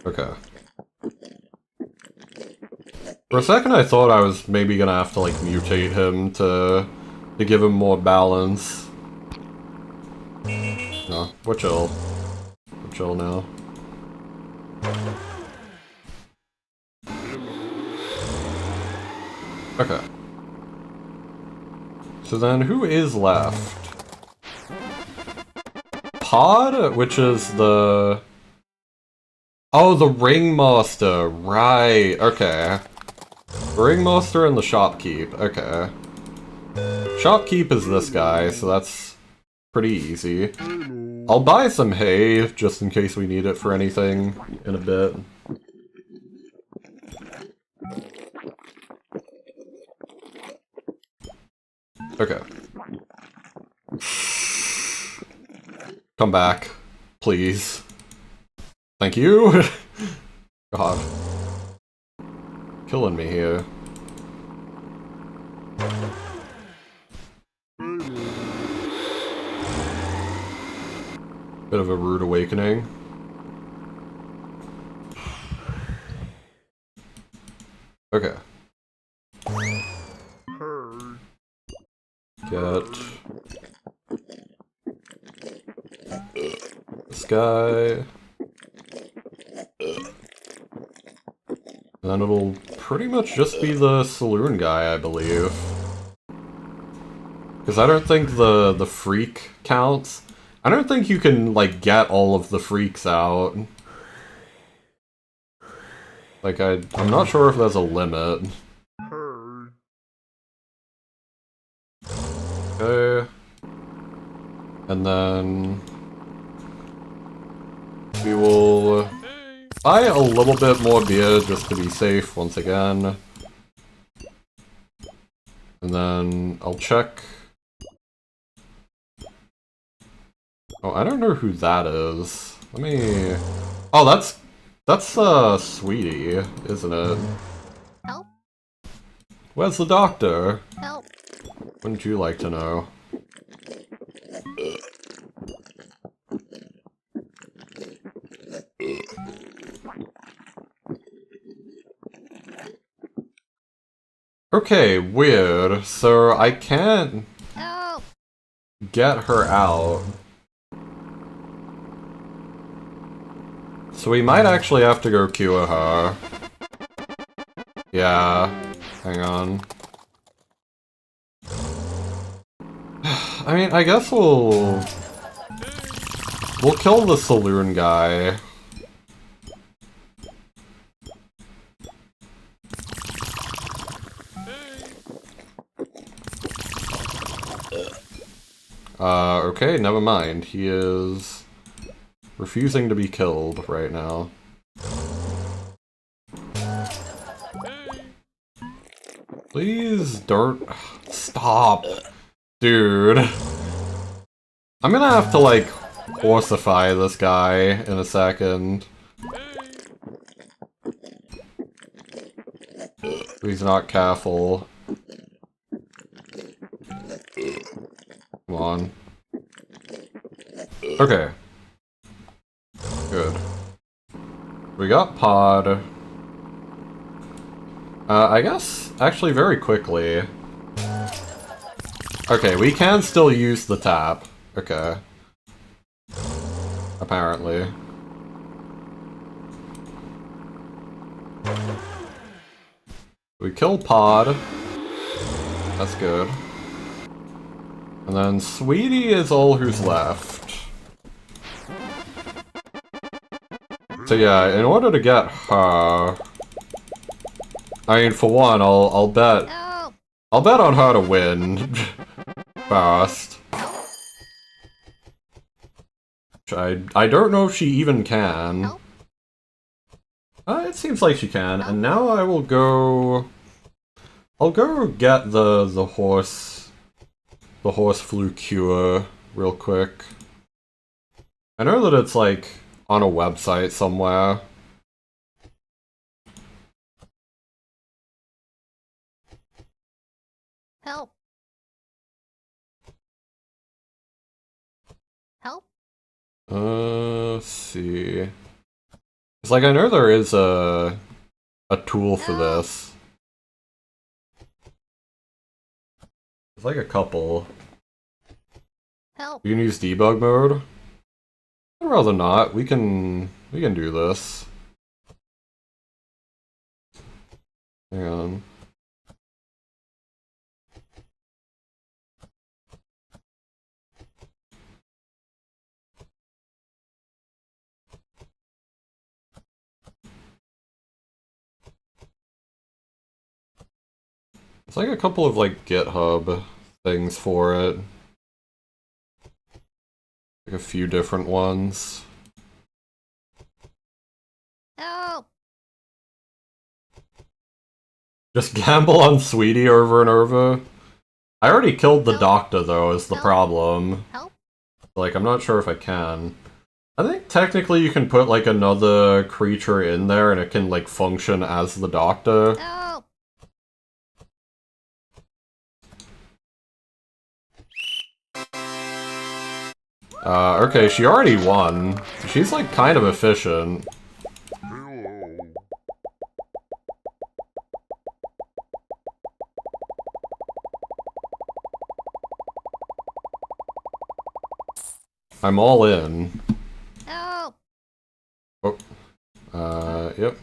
Okay. For a second I thought I was maybe gonna have to, like, mutate him to give him more balance. No, we're chill. We're chill now. Okay. So then, who is left? Pod, which is the... Oh, the Ringmaster, right, okay. The Ringmaster and the Shopkeep, okay. Shopkeep is this guy, so that's pretty easy. I'll buy some hay, just in case we need it for anything in a bit. Okay. Come back, please. Thank you! God. Killing me here. Bit of a rude awakening. Okay. Get this guy. And then it'll pretty much just be the saloon guy, I believe. Because I don't think the freak counts. I don't think you can, like, get all of the freaks out. Like, I'm not sure if there's a limit. Okay. And then we will buy a little bit more beer just to be safe once again. And then I'll check. Oh, I don't know who that is. Let me... Oh, that's Sweetie, isn't it? Help. Where's the doctor? Help. Wouldn't you like to know? Okay, weird. So I can't Help. get her out. So we might actually have to go cure her. Yeah, hang on. I mean, I guess we'll kill the saloon guy. Okay, never mind. He is refusing to be killed right now. Please don't... Stop! Dude. I'm gonna have to, like, horsify this guy in a second. He's not careful. Come on. Okay. Good. We got Pod. I guess, actually very quickly. Okay, we can still use the tap. Okay. Apparently. We killed Pod. That's good. And then Sweetie is all who's left. So yeah, in order to get her... I mean, for one, I'll bet... Help. I'll bet on her to win. Fast. I don't know if she even can. Help. It seems like she can, and now I will go... I'll go get the horse flu cure real quick. I know that it's like on a website somewhere. Help. Help. Let's see. It's like I know there is a tool for this. There's like a couple. Help. You can use debug mode. I'd rather not. We can do this. Hang on. It's like a couple of like GitHub things for it. Like a few different ones. Help. Just gamble on Sweetie over and over. I already killed the doctor though, is the problem. Help. Like, I'm not sure if I can. I think technically you can put like another creature in there and it can like function as the doctor. Help. Okay, she already won. She's like kind of efficient. Hello. I'm all in. Help! Yep.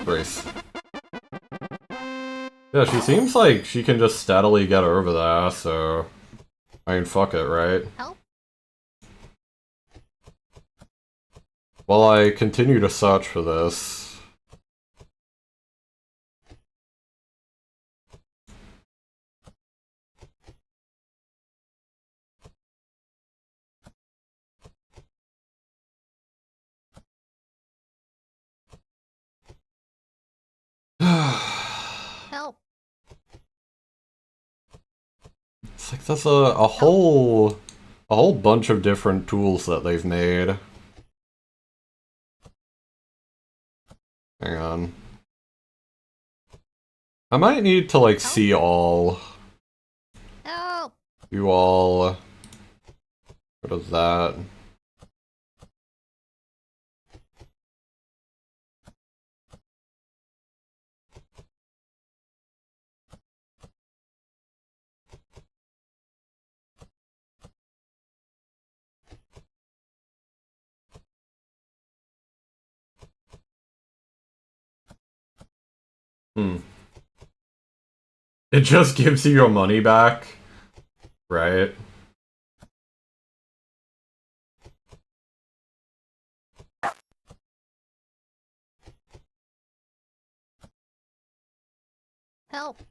Brace. Yeah, she seems like she can just steadily get over there, so... I mean, fuck it, right? Help! While I continue to search for this... Help! It's like there's a whole bunch of different tools that they've made. Hang on. I might need to like see all. Help! You all. What is that? It just gives you your money back, right? Help!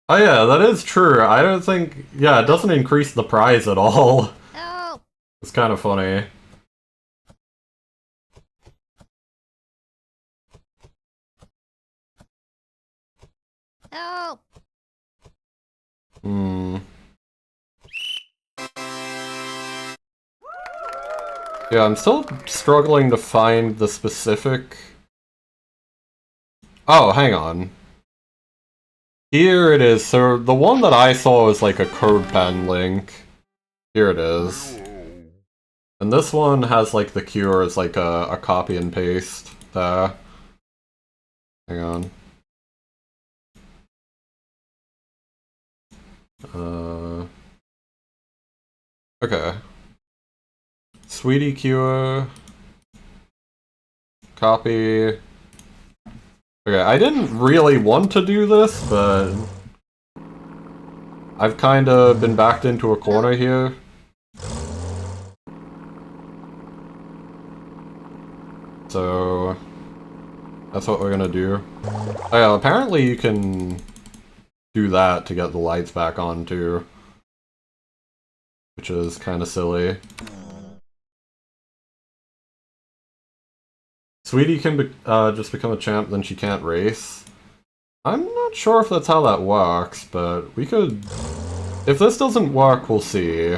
Oh yeah, that is true. I don't think... Yeah, it doesn't increase the prize at all. Help! It's kind of funny. Help! Hmm. Yeah, I'm still struggling to find the specific... Oh, hang on. Here it is. So the one that I saw was like a code pen link. Here it is. Hello. And this one has like the cure as like a copy and paste there. Hang on. Okay. Sweetie cure. Copy. Okay, I didn't really want to do this, but I've kind of been backed into a corner here. So that's what we're gonna do. Oh yeah, apparently you can do that to get the lights back on too, which is kind of silly. Sweetie can just become a champ, then she can't race. I'm not sure if that's how that works, but we could... If this doesn't work, we'll see.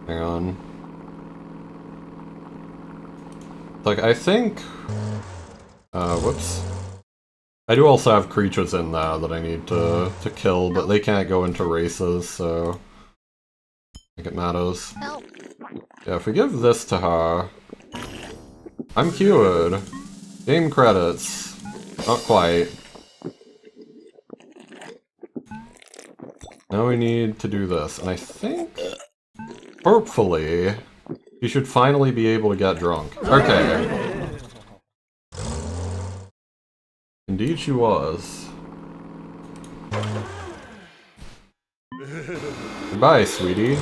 Hang on. Like, I think... whoops. I do also have creatures in there that I need to kill, but they can't go into races, so... I think it matters. Help! Yeah, if we give this to her... I'm cured. Game credits. Not quite. Now we need to do this, and I think... Hopefully... You should finally be able to get drunk. Okay. Indeed she was. Goodbye, sweetie.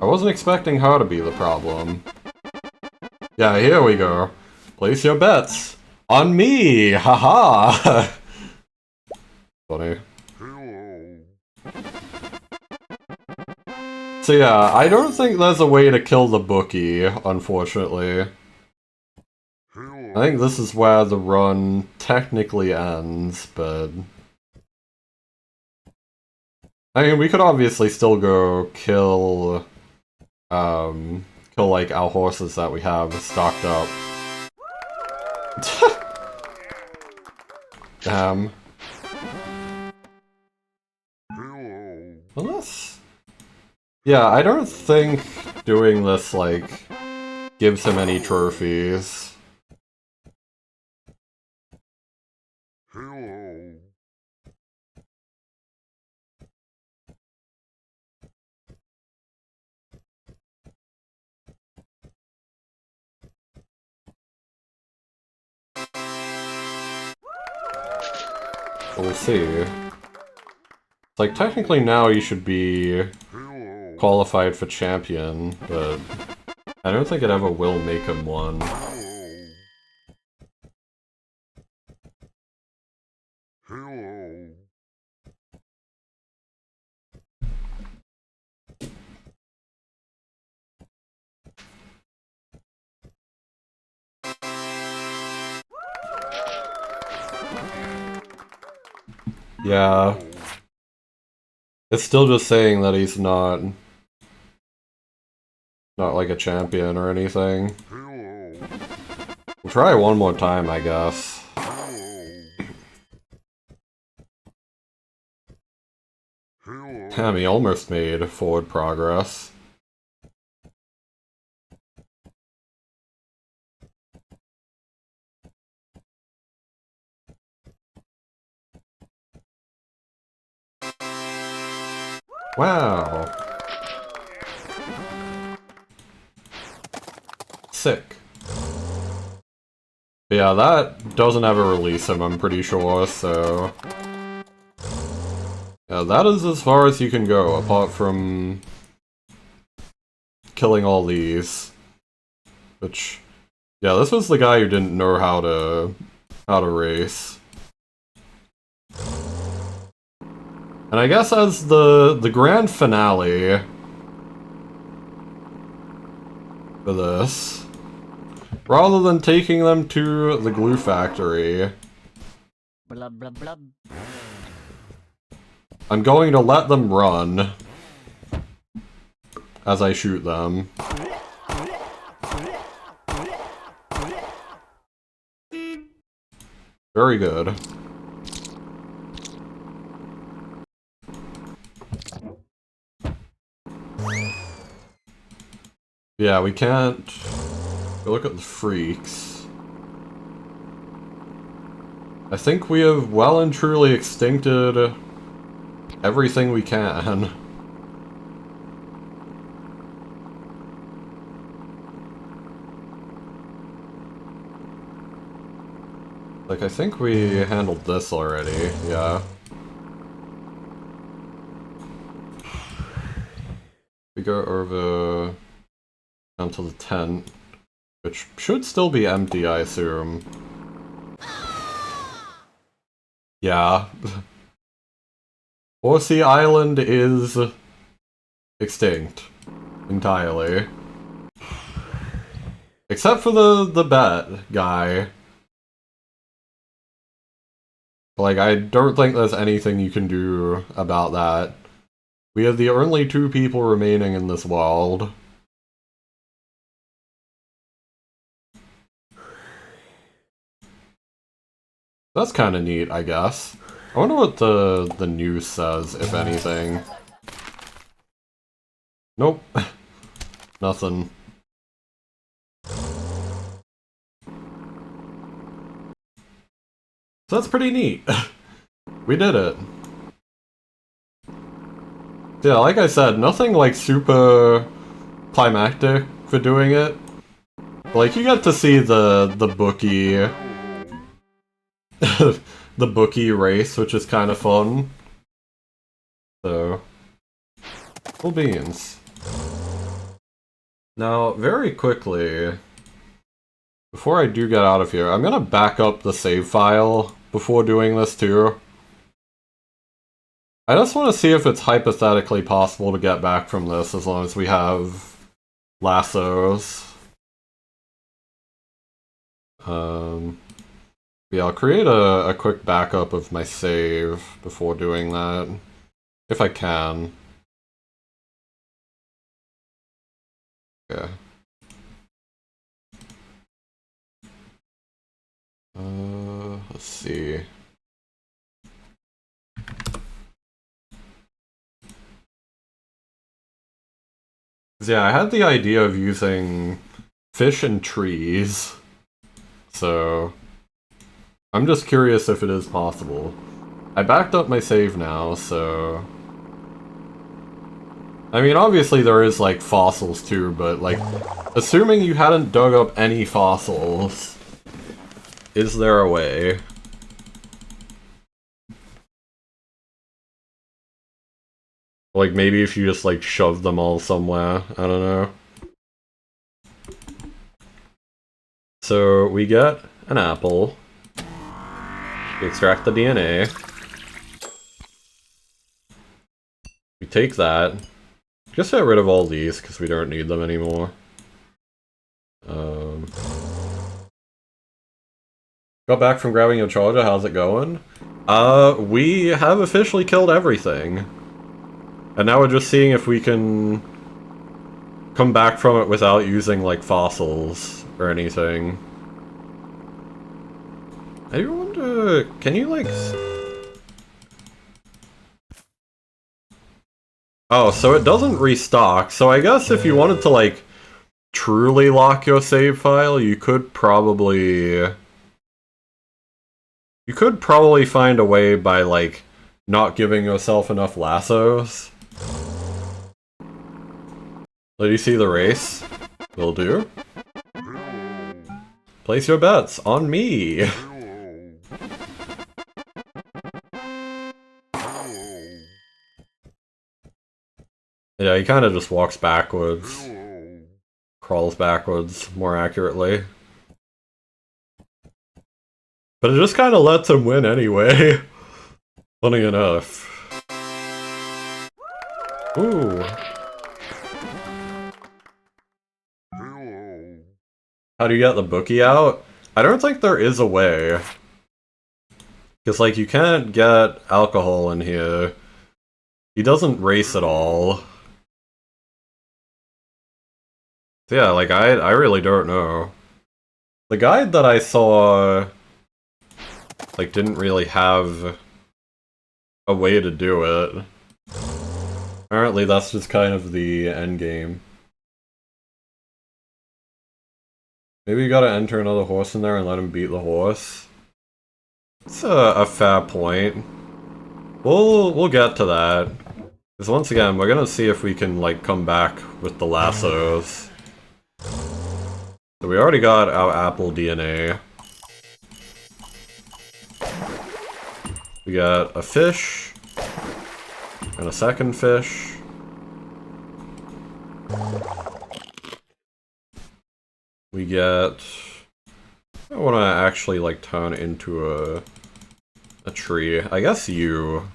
I wasn't expecting her to be the problem. Yeah, here we go. Place your bets. On me! Haha! Funny. Hello. So yeah, I don't think there's a way to kill the bookie, unfortunately. Hello. I think this is where the run technically ends, but... I mean, we could obviously still go kill... kill, like, our horses that we have stocked up. Damn. Hello. Unless... Yeah, I don't think doing this, like, gives him any trophies. Hello. We'll see. It's like, technically now you should be Hello. qualified for champion, but I don't think it ever will make him one. Hello. Hello. Yeah. It's still just saying that he's not like a champion or anything. Hello. We'll try it one more time, I guess. Hello. Hello. Damn, he almost made forward progress. Wow. Sick. But yeah, that doesn't ever release him, I'm pretty sure, so... Yeah, that is as far as you can go, apart from... killing all these. Which... Yeah, this was the guy who didn't know how to race. And I guess as the grand finale for this, rather than taking them to the glue factory, Blah blah blah. I'm going to let them run as I shoot them. Very good. Yeah, we can't go look at the freaks. I think we have well and truly extincted everything we can. Like, I think we handled this already, yeah. We go over down to the tent, which should still be empty, I assume. Yeah. Horsey Island is extinct entirely. Except for the bet guy. Like, I don't think there's anything you can do about that. We are the only two people remaining in this world. That's kind of neat, I guess. I wonder what the news says, if anything. Nope. Nothing. So that's pretty neat. We did it. Yeah, like I said, nothing like super climactic for doing it. Like, you get to see the bookie... the bookie race, which is kind of fun. So... Cool beans. Now, very quickly... Before I do get out of here, I'm gonna back up the save file before doing this too. I just want to see if it's hypothetically possible to get back from this as long as we have lassos. Yeah, I'll create a quick backup of my save before doing that, if I can. Okay. Let's see. Yeah, I had the idea of using fish and trees. So I'm just curious if it is possible. I backed up my save now, so... I mean, obviously there is, like, fossils too, but, like, assuming you hadn't dug up any fossils, is there a way? Like, maybe if you just, like, shove them all somewhere, I don't know. So, we get an apple. We extract the DNA. We take that. Just get rid of all these, because we don't need them anymore. Got back from grabbing your charger, how's it going? We have officially killed everything. And now we're just seeing if we can come back from it without using, like, fossils or anything. I do wonder, can you, like... Oh, so it doesn't restock, so I guess if you wanted to, like, truly lock your save file, you could probably... You could probably find a way by, like, not giving yourself enough lassos. Let you see the race? Will do. Place your bets on me! Yeah, he kind of just walks backwards. Crawls backwards, more accurately. But it just kind of lets him win anyway. Funny enough. Ooh. How do you get the bookie out? I don't think there is a way. Because, like, you can't get alcohol in here. He doesn't race at all. So yeah, like, I really don't know. The guide that I saw, like, didn't really have a way to do it. Apparently that's just kind of the end game. Maybe you gotta enter another horse in there and let him beat the horse. It's a fair point. We'll get to that. Because once again, we're gonna see if we can, like, come back with the lassos. So we already got our apple DNA. We got a fish. And a second fish. We get... I want to actually, like, turn into a tree. I guess you.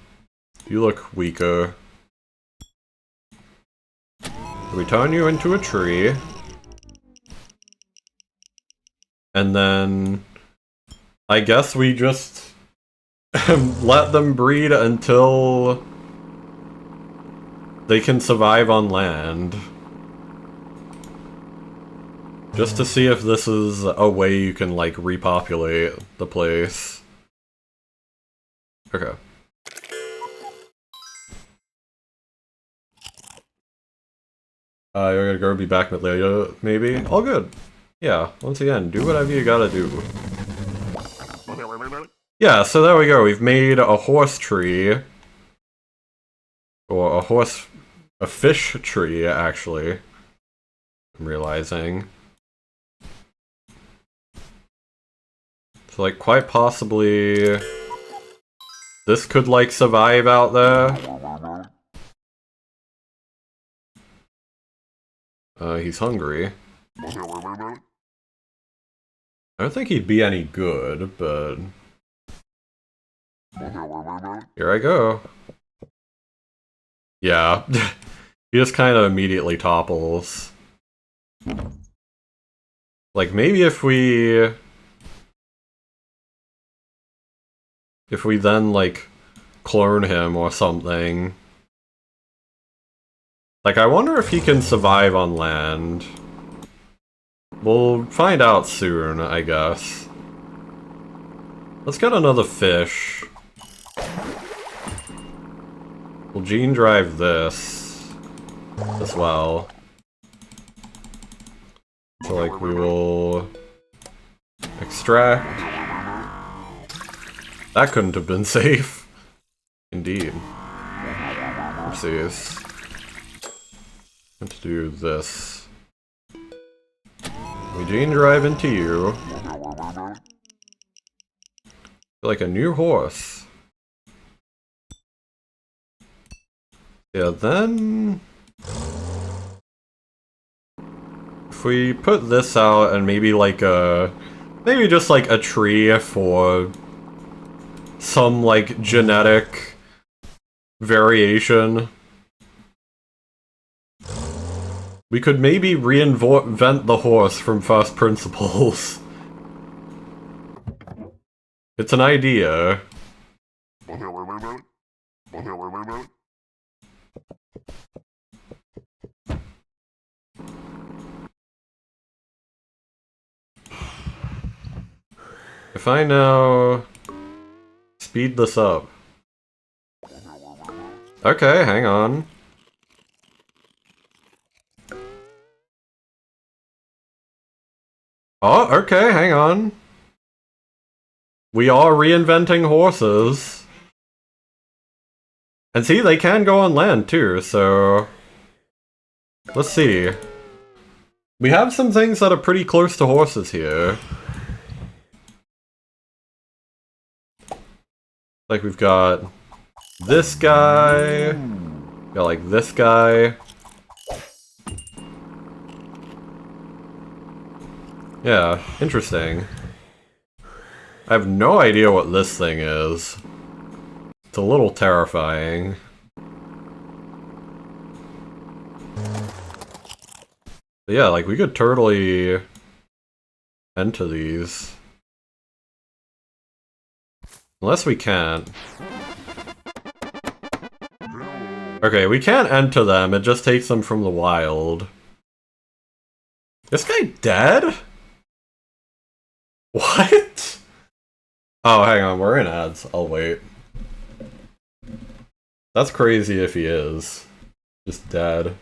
You look weaker. We turn you into a tree. And then... I guess we just... let them breed until... they can survive on land. Just to see if this is a way you can, like, repopulate the place. Okay. You're gonna go be back with later, maybe? All good. Yeah, once again, do whatever you gotta do. Yeah, so there we go. We've made a horse tree. Or a fish tree, actually. I'm realizing. So, like, quite possibly... this could, like, survive out there. He's hungry. I don't think he'd be any good, but... here I go. Yeah. He just kind of immediately topples. Like, maybe if we then, like, clone him or something. Like, I wonder if he can survive on land. We'll find out soon, I guess. Let's get another fish. We'll gene drive this as well. So, like, we will extract. That couldn't have been safe. Indeed. Oopsies. Let's do this. We gene drive into you. Like a new horse. Yeah, then... if we put this out and maybe like a... maybe just like a tree for some like genetic variation. We could maybe reinvent the horse from first principles. It's an idea. If I now speed this up. Okay, hang on. Oh, okay, hang on. We are reinventing horses. And see, they can go on land too, so... let's see. We have some things that are pretty close to horses here. Like, we've got this guy, got like this guy. Yeah, interesting. I have no idea what this thing is. It's a little terrifying. But yeah, like we could totally enter these. Unless we can't. Okay, we can't enter them, it just takes them from the wild. This guy dead? What? Oh, hang on, we're in ads. I'll wait. That's crazy if he is. Just dead.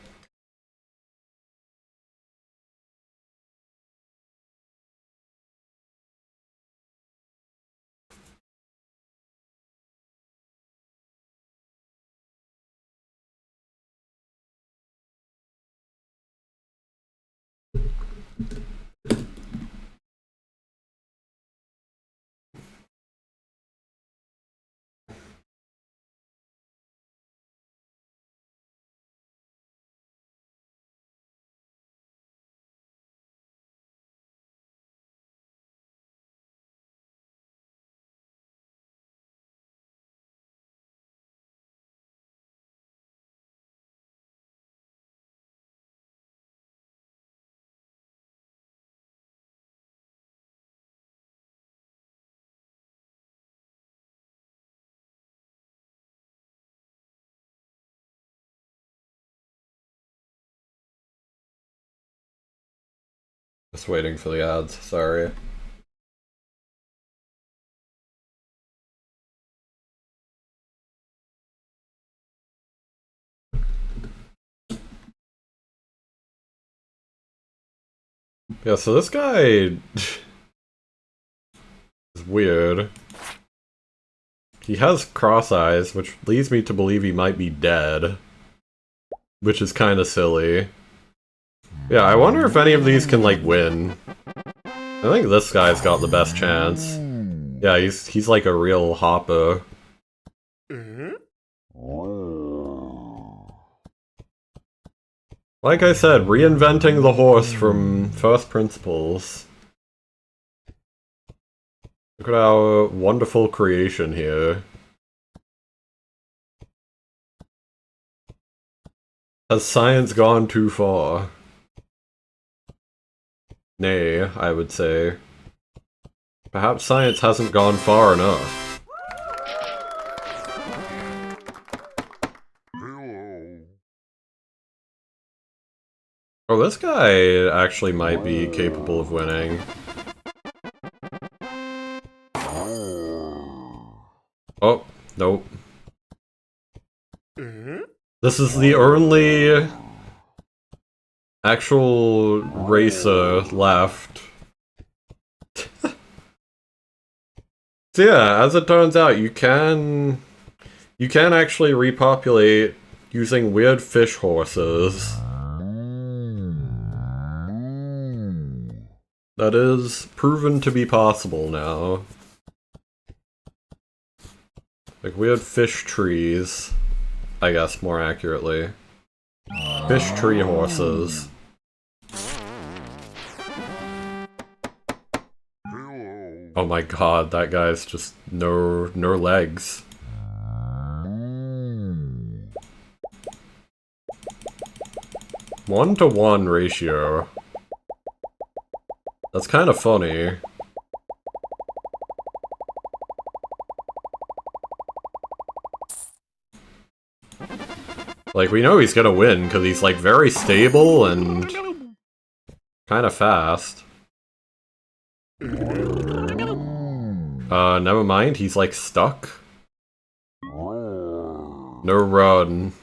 Just waiting for the ads, sorry. Yeah, so this guy is weird. He has cross eyes, which leads me to believe he might be dead. Which is kinda silly. Yeah, I wonder if any of these can, like, win. I think this guy's got the best chance. Yeah, he's like a real hopper. Like I said, reinventing the horse from first principles. Look at our wonderful creation here. Has science gone too far? Nay, I would say. Perhaps science hasn't gone far enough. Hello. Oh, this guy actually might be capable of winning. Oh, nope. This is the only actual racer left. So yeah, as it turns out, you can actually repopulate using weird fish horses. That is proven to be possible now. Like weird fish trees, I guess more accurately. Fish tree horses. Hello. Oh my god, that guy's just no legs. One to one ratio. That's kind of funny. Like, we know he's gonna win, because he's, like, very stable and kind of fast. Never mind, he's, like, stuck. No run.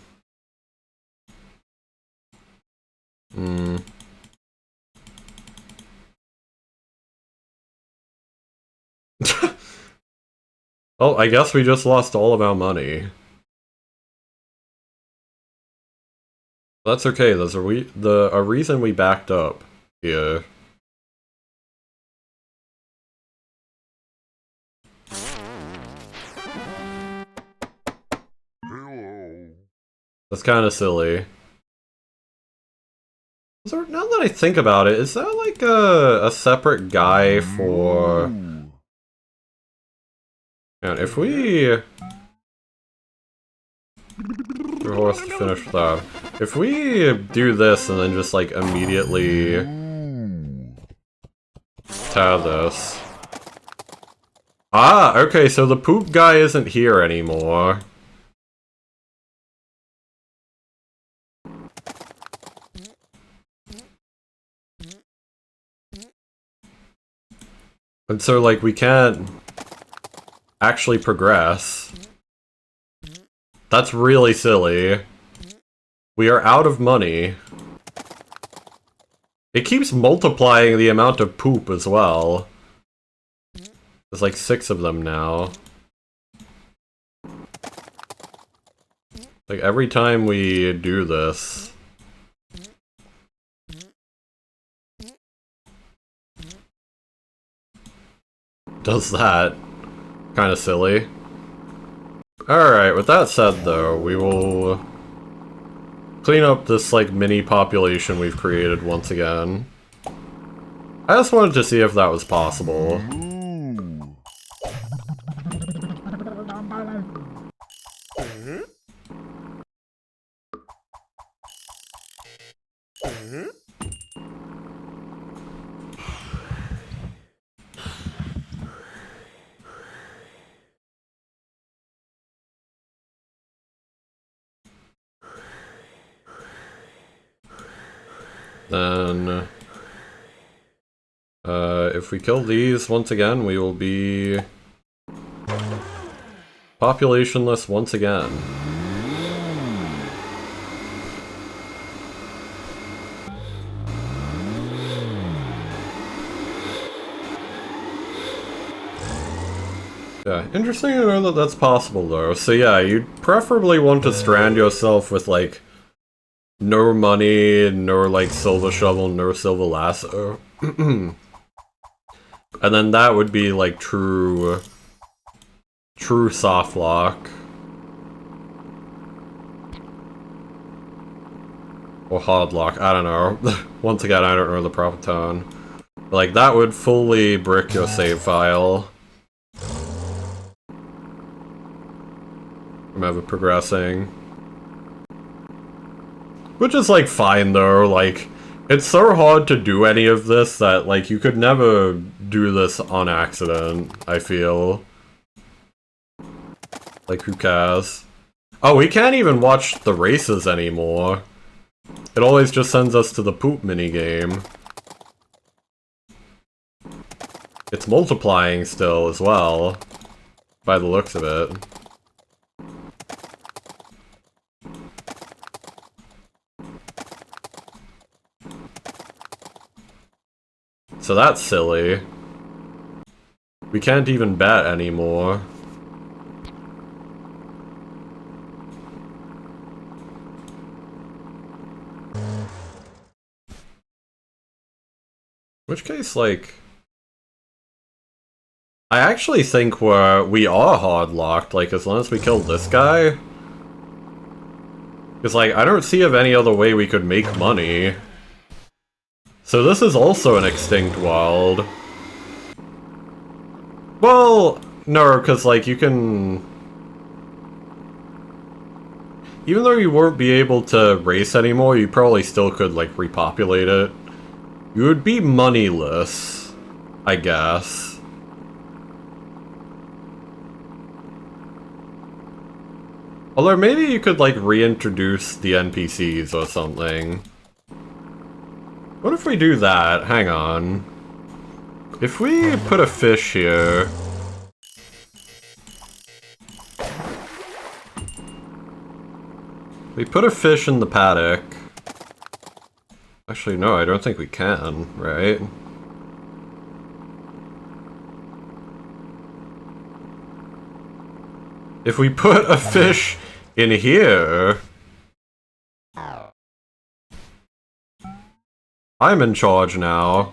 Oh, I guess we just lost all of our money. That's okay, there's a reason we backed up here. Hello. That's kind of silly. Now that I think about it, is there like a separate guy for... Man, if we... Horse to finish that. If we do this and then just like immediately tear this. Ah, okay, so the poop guy isn't here anymore. And so like we can't actually progress. That's really silly. We are out of money. It keeps multiplying the amount of poop as well. There's like 6 of them now. Like every time we do this. Does that. Kind of silly. Alright, with that said though, we will clean up this like mini population we've created once again. I just wanted to see if that was possible. Then, if we kill these once again, we will be populationless once again. Yeah, interesting to know that that's possible though. So yeah, you'd preferably want to strand yourself with like no money, no like silver shovel, no silver lasso. And then that would be like true soft lock. Or hard lock, I don't know. Once again, I don't know the proper tone. But, like, that would fully brick your save file. From ever progressing. Which is, like, fine, though. Like, it's so hard to do any of this that, like, you could never do this on accident, I feel. Like, who cares? Oh, we can't even watch the races anymore. It always just sends us to the poop minigame. It's multiplying still as well, by the looks of it. So that's silly. We can't even bet anymore. In which case, like... I actually think we are hard locked, like, as long as we kill this guy. Because, like, I don't see of any other way we could make money. So this is also an extinct world. Well, no, because, like, you can... Even though you won't be able to race anymore, you probably still could, like, repopulate it. You would be moneyless, I guess. Although maybe you could, like, reintroduce the NPCs or something. What if we do that? Hang on. If we put a fish here... We put a fish in the paddock. Actually, no, I don't think we can, right? If we put a fish in here... I'm in charge now.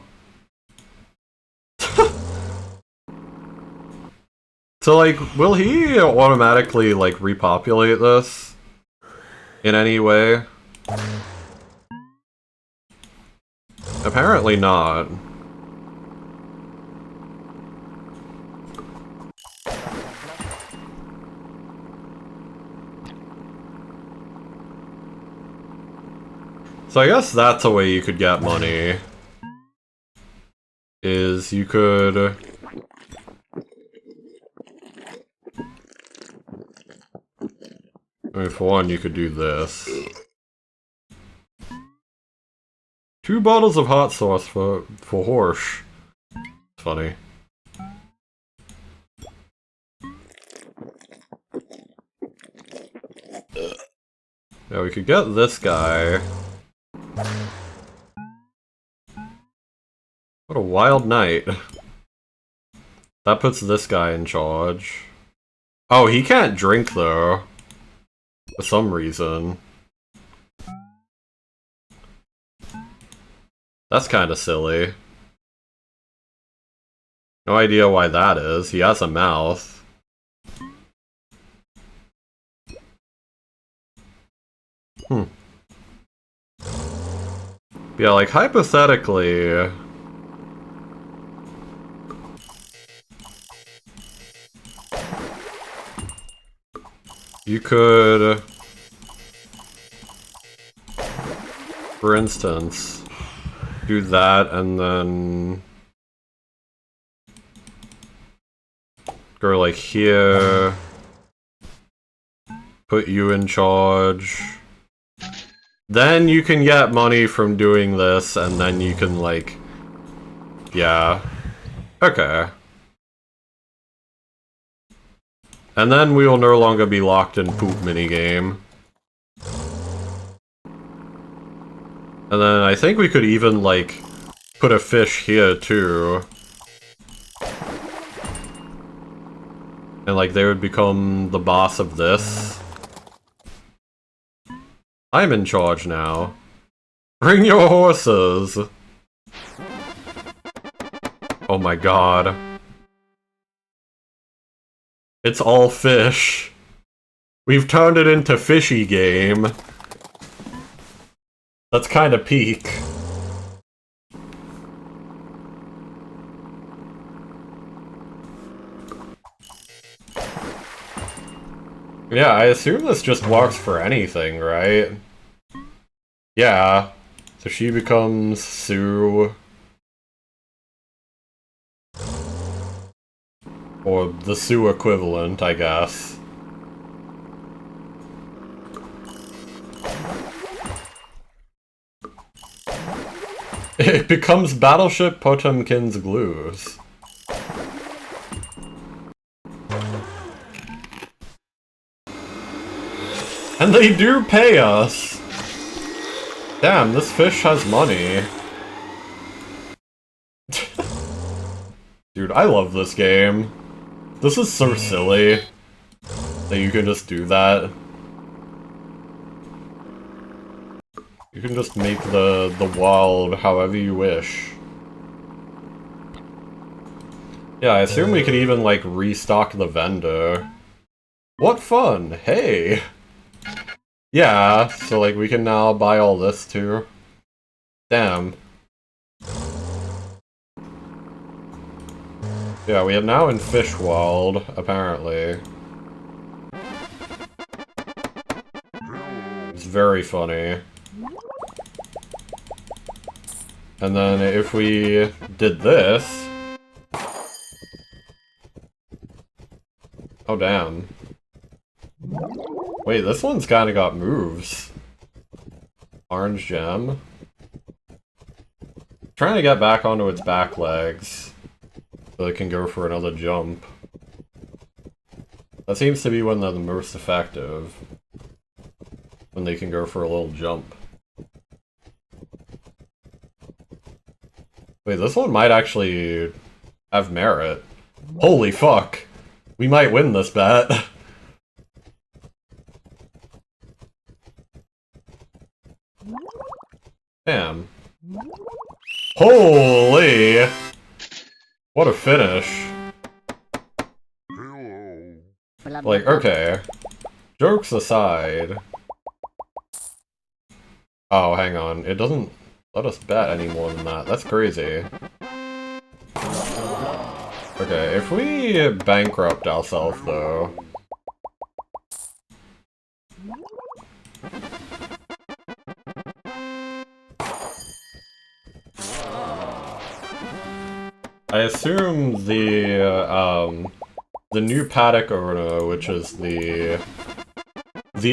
So, like, will he automatically, like, repopulate this? In any way? Apparently not. So I guess that's a way you could get money. Is you could... I mean, for one, you could do this. 2 bottles of hot sauce for horse. Funny. Yeah, we could get this guy. What a wild night. That puts this guy in charge. Oh, he can't drink though. For some reason. That's kinda silly. No idea why that is. He has a mouth. Yeah, like, hypothetically... You could... For instance, do that and then... Go, like, here... Put you in charge... Then you can get money from doing this, and then you can, like... Yeah. Okay. And then we will no longer be locked in poop minigame. And then I think we could even, like, put a fish here, too. And, like, they would become the boss of this. I'm in charge now. Bring your horses! Oh my god. It's all fish. We've turned it into fishy game. That's kinda peak. Yeah, I assume this just works for anything, right? Yeah. So she becomes Sue. Or the Sue equivalent, I guess. It becomes Battleship Potemkin's Glues. And they do pay us! Damn, this fish has money. I love this game. This is so silly that you can just do that. You can just make the world however you wish. Yeah, I assume we could even, like, restock the vendor. What fun! Hey! Yeah, so, like, we can now buy all this, too. Damn. Yeah, we are now in Fish World, apparently. It's very funny. And then if we did this... Oh, damn. Wait, this one's kinda got moves. Orange gem. Trying to get back onto its back legs, so it can go for another jump. That seems to be when they're the most effective. When they can go for a little jump. Wait, this one might actually have merit. Holy fuck! We might win this bet. Damn. Holy! What a finish. Hello. Blah, blah, Like, blah. okay. Jokes aside. Oh, hang on. It doesn't let us bet any more than that. That's crazy. Okay, if we bankrupt ourselves, though... I assume the new paddock owner, which is the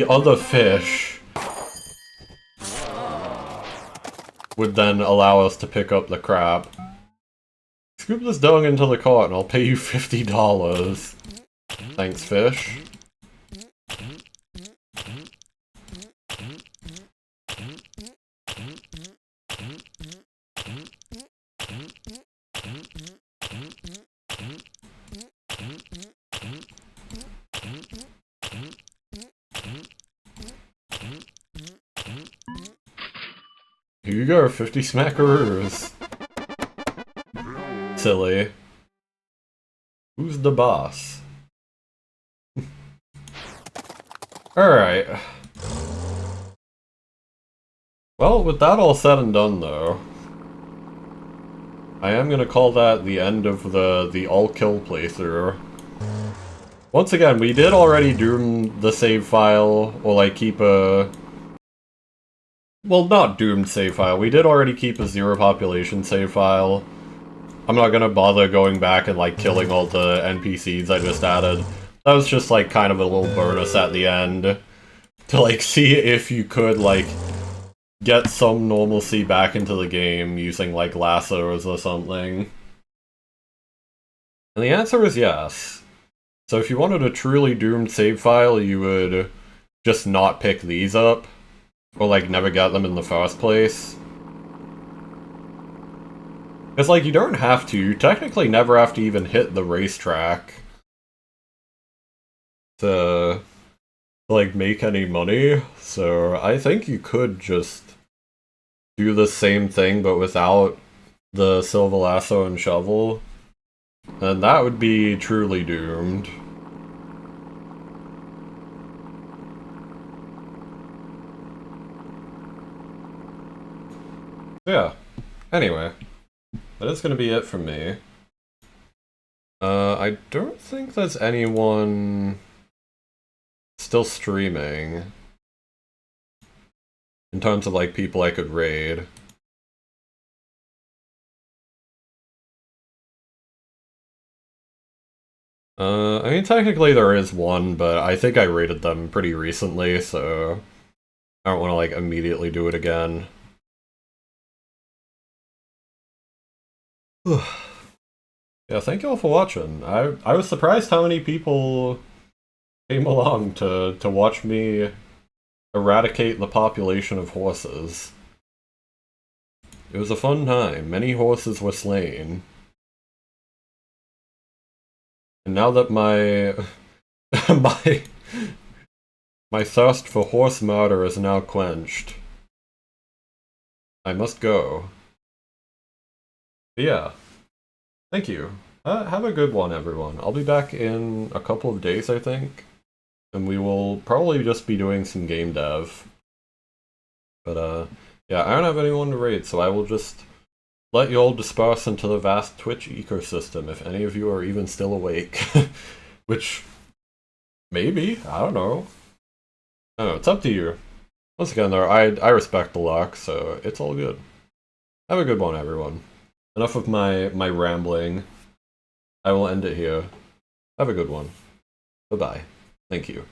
other fish, would then allow us to pick up the crap. Scoop this dung into the cart and I'll pay you $50. Thanks, fish. Here you go, 50 smackaroos. Silly. Who's the boss? Alright. Well, with that all said and done, though, I am gonna call that the end of the all-kill playthrough. Once again, we did already doom the save file, or like keep a... Well, not doomed save file, we did already keep a zero population save file. I'm not gonna bother going back and like killing all the NPCs I just added. That was just like kind of a little bonus at the end. To like see if you could like get some normalcy back into the game using like lassos or something. And the answer is yes. So if you wanted a truly doomed save file, you would just not pick these up. Or like never get them in the first place. Because like you don't have to, you technically never have to even hit the racetrack to like make any money. So I think you could just do the same thing but without the silver lasso and shovel. And that would be truly doomed. Yeah. Anyway, that is going to be it from me. I don't think there's anyone still streaming in terms of like people I could raid. I mean, technically there is one, but I think I raided them pretty recently, so I don't want to like immediately do it again. Yeah, thank you all for watching. I was surprised how many people came along to watch me eradicate the population of horses. It was a fun time. Many horses were slain. And now that my my my thirst for horse murder is now quenched, I must go. But yeah, thank you. Have a good one, everyone. I'll be back in a couple of days, I think, and we will probably just be doing some game dev. But yeah, I don't have anyone to raid, so I will just let you all disperse into the vast Twitch ecosystem if any of you are even still awake. Which, maybe, I don't know. I don't know, it's up to you. Once again, though, I respect the luck, so it's all good. Have a good one, everyone. Enough of my rambling. I will end it here. Have a good one. Bye-bye. Thank you.